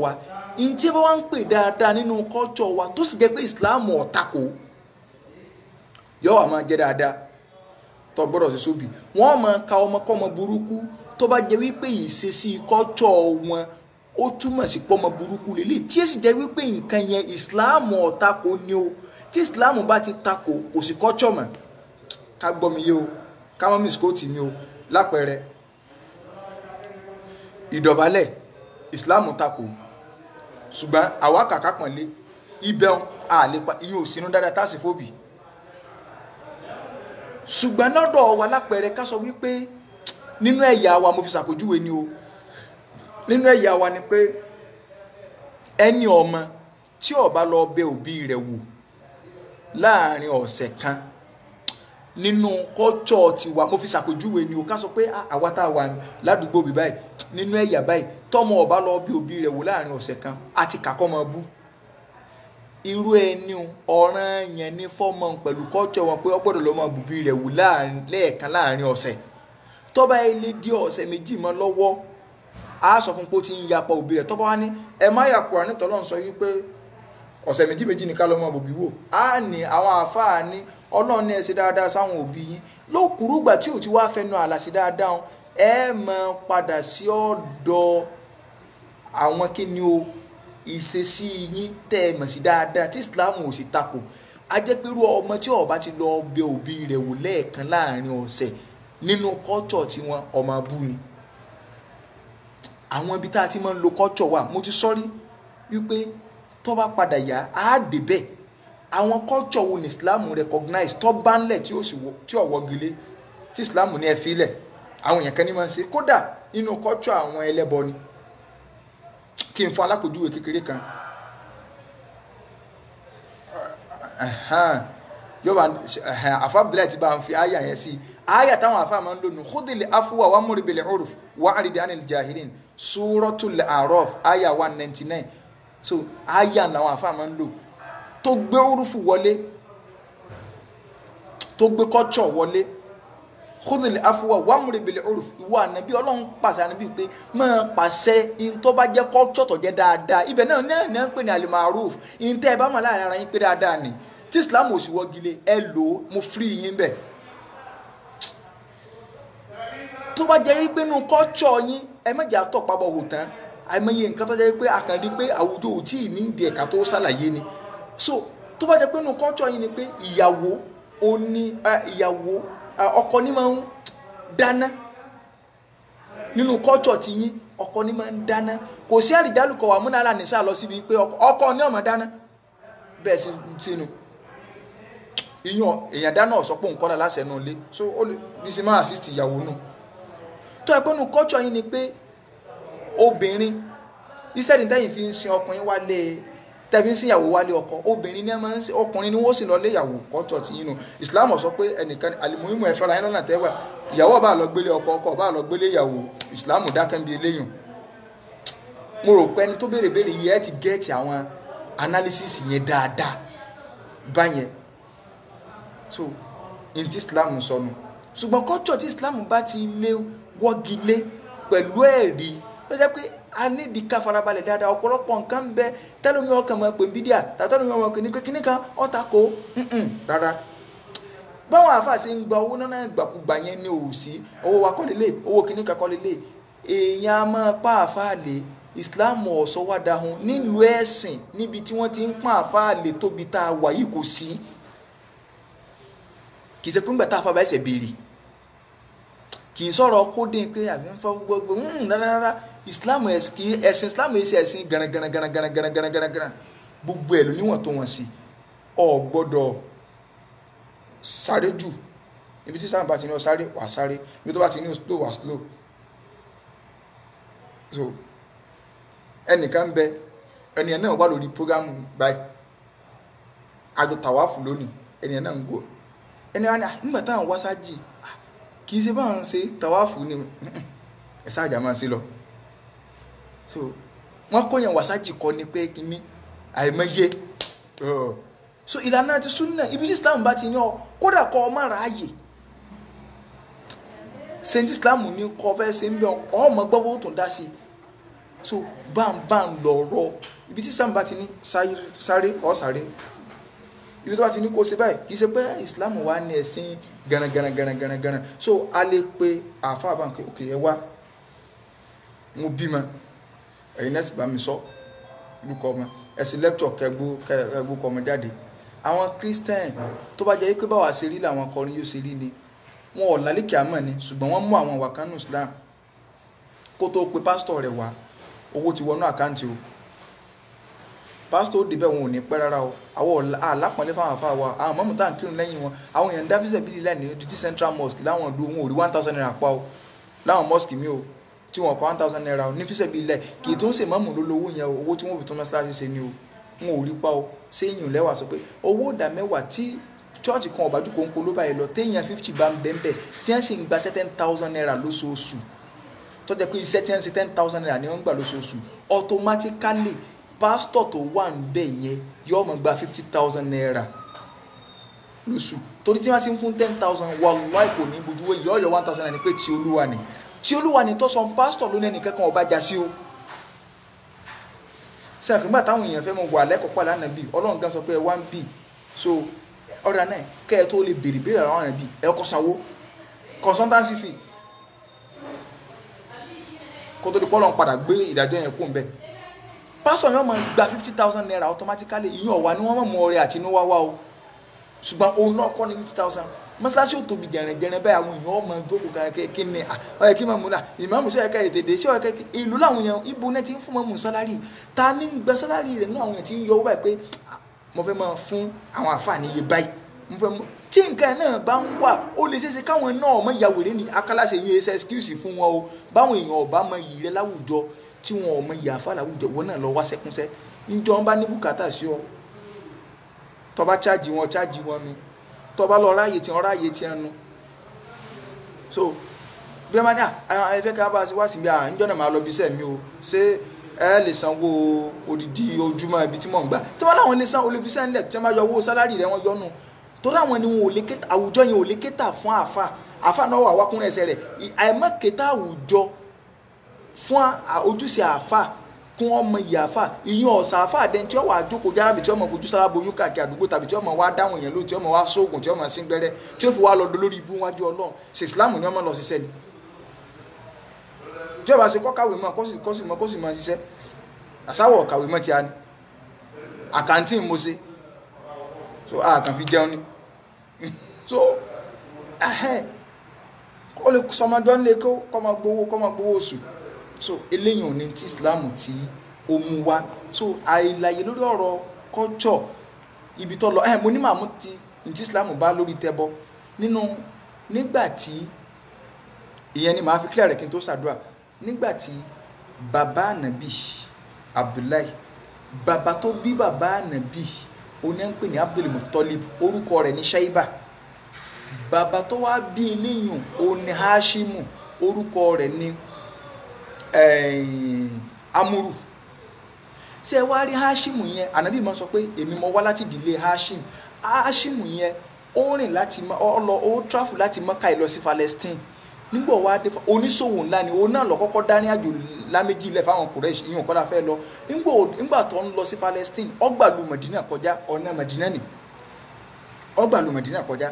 wa in tí bá wá ń pè dáadáa nínú culture wa tó sì jẹ́ pé Islam ọ̀tako yóò wà máa jẹ́ dáadáa tó gbọ́dọ̀ sí sóbì wọ́n máa ka ọmọkọ́mọ burúkú tó bá jẹ́ wípé ìṣesí culture wọn ó túmọ̀ sí pọ́mọ burúkú lélẹ̀ tí èsì jẹ́ wípé nǹkan yẹn Islam ọ̀tako ni o tí Islam bá ti tako kò sí culture mọ́ ká gbọ́ mi yé o ká mọ́ mi skóòtì mi o lápẹẹrẹ ìdọ̀bálẹ̀ Islam tako ṣùgbọ́n àwa kàkà pọ̀nlé ibẹ̀ àlepa iye òsínú dáadáa tásì fóbì ṣùgbọ́n lọ́dọ̀ wa lápẹẹrẹ ká sọ wípé nínú ẹ̀yà wa mo fi ṣàpèjúwe ni o nínú ẹ̀yà wa ni pé ẹni ọmọ tí ó bá lọ bẹ̀ òbí rẹ̀ wò láàrin ọ̀sẹ̀ kan nínú culture tiwa mo fi ṣàpèjúwe ni o ká sọ pé àwa tá a wà ládùúgbò bí báyìí nínú ẹ̀yà báyìí tọ́mọ ó bá lọ bẹ̀ òbí rẹ̀ wò láàrin ọ̀sẹ̀ kan àti kàkọ́ mọ bú irú ẹni ọ̀ràn yẹn ní fọ́mọ pẹ̀lú culture wọn pé ó gbọ́dọ̀ lọ mọ bùbí rẹ̀ wò lẹ́ẹ̀kan láàrin ọ̀sẹ̀ tó bá ilé di ọ̀sẹ̀ méjì mọ́ lọ́wọ́ a sọ fún pé ó ti ń yapa òbí rẹ̀ tó bá wá ní ẹ má yà Kùránì tọ́lọ́run sọ wípé ọ̀sẹ̀ méjì ní ká lọ mọ bùbí wò á ní àwọn àáfàá ní Ọlọ́run ní ẹ ṣe dáadáa sáwọn òbí yín lókùrúgbà tí ò ti wá fẹnu àlà sí dáadáa ẹ máa padà sí ọ̀dọ̀ àwọn kíni o ìṣesí yín tẹ́ ẹ mọ̀ sí dáadáa tí Islam ò sì takò a jẹ́ pé irú ọmọ tí ó bá ti lọ bẹ̀ òbí rẹ̀ wò lẹ́ẹ̀kan láàrin ọ̀sẹ̀ nínú culture tí wọn ọmọ abú ni àwọn ibi tá a ti máa ń lo culture wa mo ti sọ́rí wípé tó bá padà yá á débẹ̀ àwọn culture wo ni Islam recognize tó bá ń lẹ̀ tí ò wọ́gilé tí Islam ní ẹ fi lẹ̀ àwọn èèyàn kan ní máa ń ṣe kódà nínú culture àwọn ẹlẹ́bọ ni kí n fún alákòjúwe kékeré kan yọba àfa Abdullahi ti bá ń fi àyà yẹn sí àyà táwọn àfa máa ń lò nù khudil afwa wa amur bil urf wa arid anil jahilin suratul A'raf àyà 199 so àyà làwọn àfa máa ń lò tó gbé urufu wọlé tó gbé culture wọlé khudil afwa wa amur bil urf ìwọ ànábì Ọlọ́run pàṣẹ ànábì pé máa pàṣẹ in tó bá jẹ́ culture tó jẹ́ dáadáa ibẹ̀ náà ní ń pè ní al ma'ruf in tẹ́ ẹ bá mọ̀ láàrin ara yín pé dáadáa ni tí Islam ò sì wọ́gilé ẹ lò ó mo free yín bẹ̀ tó bá jẹ́ pé nínú culture yín ẹ mẹ́jẹ̀ àtọ̀pábọ̀ hò tán àìmọye nǹkan tó jẹ́ pé àkànrí pé àwùjọ ò tí ì ní ìdí ẹ̀ka tó ṣàlàyé ni so tó bá jẹ́ pé nínú culture yín ni pé ìyàwó ọkọ ní máa ń dáná nínú culture ti yín ọkọ ní máa ń dáná kò sí àrìjálùkọ wà múnà aláàníṣà lọ síbi pé ọkọ ní ọmọ dáná bẹ́ẹ̀ sí sínú ìyàn èèyàn dáná ọ̀sọ́pọ̀ nǹkan náà láṣẹ náà lé so ó lè bí sí máa assist ìyàwó nù tó ẹ pé nínú culture yín ni pé obìnrin instead tẹ́yìn fi ń sin ọkùnrin wálé tẹ́bí ń síyàwó wálé ọkọ obìnrin ní ẹmọ ń sí ọkùnrin ni wọ́n sì lọ léyàwó kọ́tọ̀ tí yínú Islam sọ pé ẹnìkan alìmọ̀ímù ẹ̀fẹ́ra yín lọ́nà tẹ́wà ìyàwó bá lọ gbélé ọkọ ọkọ bá lọ gbélé ìyàwó Islam dákẹ́ bí eléyìn. Mo rò pé ẹni tó béèrè yìí ẹ ti gẹ́ẹ̀tì àwọn analysis yẹn dáadáa báyẹn. So in ti Islam sọnù ṣùgbọ́n kọ́tọ̀ tí Islam bá ti lé wọ́gi lé pẹ̀lú ẹ̀rí ló jẹ́ pé a ní ìdíkà farabalẹ̀ dáadáa ọ̀pọ̀lọpọ̀ nǹkan ń bẹ tẹ́lómi ọkàn mọ̀ pé bídíà tàtẹ́lómi ọmọ kìíní pé kíní kan ọ̀tà kó rárá. Báwọn àfáà ṣe ń gba owó náà ìgbàkúgbà yẹn ní òsì owó wa kọ́ lélẹ̀ owó kíní kan kọ́ lélẹ̀ èèyàn a máa pa àfáà lè Islam ọ̀sọ́ wá dáhùn nílùú ẹ̀sìn níbi tí wọ́n ti ń pa àfáà lè tóbi tá a wà yìí kò sí kì í ṣe pé ńgbà tá a fa bá ẹsẹ̀ béèrè kì í sọ̀rọ̀ kódé pé àbí ń fọ́ gbogbo rárá Islam ẹ̀sìn Islam ẹ̀sìn gànàgànàgànàgànàgànàgànà gbogbo ẹ̀ ló níwọ̀n tó wọ̀n sí ọ̀ gbọ́dọ̀ sáré jù ibi tí sáà bá ti ní ọ sáré wà sáré ibi tó bá ti ní slow wà slow. So ẹnìkan ń bẹ ẹnìyàn náà wà lórí prógámù báyìí àjọ tàwáfù lónìí ẹnìyàn náà ń gò ẹnìyàn náà nígbà táwọn wá sáájì kì í ṣe báwọn ṣe tàwáfù ni ẹ̀sá àjà máa ṣe lọ. So wọ́n kóyàn wàsájì kọ́ ni pé kíní àìmọye so ìlànà ti súnà ibi tí Islam bá ti yàn kódà kọ́ ọmọ ráàyè sẹ́ńtì Islam ní kọ́ fẹ́ ṣe ń bẹ̀ ọmọ gbọ́wọ́ tó ń dá sí i. So báńbáń lọ̀rọ̀ ibi tí Islam bá ti ní sáré ọ̀ sáré ibi tó bá ti ní kó ṣe báyìí kì í ṣe pé Islam wà ní ẹ̀sìn gànàgànàgànàgànà. So a lè pe àáfàá bá ń pè òkè ẹ wá mo bímọ ẹ̀yin náà sì bá mi sọ lukọ ọmọ ẹ̀sìn lecture kẹgbó kọ ọmọ jáde. Àwọn Christian tó bá jẹ́ pé báwa ṣe rí làwọn akọrin yóò ṣe rí ni wọn ò lálẹ́kì àmọ́ ni ṣùgbọ́n wọ́n mú àwọn wàkánù Islam kó tó pe pásítọ̀ rẹ̀ wá owó ti wọnú àkáǹtì o pásítọ̀ ó débẹ̀ wọn ò ní pẹ́ rárá o àwọn alápọ̀nlé fáwọn afá wa àwọn mọ́mú tá à ń kírun lẹ́yìn wọn àwọn èèyàn dá fíṣẹ̀ bíi lẹ́ni dídí Central Mosque láwọn ìlú wọn ò rí 1000 naira pa o láwọn mosque mi o tí wọn kọ 1000 naira o ní fíṣẹ̀ bíi lẹ̀ kì í tó ń ṣe mọ́mú lólówó yẹn o owó tí wọ́n fi tún mọ́ṣáláṣí ṣe ni o wọn ò rí pa o séyìn lẹ́wà sọ pé owó ìdá mẹ́wàá tí chọ́ọ̀chì kan ọ̀bájú kò ń kó ló báyìí lọ téèyàn 50 bá ń bẹ́ẹ̀ tí wọ́n sì ń gba 10,000 naira lóṣooṣù tó jẹ́ pé iṣẹ́ tí wọ́n ń ṣe 10,000 naira ni wọ́n ń gbà lóṣooṣù automatically pásítọ̀ tó wà ń bẹ̀ yẹn yóò máa gba 50,000 naira lóṣù torí tí wọ́n sì ń fún 10,000 wàlúwàì kò ní bójú wẹ̀ yọ̀ọ́yọ̀ 1,000 naira ni pé tí olúwa ni tó sọ pásítọ̀ ló ní ẹnì kankan ọba já sí o sí àkíngbà táwọn èèyàn fẹ́ mọ wà lẹ́kọ̀ọ́ pàlà ànábì ọlọ́run gan sọ pé ẹ wá ń bì so ọ̀rọ̀ náà kẹ́ ẹ tó lè béèrè àwọn ànábì ẹ kọ́ sanwó consultancy fee kó tó di pọ́lọ́n padà gbé ìdájọ́ yẹn kú ń bẹ́ pásítọ̀ yẹn máa gba 50,000 naira automatically ìyẹn ọ̀wà ni wọ́n mọ̀ ọrẹ àtinúwá wá o ṣùgbọ́n òun náà kọ́ ní 50,000 mọ́sálásí ò tóbi gẹ̀rẹ̀gẹ̀rẹ̀ báyìí àwọn èèyàn ọmọ ìjókòó kan kí ni ọ̀yẹ́ kí máa mú náà ìmáàmù sí ẹ̀ka ètèdè sí ọ̀yẹ́ ìlú làwọn èèyàn ibo náà ti ń fún mọ́mù sálárì ta ní gbẹ sálárì rẹ̀ náà àwọn èèyàn ti ń yọ owó báyìí pé mo fẹ́ máa fún àwọn àǹfààní iye báyìí mo fẹ́ tí nǹkan náà bá ń wà ó lè ṣeéṣe káwọn náà ọmọ ìyàwó rẹ ní akálàṣe yín ẹsẹ excuse fún wọn o báwọn èèyàn ọba mọ iyì rẹ láwùjọ tí wọn ọmọ ìyà àfa láwùjọ wọn náà lọ wá sẹkúnṣẹ ńjọ ń bá ní bùkátà sí ọ tó bá chájì wọn nu tó bá lọ ráàyè tí wọn ráàyè tí wọn nu so bí wọn bá ní ẹ fẹ́ ká bá a ṣe wá sí bí i ńjọ náà máa lọ bí iṣẹ́ mi o ṣé ẹ lè sanwó odidi ojúmọ́ ibi tí mò ń gbà tí wọn láwọn lè san olùfisẹ́ ńlẹ̀ tí wọn bá yọ owó sálárì rẹ wọn yọnu torí àwọn ni wọn ò lè kéta àwùjọ yẹn ò lè kéta fún àfà náà wà wákùnrin ẹsẹ̀ rẹ̀ àìmọ́ kéta àwùjọ fún ojúṣe àfà kún ọmọ ìyá àfà ìyẹn ọ̀sà àfà àdẹ́n tí ó wà jókòó járábì tí ó mọ̀ fojú sára boyún káàkiri àdúgbò tàbí tí ó mọ̀ wá dáhùn yẹn lóòótọ́ tí ó mọ̀ wá sóògùn tí ó mọ̀ sí gbẹ́rẹ́ tí ó fi wá lọ lórí ibú wájú Ọlọ́run ṣe ìsìláàmù ni wọ́n mọ̀ lọ ṣiṣẹ́ ni tí ó bá ṣe kọ́ kàwé mọ́ kó sì mọ́ ṣiṣẹ́ àsáwọ̀ kàwé mọ́ ti a ní àkáǹtì mo ṣe so àkàn fi jẹun ni so kó lè sọmọdọ́ ń lè kó máa gbowó oṣù so eléyìí ò ní tí Islam tí ó mú wá so àìláyè lórí ọ̀rọ̀ culture ibi tó lọ mo ní màmú ti tí Islam bá lórí tẹbọ nígbàtí ìyẹn ni màá fi clear rẹ̀ kí n tó ṣàdúrà nígbàtí bàbá ànàbì Abdullahi bàbá tó bí bàbá ànábì oní ń pè ní Abdul Muttalib orúkọ rẹ̀ ní Shaiba bàbá tó wá bí eléyìn oní Hashimu orúkọ rẹ̀ ní Amuru ṣé wá rí Hashimu yẹn ànábì máa sọ pé èmi mo wá láti ìdílé Hashimu yẹn ó rìn láti ó tráfù láti Mọ́kà lọ sí Palestine nígbà wá dé oníṣòwò ńlá ni òun náà lọ kọ́kọ́ dání àjò láméjì ilẹ̀ fáwọn Kùrẹ́ṣì ìyún kọ́lá fẹ́ lọ nígbà tó ń lọ sí Palestine ọgbàlù Mẹ̀dínà kọjá ọ̀nà Mẹ̀dínà ni ọgbàlù Mẹ̀dínà kọjá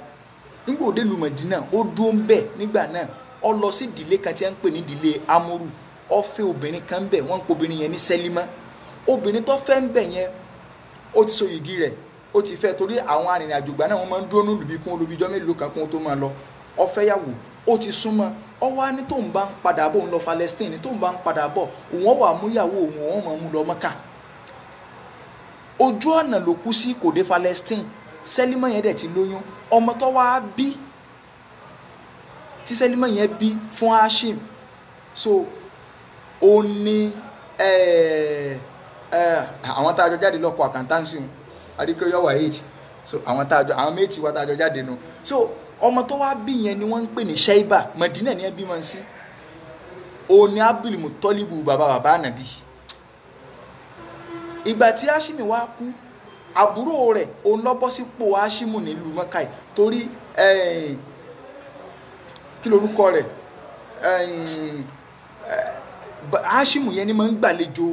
nígbà òde lu Mẹ̀dínà ó dúró ń bẹ̀ nígbà náà ó lọ sí ìdílé kan tí wọ́n ń pè ní ìdílé Amuru ó fẹ́ obìnrin kan ń bẹ̀ wọ́n ń pe obìnrin yẹn ní Sẹ́límà obìnrin tó fẹ́ ń bẹ̀ yẹn ó ti so yìgì rẹ̀ ó ti fẹ́ torí àwọn arìnrìn-àjò gbà náà wọ́n máa ń dúró nílùú bí kún olùbíjọ́ mélòó kan kún tó máa lọ ó fẹ́ yàwó ó ti súnmọ́ ọ wá ní tóun bá ń padà bọ̀ òun lọ Palestine tóun bá ń padà bọ̀ òun wà múyàwó òun máa mú lọ Mọ́kà ojú ọ̀nà ló kú sí kò dé Palestine Sẹ́límà yẹn dẹ̀ ti lóyún ọmọ tó wá bí tí Sẹ́límà yẹn bí fún Hashim so ó ní àwọn tá a jọ jáde lọ́kọ̀ àkàntánsì adékọ́yọ́ wahid so àwọn méjì wa tá a jọ jáde nù so ọmọ tó wá bí yẹn ni wọ́n ń pè ní Shaiba Mẹ̀dínà ni ẹ bí wọn sí ó ní Abdul Muttalib bàbá ànàbí ìgbà tí Hashim wá kú àbúrò rẹ̀ òun lọ bọ́ sípò Hashim nílùú Mọ́kà torí kí lorúkọ rẹ̀ Hashim yẹn ni máa ń gbàlejò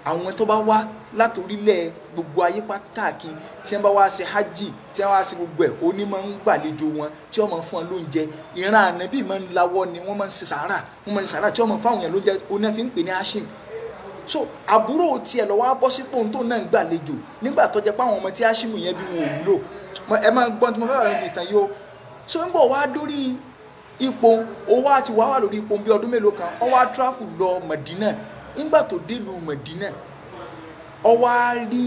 àwọn tó bá wá látòrílẹ̀ gbogbo ayé káàkiri tí wọ́n bá wá ṣe hajj tí wọ́n wá ṣe gbogbo ẹ̀ oní máa ń gbàlejò wọn tí wọ́n máa ń fún wọn lóúnjẹ ìran ànábì máa ń lawọ́ ni wọ́n máa ń ṣe sàárà tí wọ́n máa ń fáwọn yẹn lóúnjẹ oní fi ń pè ní Hashim so àbúrò tiẹ̀ lọ́wọ́ á bọ́ sípò tó náà ń gbàlejò nígbà tó jẹ́ pé àwọn ọmọ tí Hashim yẹn bí wọn ò wúlò ẹ máa gbọ́n tí mo fẹ́ wà níbi ìtàn yìí o so ń bọ̀ wá dórí ipò owó àti wàá lórí ipò bí ọdún mélòó kan ó wá tráfù lọ Mẹ̀dínà nígbà tó dé ìlú Mẹ̀dínà ó wá rí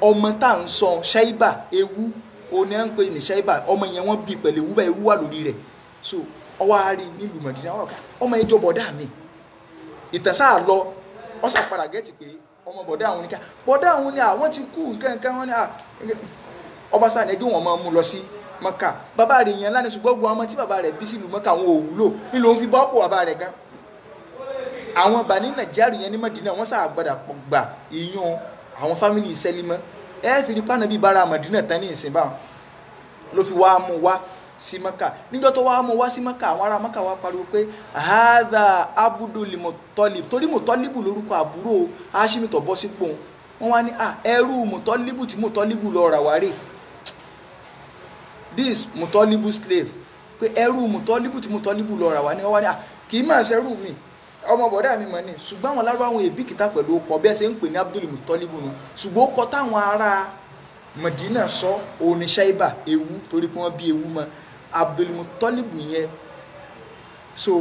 ọmọ tá à ń sọ Shaiba ewu òní à ń pè ní Shaiba ọmọ yẹn wọ́n bí pẹ̀lú ewu bá ewu wà lórí rẹ̀ so ó wá rí nílùú Mẹ̀dínà ọmọ yẹn jọ bọ̀dá mi ìtẹ̀sà lọ ó sà padà gẹ́tì pé ọmọ bọ̀dá àwọn oníkà bọ̀dá àwọn ni àwọn ti kú nǹkan wọn ni ọba sáà ní ẹjọ́ wọn máa mú lọ sí Mọ́kà bàbá rẹ̀ yẹn lánàá ṣùgbọ́n gbogbo ọmọ tí bàbá rẹ̀ bí sílùú Mọ́kà àwọn òwúlò nílò ń fi bọ́pọ̀ bàbá rẹ̀ gan àwọn Bani Najjar yẹn ní Mẹ́dínà wọ́n sà gbàdà gbà ìyún àwọn fámìlì Sẹ́límà fi ní pàànàbí bára Mẹ́dínà tán ní ìsìn báwọn ló fi wá mú wá sí Mọ́kà níjọ́ tó wá mú wá sí Mọ́kà àwọn ará Mọ́kà wá pariwo pé hadha Abdul Muttalib torí Muttalib lórúkọ àbúrò Hashim tó bọ́ sípò wọn wá ní ẹrú Muttalib tí Muttalib lọ rà wárè this Muttalib slave pé ẹrú Muttalib tí Muttalib lọ rà wá ní wọ́n wá ní kì í máa ṣẹrú mi ọmọ bọ̀dá mi mọ̀ ní ṣùgbọ́n àwọn alárò àwọn èbí kìtà pẹ̀lú ọkọ̀ bí ẹ ṣe ń pè ní Abdul Muttalib nù ṣùgbọ́n ó kọ táwọn ará Mẹ̀dínà sọ òní Shaiba ewu torí pé wọ́n bí ewu mọ́ Abdul Muttalib yẹn so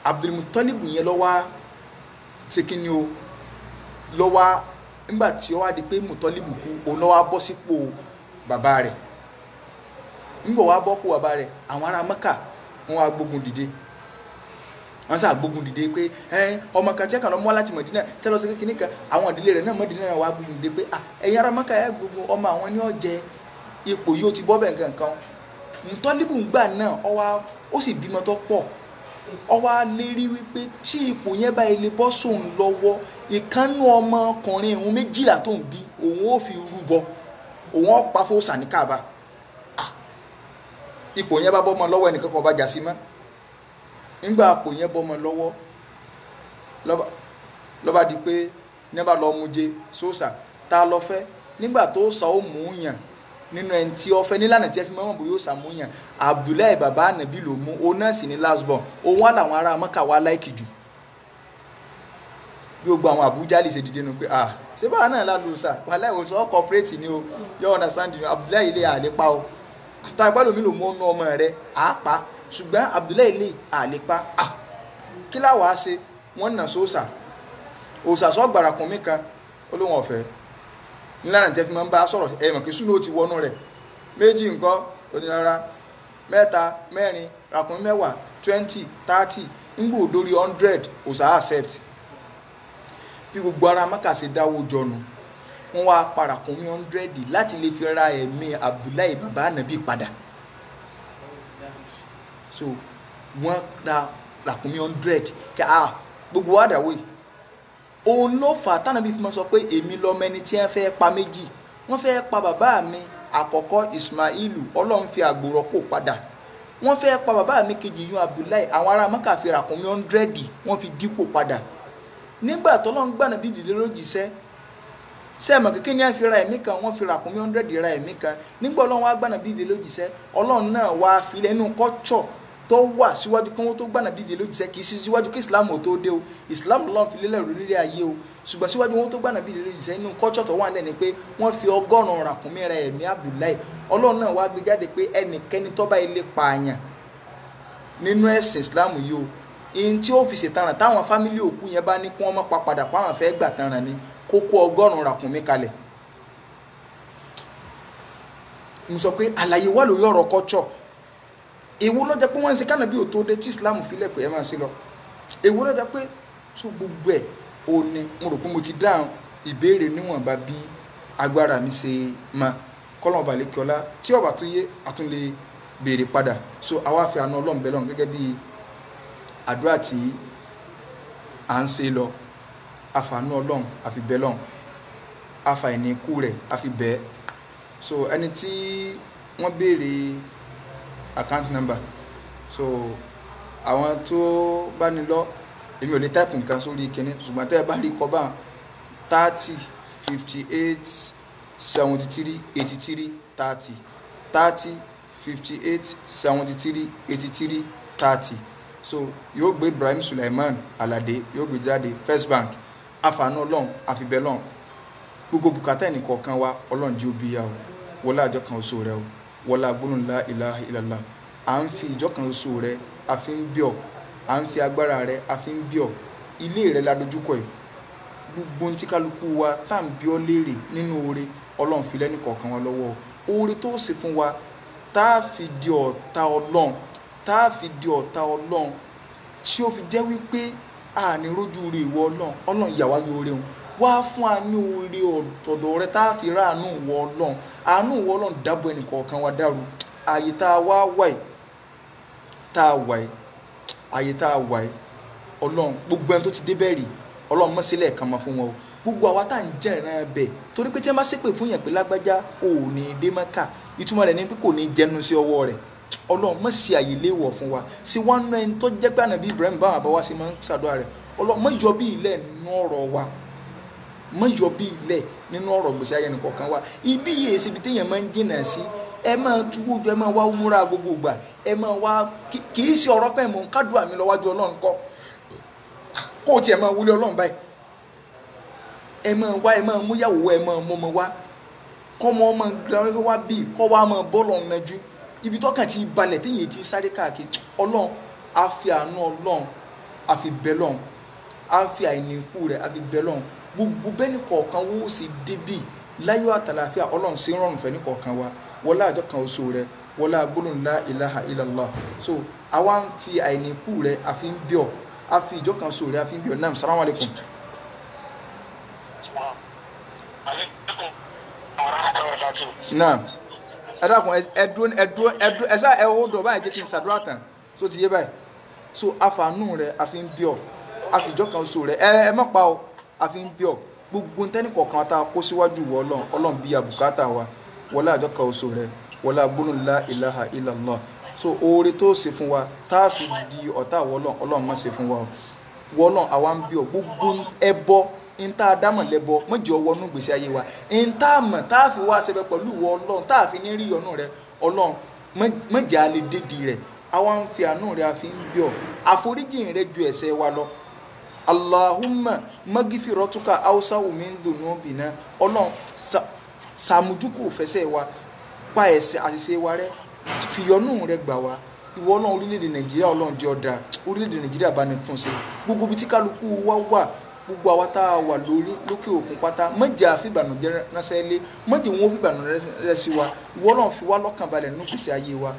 Abdul Muttalib yẹn lọ́wọ́ ṣe kí ni o lọ́wọ́ nígbà tí ó wá di pé Muttalib kú òun lọ́wọ́ bọ́ sípò bàbá rẹ̀ nígbà wá bọ́ pò bàbá rẹ̀ àwọn ará Mẹ́kà wọ́n wá gbógun dìde wọ́n sá gbógun dìde pé ọmọ kan tí ẹ̀kan lọ mọ́ láti Mẹ̀dínà tẹ́lọ sí kékeré kan àwọn ìdílé rẹ̀ náà Mẹ̀dínà náà wá gbógun dìde pé ẹ̀yin ará Mẹ́kà ẹ̀ gbogbo ọmọ àwọn ní ọ̀jẹ̀ ipò yóò ti bọ́ bẹ̀ nǹkan Muttalib gbà náà ó sì bímọ tó pọ̀ ó wá lérí wípé tí ipò yẹn bá ilé bọ́ sóun lọ́wọ́ ìkànnù ọmọkùnrin òun méjìlá tó ń bí òun ó fi rúbọ òun ó pa fóòsà ní Káàbà ipò yẹn bá bọ́ mọ́ lọ́wọ́ ẹnìkan kan bá jà sí mọ́ nígbà àpò yẹn bọ́ mọ́ lọ́wọ́ lọ́ba di pé nígbà lọ mú jẹ sóòsà tá a lọ fẹ́ nígbà tó sà ó mú yàn nínú ẹni tí ó fẹ́ nílànà tí ẹ fi mọ́mọ́ bó yóò sà mú yàn Abdullahi bàbá ànàbí ló mú òun náà sì ní last born òun wà láwọn ará Mẹ́kà wá láìkì jù bí gbogbo àwọn Abuja lè ṣe dìde nu pé ṣé báwa náà lálù sà wàhálà ìwòsàn ọ̀ corporate ni o yóò understand ni Abdullahi ilé àlépa o àtàwọn ìpàdé mi ló mú ọ́nà ọmọ rẹ̀ àápa ṣùgbọ́n Abdullahi ilé àlépa kí láwàá ṣe wọ́n nà sóòsà òòsà sọ gbàràkùn mi kan olóhùn ọ̀fẹ́ nílànà tẹ́ fi máa ń bá sọ̀rọ̀ ẹ̀mọ̀ kí súnú ó ti wọnú rẹ̀ méjì nǹkan onírara mẹ́ta mẹ́rin ràkùn mẹ́wàá 20 30 ńgbò dórí 100 òòsà accept bí gbogbo ara Mákà ṣe dáwó jọnu wọ́n wá para kún 100 láti lè fi ra ẹ̀mí Abdullahi bàbá ànábì padà so wọ́n ra ràkúnmí 100 kí gbogbo wa dàwó yìí òun ló fà tánàbí fi máa sọ pé èmi lọmọ ẹni tí wọ́n fẹ́ pa méjì wọ́n fẹ́ pa bàbá mi àkọ́kọ́ Ismailu Ọlọ́run fi àgbò rọ́pò padà wọ́n fẹ́ pa bàbá mi kejì yún Abdullahi àwọn ará Mákà fi ràkúnmí 100 wọ́n fi dípò padà nígbà tọ́lọ́run gbà Nábì dìde lójíṣẹ́ sẹ́ẹ̀mọ̀ kékeré ní àfi ra ẹ̀mí kan wọ́n fi ràkúnmí 100 ra ẹ̀mí kan nígbà Ọlọ́run wá gbà Nábì dìde lójíṣẹ́ Ọlọ́run náà wá filẹ̀ inú kọ́tsọ̀ tó wà síwájú kí wọ́n tó gbà Nábì dìde lójíṣẹ́ kì í sí síwájú kí Islam ò tó dé o Islam lọ́n fi lélẹ̀ lórílẹ̀ ayé o ṣùgbọ́n síwájú wọn tó gbà Nábì dìde lójíṣẹ́ inú kọ́tsọ̀ tó wà nílẹ̀ ni pé wọ́n fi 100 ràkúnmí ra ẹ̀mí Abdullahi Ọlọ́run náà wá gbé jáde pé ẹnikẹ́ni tó bá ilé pààyàn nínú ẹ̀sìn Islam yìí o in tí ó fi ṣètàràn táwọn fámílì òkú yẹn bá ní kí wọ́n má pa padà páwọn fẹ́ gbà tanràn ni kókó 100 ràkúnmí kalẹ̀ mo sọ pé àlàyé wà lórí ọ̀rọ̀ kọ́tsọ̀ èwo ló jẹ́ pé wọ́n ń ṣe kánàbí ò tó dé tí Islam fi lẹ̀ pé ẹ máa ṣe lọ èwo ló jẹ́ pé tó gbogbo ẹ̀ ò ní mo rò pé mo ti dáhùn ìbéèrè níwọ̀nba bí agbára mi ṣe máa kọ́lọ́n balẹ̀ kí ọlá tí ọba tó yé àtún lè béèrè padà so àwa fi àánú Ọlọ́run bẹ́ẹ̀ lọ́n gẹ́gẹ́ bí àdúrà tí à ń ṣe lọ àfàánú Ọlọ́run àfi bẹ́ẹ̀ lọ́n àfà ìníkù rẹ̀ àfi bẹ́ẹ̀ so ẹni tí wọ́n béèrè account number so àwọn tó bá ní lọ èmi ò lè type nǹkan sórí kíní ṣùgbọ́n tẹ́ ẹ bá rí kọ́ bá 30 58 73 83 30 30 58 73 83 30 so yóò gbé Ibrahim Sulaiman Alade yóò gbé jáde First Bank àfàánú Ọlọ́run àfibẹ́lọ́run gbogbo bùkátà ẹnìkọ̀ọ̀kan wa Ọlọ́run jí ó bí ya o wọlé àjọ kan oṣù rẹ o wọlé agbóhùn la ilaha illallah à ń fi ìjọ kan oṣù rẹ a fi ń bí ọ à ń fi agbára rẹ a fi ń bí ọ ilé rẹ la dojúkọ ẹ gbogbo ohun tí kálukú wa tá à ń bí ọ léèrè nínú oore Ọlọ́run fi lẹ́nìkọ̀ọ̀kan wa lọ́wọ́ oore tó ṣe fún wa tá a fi di ọ̀tá Ọlọ́run tá a fi di ọ̀tá Ọlọ́run tí ó fi jẹ́ wípé a ní rójú rẹ̀ ìwọ Ọlọ́run yà wá yóò rẹ̀ wá fún a ní oore ọ̀dọ̀ rẹ tá a fi rá àánú ìwọ Ọlọ́run àánú ìwọ Ọlọ́run dábọ̀ ẹnìkọ̀ọ̀kan wa dàrú ààyè tá a wá wáyé ààyè tá a wáyé Ọlọ́run gbogbo ẹni tó ti débẹ̀ rí Ọlọ́run mọ́ sílẹ̀ kan mọ́ fún wọn o gbogbo àwa tá à ń jẹ́ ìran ẹbẹ̀ torí pé tí wọ́n bá ṣépè fún yẹn pé lágbájá ò ní dé Mẹ́kà ìtumọ̀ rẹ̀ ni pé kò ní jẹnu sí ọwọ́ rẹ̀ Ọlọ́run mọ́ sí àyè léèwọ̀ fún wa sí wọn náà ẹni tó jẹ́ pé Ànábì Ibrahim báwọn àbáwá sí máa ń ṣàdúrà rẹ̀ Ọlọ́run mọ́ yọ bí ilẹ̀ nínú ọ̀rọ̀ wa mọ́ yọ bí ilẹ̀ nínú ọ̀rọ̀ gbèsè ayé nìkọ̀ọ̀kan wa ibi yìí èsì ibi téèyàn máa ń jìnnà sí ẹ máa túwó jọ ẹ máa wá múra gbogbo ìgbà ẹ máa wá kì í ṣe ọ̀rọ̀ pẹ́ mọ̀ ń kádùá mi lọ́wájú Ọlọ́run kọ́ kó o tiẹ̀ máa wúlé Ọlọ́run báyìí ẹ máa wá ẹ máa mú yàwó ẹ máa mú ọmọ wá kọ́mọ ọmọ gbẹ̀rẹ̀ wá bí kọ́ wá máa bọ́ọ̀lù ọ̀nàjú ibi tọ́kàn ti balẹ̀ téèyàn ti sáré káàkiri Ọlọ́run á fi àánú Ọlọ́run á fi bẹ́ lọ́run á fi àìníkù rẹ̀ á fi bẹ́ lọ́run gbogbo bẹ́ẹ̀ ni kọ̀ọ̀kan wó sí débì láyọ̀ àtàlàfíà Ọlọ́run sí rọrùn fẹ́ ní kọ̀ọ̀kan wa wọlá àjọ kan oṣù rẹ̀ wọlá gbólóhùn la ilaha illallah so àwa ń fi àìníkù rẹ̀ a fi ń bí ọ a fi ìjọ kan oṣù rẹ̀ a fi ń bí ọ náà salamu alaykum. náà ẹ dákun ẹ sá ẹ ó dọ̀ báyìí jẹ́ kí n ṣàdúrà tán so ti yé báyìí so àfàànú rẹ̀ a fi ń bí ọ a fi ìjọ kan oṣù rẹ̀ ẹ má pa ọ a fi ń bí ọ gbogbo ntẹ́ni kọ̀ọ̀kan tá a kó síwájú wọ Ọlọ́run bí abùkátà wa wọlé àjọ kan oṣù rẹ̀ wọlé gbólóhùn la ilaha illallah so oore tó ṣe fún wa tá a fi di ọ̀tá wọ Ọlọ́run má ṣe fún wa wọ Ọlọ́run àwa ń bí ọ gbogbo ẹbọ ntá adámọ̀ lẹ́bọ mọ́jọ́ wọnú gbèsè ayé wa ntá àmọ̀ tá a fi wá ṣẹbẹ pẹ̀lú ìwọ Ọlọ́run tá a fi ní rí ọ̀nù rẹ Ọlọ́run mọ́jà á lè dédi rẹ̀ àwa ń fi àánú rẹ̀ a fi ń bí ọ àforíjìn rẹ̀ ju ẹ̀ṣẹ̀ wa lọ Allahumma magfiratuka awsa'u min dhunubina Ọlọ́run sàmójúkò fẹsẹ̀ wa pa ẹ̀ṣẹ̀ àṣìṣe wa rẹ́ fìyọ́nù rẹ̀ gbà wá ìwọ Ọlọ́run orílẹ̀-èdè Nàìjíríà Ọlọ́run jẹ́ ọ̀dà orílẹ̀-èdè Nàìjíríà bá ní tún ṣe gbogbo ibi tí kálukú wa wà gbogbo àwa tá a wà lókè òkun pátá mọ̀jẹ̀ àfìbànújẹ́ ránṣẹ́ lé mọ̀jẹ̀ wọn fìbànújẹ́ rẹ̀ sí wa ìwọ Ọlọ́run fi wá lọ́kàn balẹ̀ nínú ìgbésí ayé wa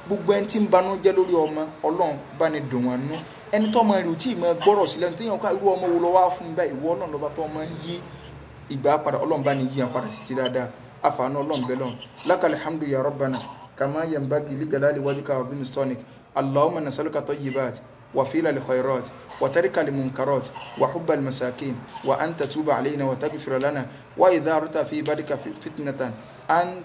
gbogbo ẹni tí ń banújẹ́ lórí ọmọ Ọlọ́run bá ní dùn wọn nú ẹni tó máa rí òtí máa gbọ́rọ̀ sílẹ̀ ní téèyàn ká irú ọmọ wo lọ wá fún báyìí ìwọ Ọlọ́run lọ́ba tó máa yí ìgbà padà Ọlọ́run bá ní yíyan padà sí ti dáadáa àfààní Ọlọ́run bẹ́ẹ̀ lọ́n lakal hamdu ya rabbana kama yanbaghi li jalali wajhika wa azimi sultanik allahumma nasaluka tayyibat wa fi'la khairat wa tarika munkarat wa hubba masakin wa an tatuba alayna wa taghfir lana wa idha arata fi badika fitnatan an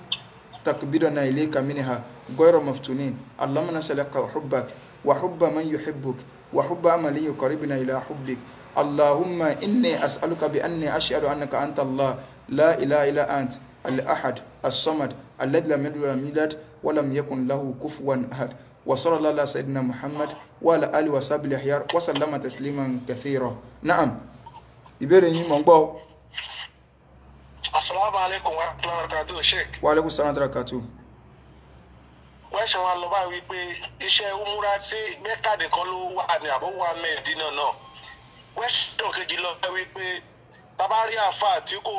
تقبلنا إليك منها غير مفتونين اللهم نسألك حبك وحب من يحبك وحب عمل يقربنا إلى حبك اللهم إني أسألك بأني أشهد أنك أنت الله لا إله إلا أنت الأحد الصمد الذي لم يلد ولم يولد ولم يكن له كفوا أحد وصلى الله على سيدنا محمد وعلى آله وصحبه الأخيار وسلم تسليما كثيرا نعم إبراهيم مونغبو Assalamu alaikum wa rahmatullahi wa barakatuh Sheikh. Wa alaikum salam wa barakatuh. Wẹ́ṣẹ̀ wa lọ bá wí pé iṣẹ́ umura sí Mẹ́kà nìkan ló wà ní àbọ̀ wà Mẹ́dínà náà. Wẹ́ṣẹ̀ kejì lọ bá wí pé tabari àfà tí kò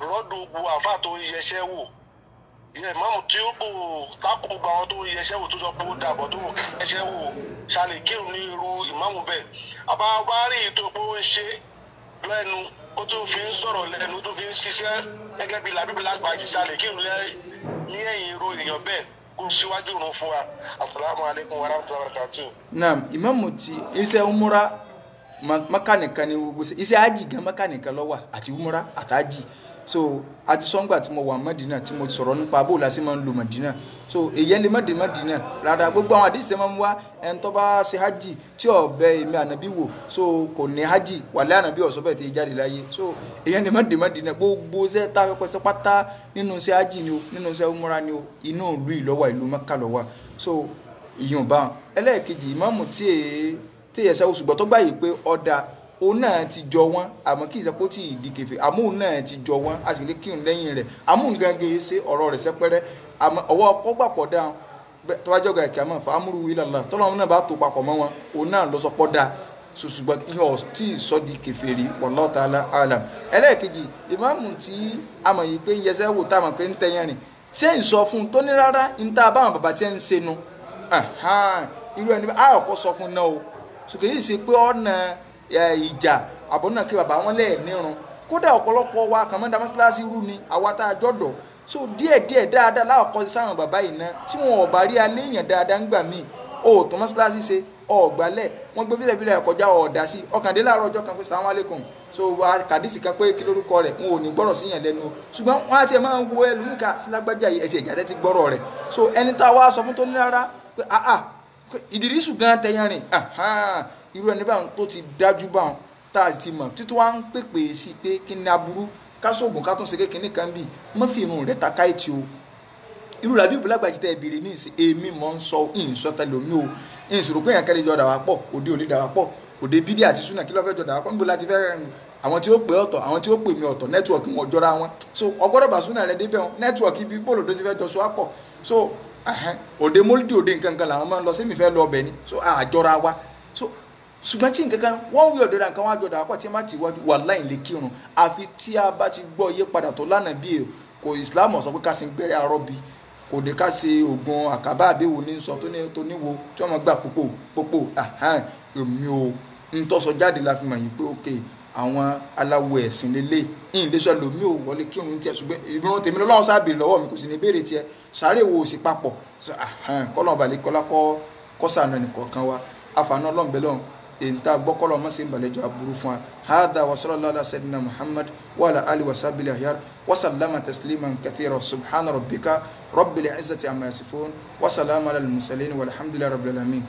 rọ́dù gbogbo àfà tó ń yẹṣẹ́ wò. Ìyẹn ìmáàmù tí ó kò tákò gba àwọn tó ń yẹṣẹ́ wò tó sọ pé ó dàbọ̀ tó wò yẹṣẹ́ wò ṣàlẹ̀ kírun ní irú ìmáàmù bẹ́ẹ̀. Àbáwárí ètò pé ó ń ṣe lẹ́nu ó tún fi ń sọ̀rọ̀ lẹ́nu ó tún fi ń ṣiṣẹ́ gẹ́gẹ́ bí làbíbi lágbàájì ṣàlẹ̀ kírun ní ẹ̀yìn irú èèyàn bẹ́ẹ̀ kó síwájú run fún wa. Assalamu alaikum warahmatullahi wabarakatuh. Naam, ìmáàmù tí iṣẹ́ umura maka ni gbogbo iṣẹ́ ájì gan maka nìkan ló wà àti umura àtàjì. So àti sọ́ngbà tí mo wà Mádínà tí mo sọ̀rọ̀ nípa bó la sí máa ń lo Mádínà. So èyàn lè má dé Mádínà rárá gbogbo àwọn àdìsẹ́ máa ń wá ẹni tó bá ṣe hajj tí ó bẹ èmi ànábì wò so kò ní hajj wàlẹ́ ànábì ọ̀sọ́ bẹ́ẹ̀ tí jáde láyé. So èyàn lè má dé Mádínà gbogbo ṣẹ́ tá a fẹ́ pẹ́sẹ́ pátá nínú iṣẹ́ hajj ni o nínú iṣẹ́ umura ni o inú ìlú ìlọ́wà ìlú Mẹ́kà ló wà. So ìyọ̀n bá ẹlẹ́ẹ̀kejì ìmáàmù tí ẹ̀sẹ̀ oṣù gbọ́ tó gbà yìí pé ọ̀dà òun náà ti jọ wọn àmọ́ kì í ṣe pé ó ti di kèfèrí àmọ́ òun náà ti jọ wọn a sì lè kírun lẹ́yìn rẹ̀ àmọ́ òun gangan ṣe ọ̀rọ̀ rẹ̀ sẹ́pẹ́rẹ́ àmọ́ ọwọ́ ọkọ̀ gbàpọ̀ dáhùn tó bá jọ̀gà ìkà mọ́ fàámúrú ilallah tọ́lọ́run náà bá tó papọ̀ mọ́ wọn òun náà lọ sọ pọ́ da ṣùgbọ́n ìyẹn ọ̀ tí ì sọ di kèfèrí wallahu ta'ala alam. ẹlẹ́ẹ̀kejì ìmáàmù tí a mọ̀ yìí pé ń yẹsẹ́ wò tá a mọ̀ pé ń tẹ̀yìn rìn ṣé ń sọ fún un tó ní rárá ń tá a báwọn bàbá tí ń ṣe nu irú ẹni a ọkọ sọ fún náà o ṣùgbọ́n èyí ṣe pé ọ̀nà ìjà àbọ̀nà kí bàbá wọn lẹ́ẹ̀ nírun kódà ọ̀pọ̀lọpọ̀ wa kàn mọ́dá mọ́sálásí rú ni àwa tá a jọ̀dọ̀ so díẹ̀díẹ̀ dáadáa láàkọ́ sáwọn bàbá yìí náà tí wọn ò bá rí alẹ́ èèyàn dáadáa ń gbà míì o tó mọ́sálásí ṣe ọ̀gbálẹ̀ wọ́n gbé fífẹ́ bílẹ̀ kọjá ọ̀dà sí ọkàndé láàárọ̀ ọjọ́ kan pé sàlámù aláìkùm so kàdísì kan pé kí lórúkọ rẹ̀ wọn ò ní gbọ́rọ̀ sí yẹn lẹ́nu ṣùgbọ́n wọ́n á tiẹ̀ máa ń wo ẹlòmíkà sílágbájá yìí ẹ̀sẹ̀ ìjà ti gbọ́rọ̀ rẹ̀ so ẹni tá a wá sọ fún tó ní rárá pé Ìdírísù gan tẹ̀yàn rìn irú ẹni báwọn tó ti dájú báwọn tá a ti mọ̀ títí wọ́n á ń pèpè sí pé kí ni aburú kásògùn ká tún ṣe kékeré kan bì mọ́ fi irun rẹ̀ ta káìtì o irú làbí ìbúlágbàjì tẹ́ ẹ bèrè ní ìsìn èmi mọ̀ ń sọ ìǹsọ tẹ́lẹ̀ omi o ìǹsòrò pé èèyàn kẹ́lẹ́ jọ dà wá pọ̀ òde òde dà wá pọ̀ òde bídí àti súnà kí ló fẹ́ jọ dà wá pọ̀ níbo láti fẹ́ àwọn tí ó pè ọ̀tọ̀ àwọn tí ó pè mí ọ̀tọ̀ nẹ́tíwọ̀kì wọn jọra wọn so ọgbọ́dọ̀ bá súnà rẹ débẹ̀ wọn nẹ́tíwọ̀kì ibi bóòlù tó sì fẹ́ jọ sọ àpọ̀ so òde mólídì òde nǹkan kan làwọn máa ń lọ sí mi fẹ́ lọ ọbẹ̀ ni so àjọra wa so ṣùgbọ́n tí nǹkan kan wọ́n wí ọ̀dọ́dà nǹkan wá jọ̀dà àpọ̀ tí a máa ti wájú wàláhì lè kírun àfi tí a bá ti gbọ́ iye padà tó lánàá bí kò Islam sọ pé ká sin gbẹ́rẹ́ arọ́bí kò dé ká ṣe oògùn àkàbà àbẹ̀wò ní sọ tó níwo tí wọ́n máa gbà pópó èmi ò ń tọ́sọ jáde la fi mọ̀ yìí pé ókè àwọn aláwọ̀ ẹ̀sìn lélẹ̀ ìǹdẹ́sọ lòmí ò wọlé kírun tiẹ̀ ṣùgbọ́n ìbọn tèmi lọ́wọ́ sábì lọ́wọ́ mi kò sì ní béèrè tiẹ̀ sáré wo òsì papọ̀ kọ́lọ̀ balẹ̀ kọ́lá kọ́sàánú ẹnìkọ̀ọ̀kan wa àfààní ọlọ́m̀bẹ́lọ́n انت بقول ما سين بلجوا بروفا هذا وصلى الله على سيدنا محمد وعلى اله وصحبه الاخيار وسلم تسليما كثيرا سبحان ربك رب العزه عما يصفون وسلام على المرسلين والحمد لله رب العالمين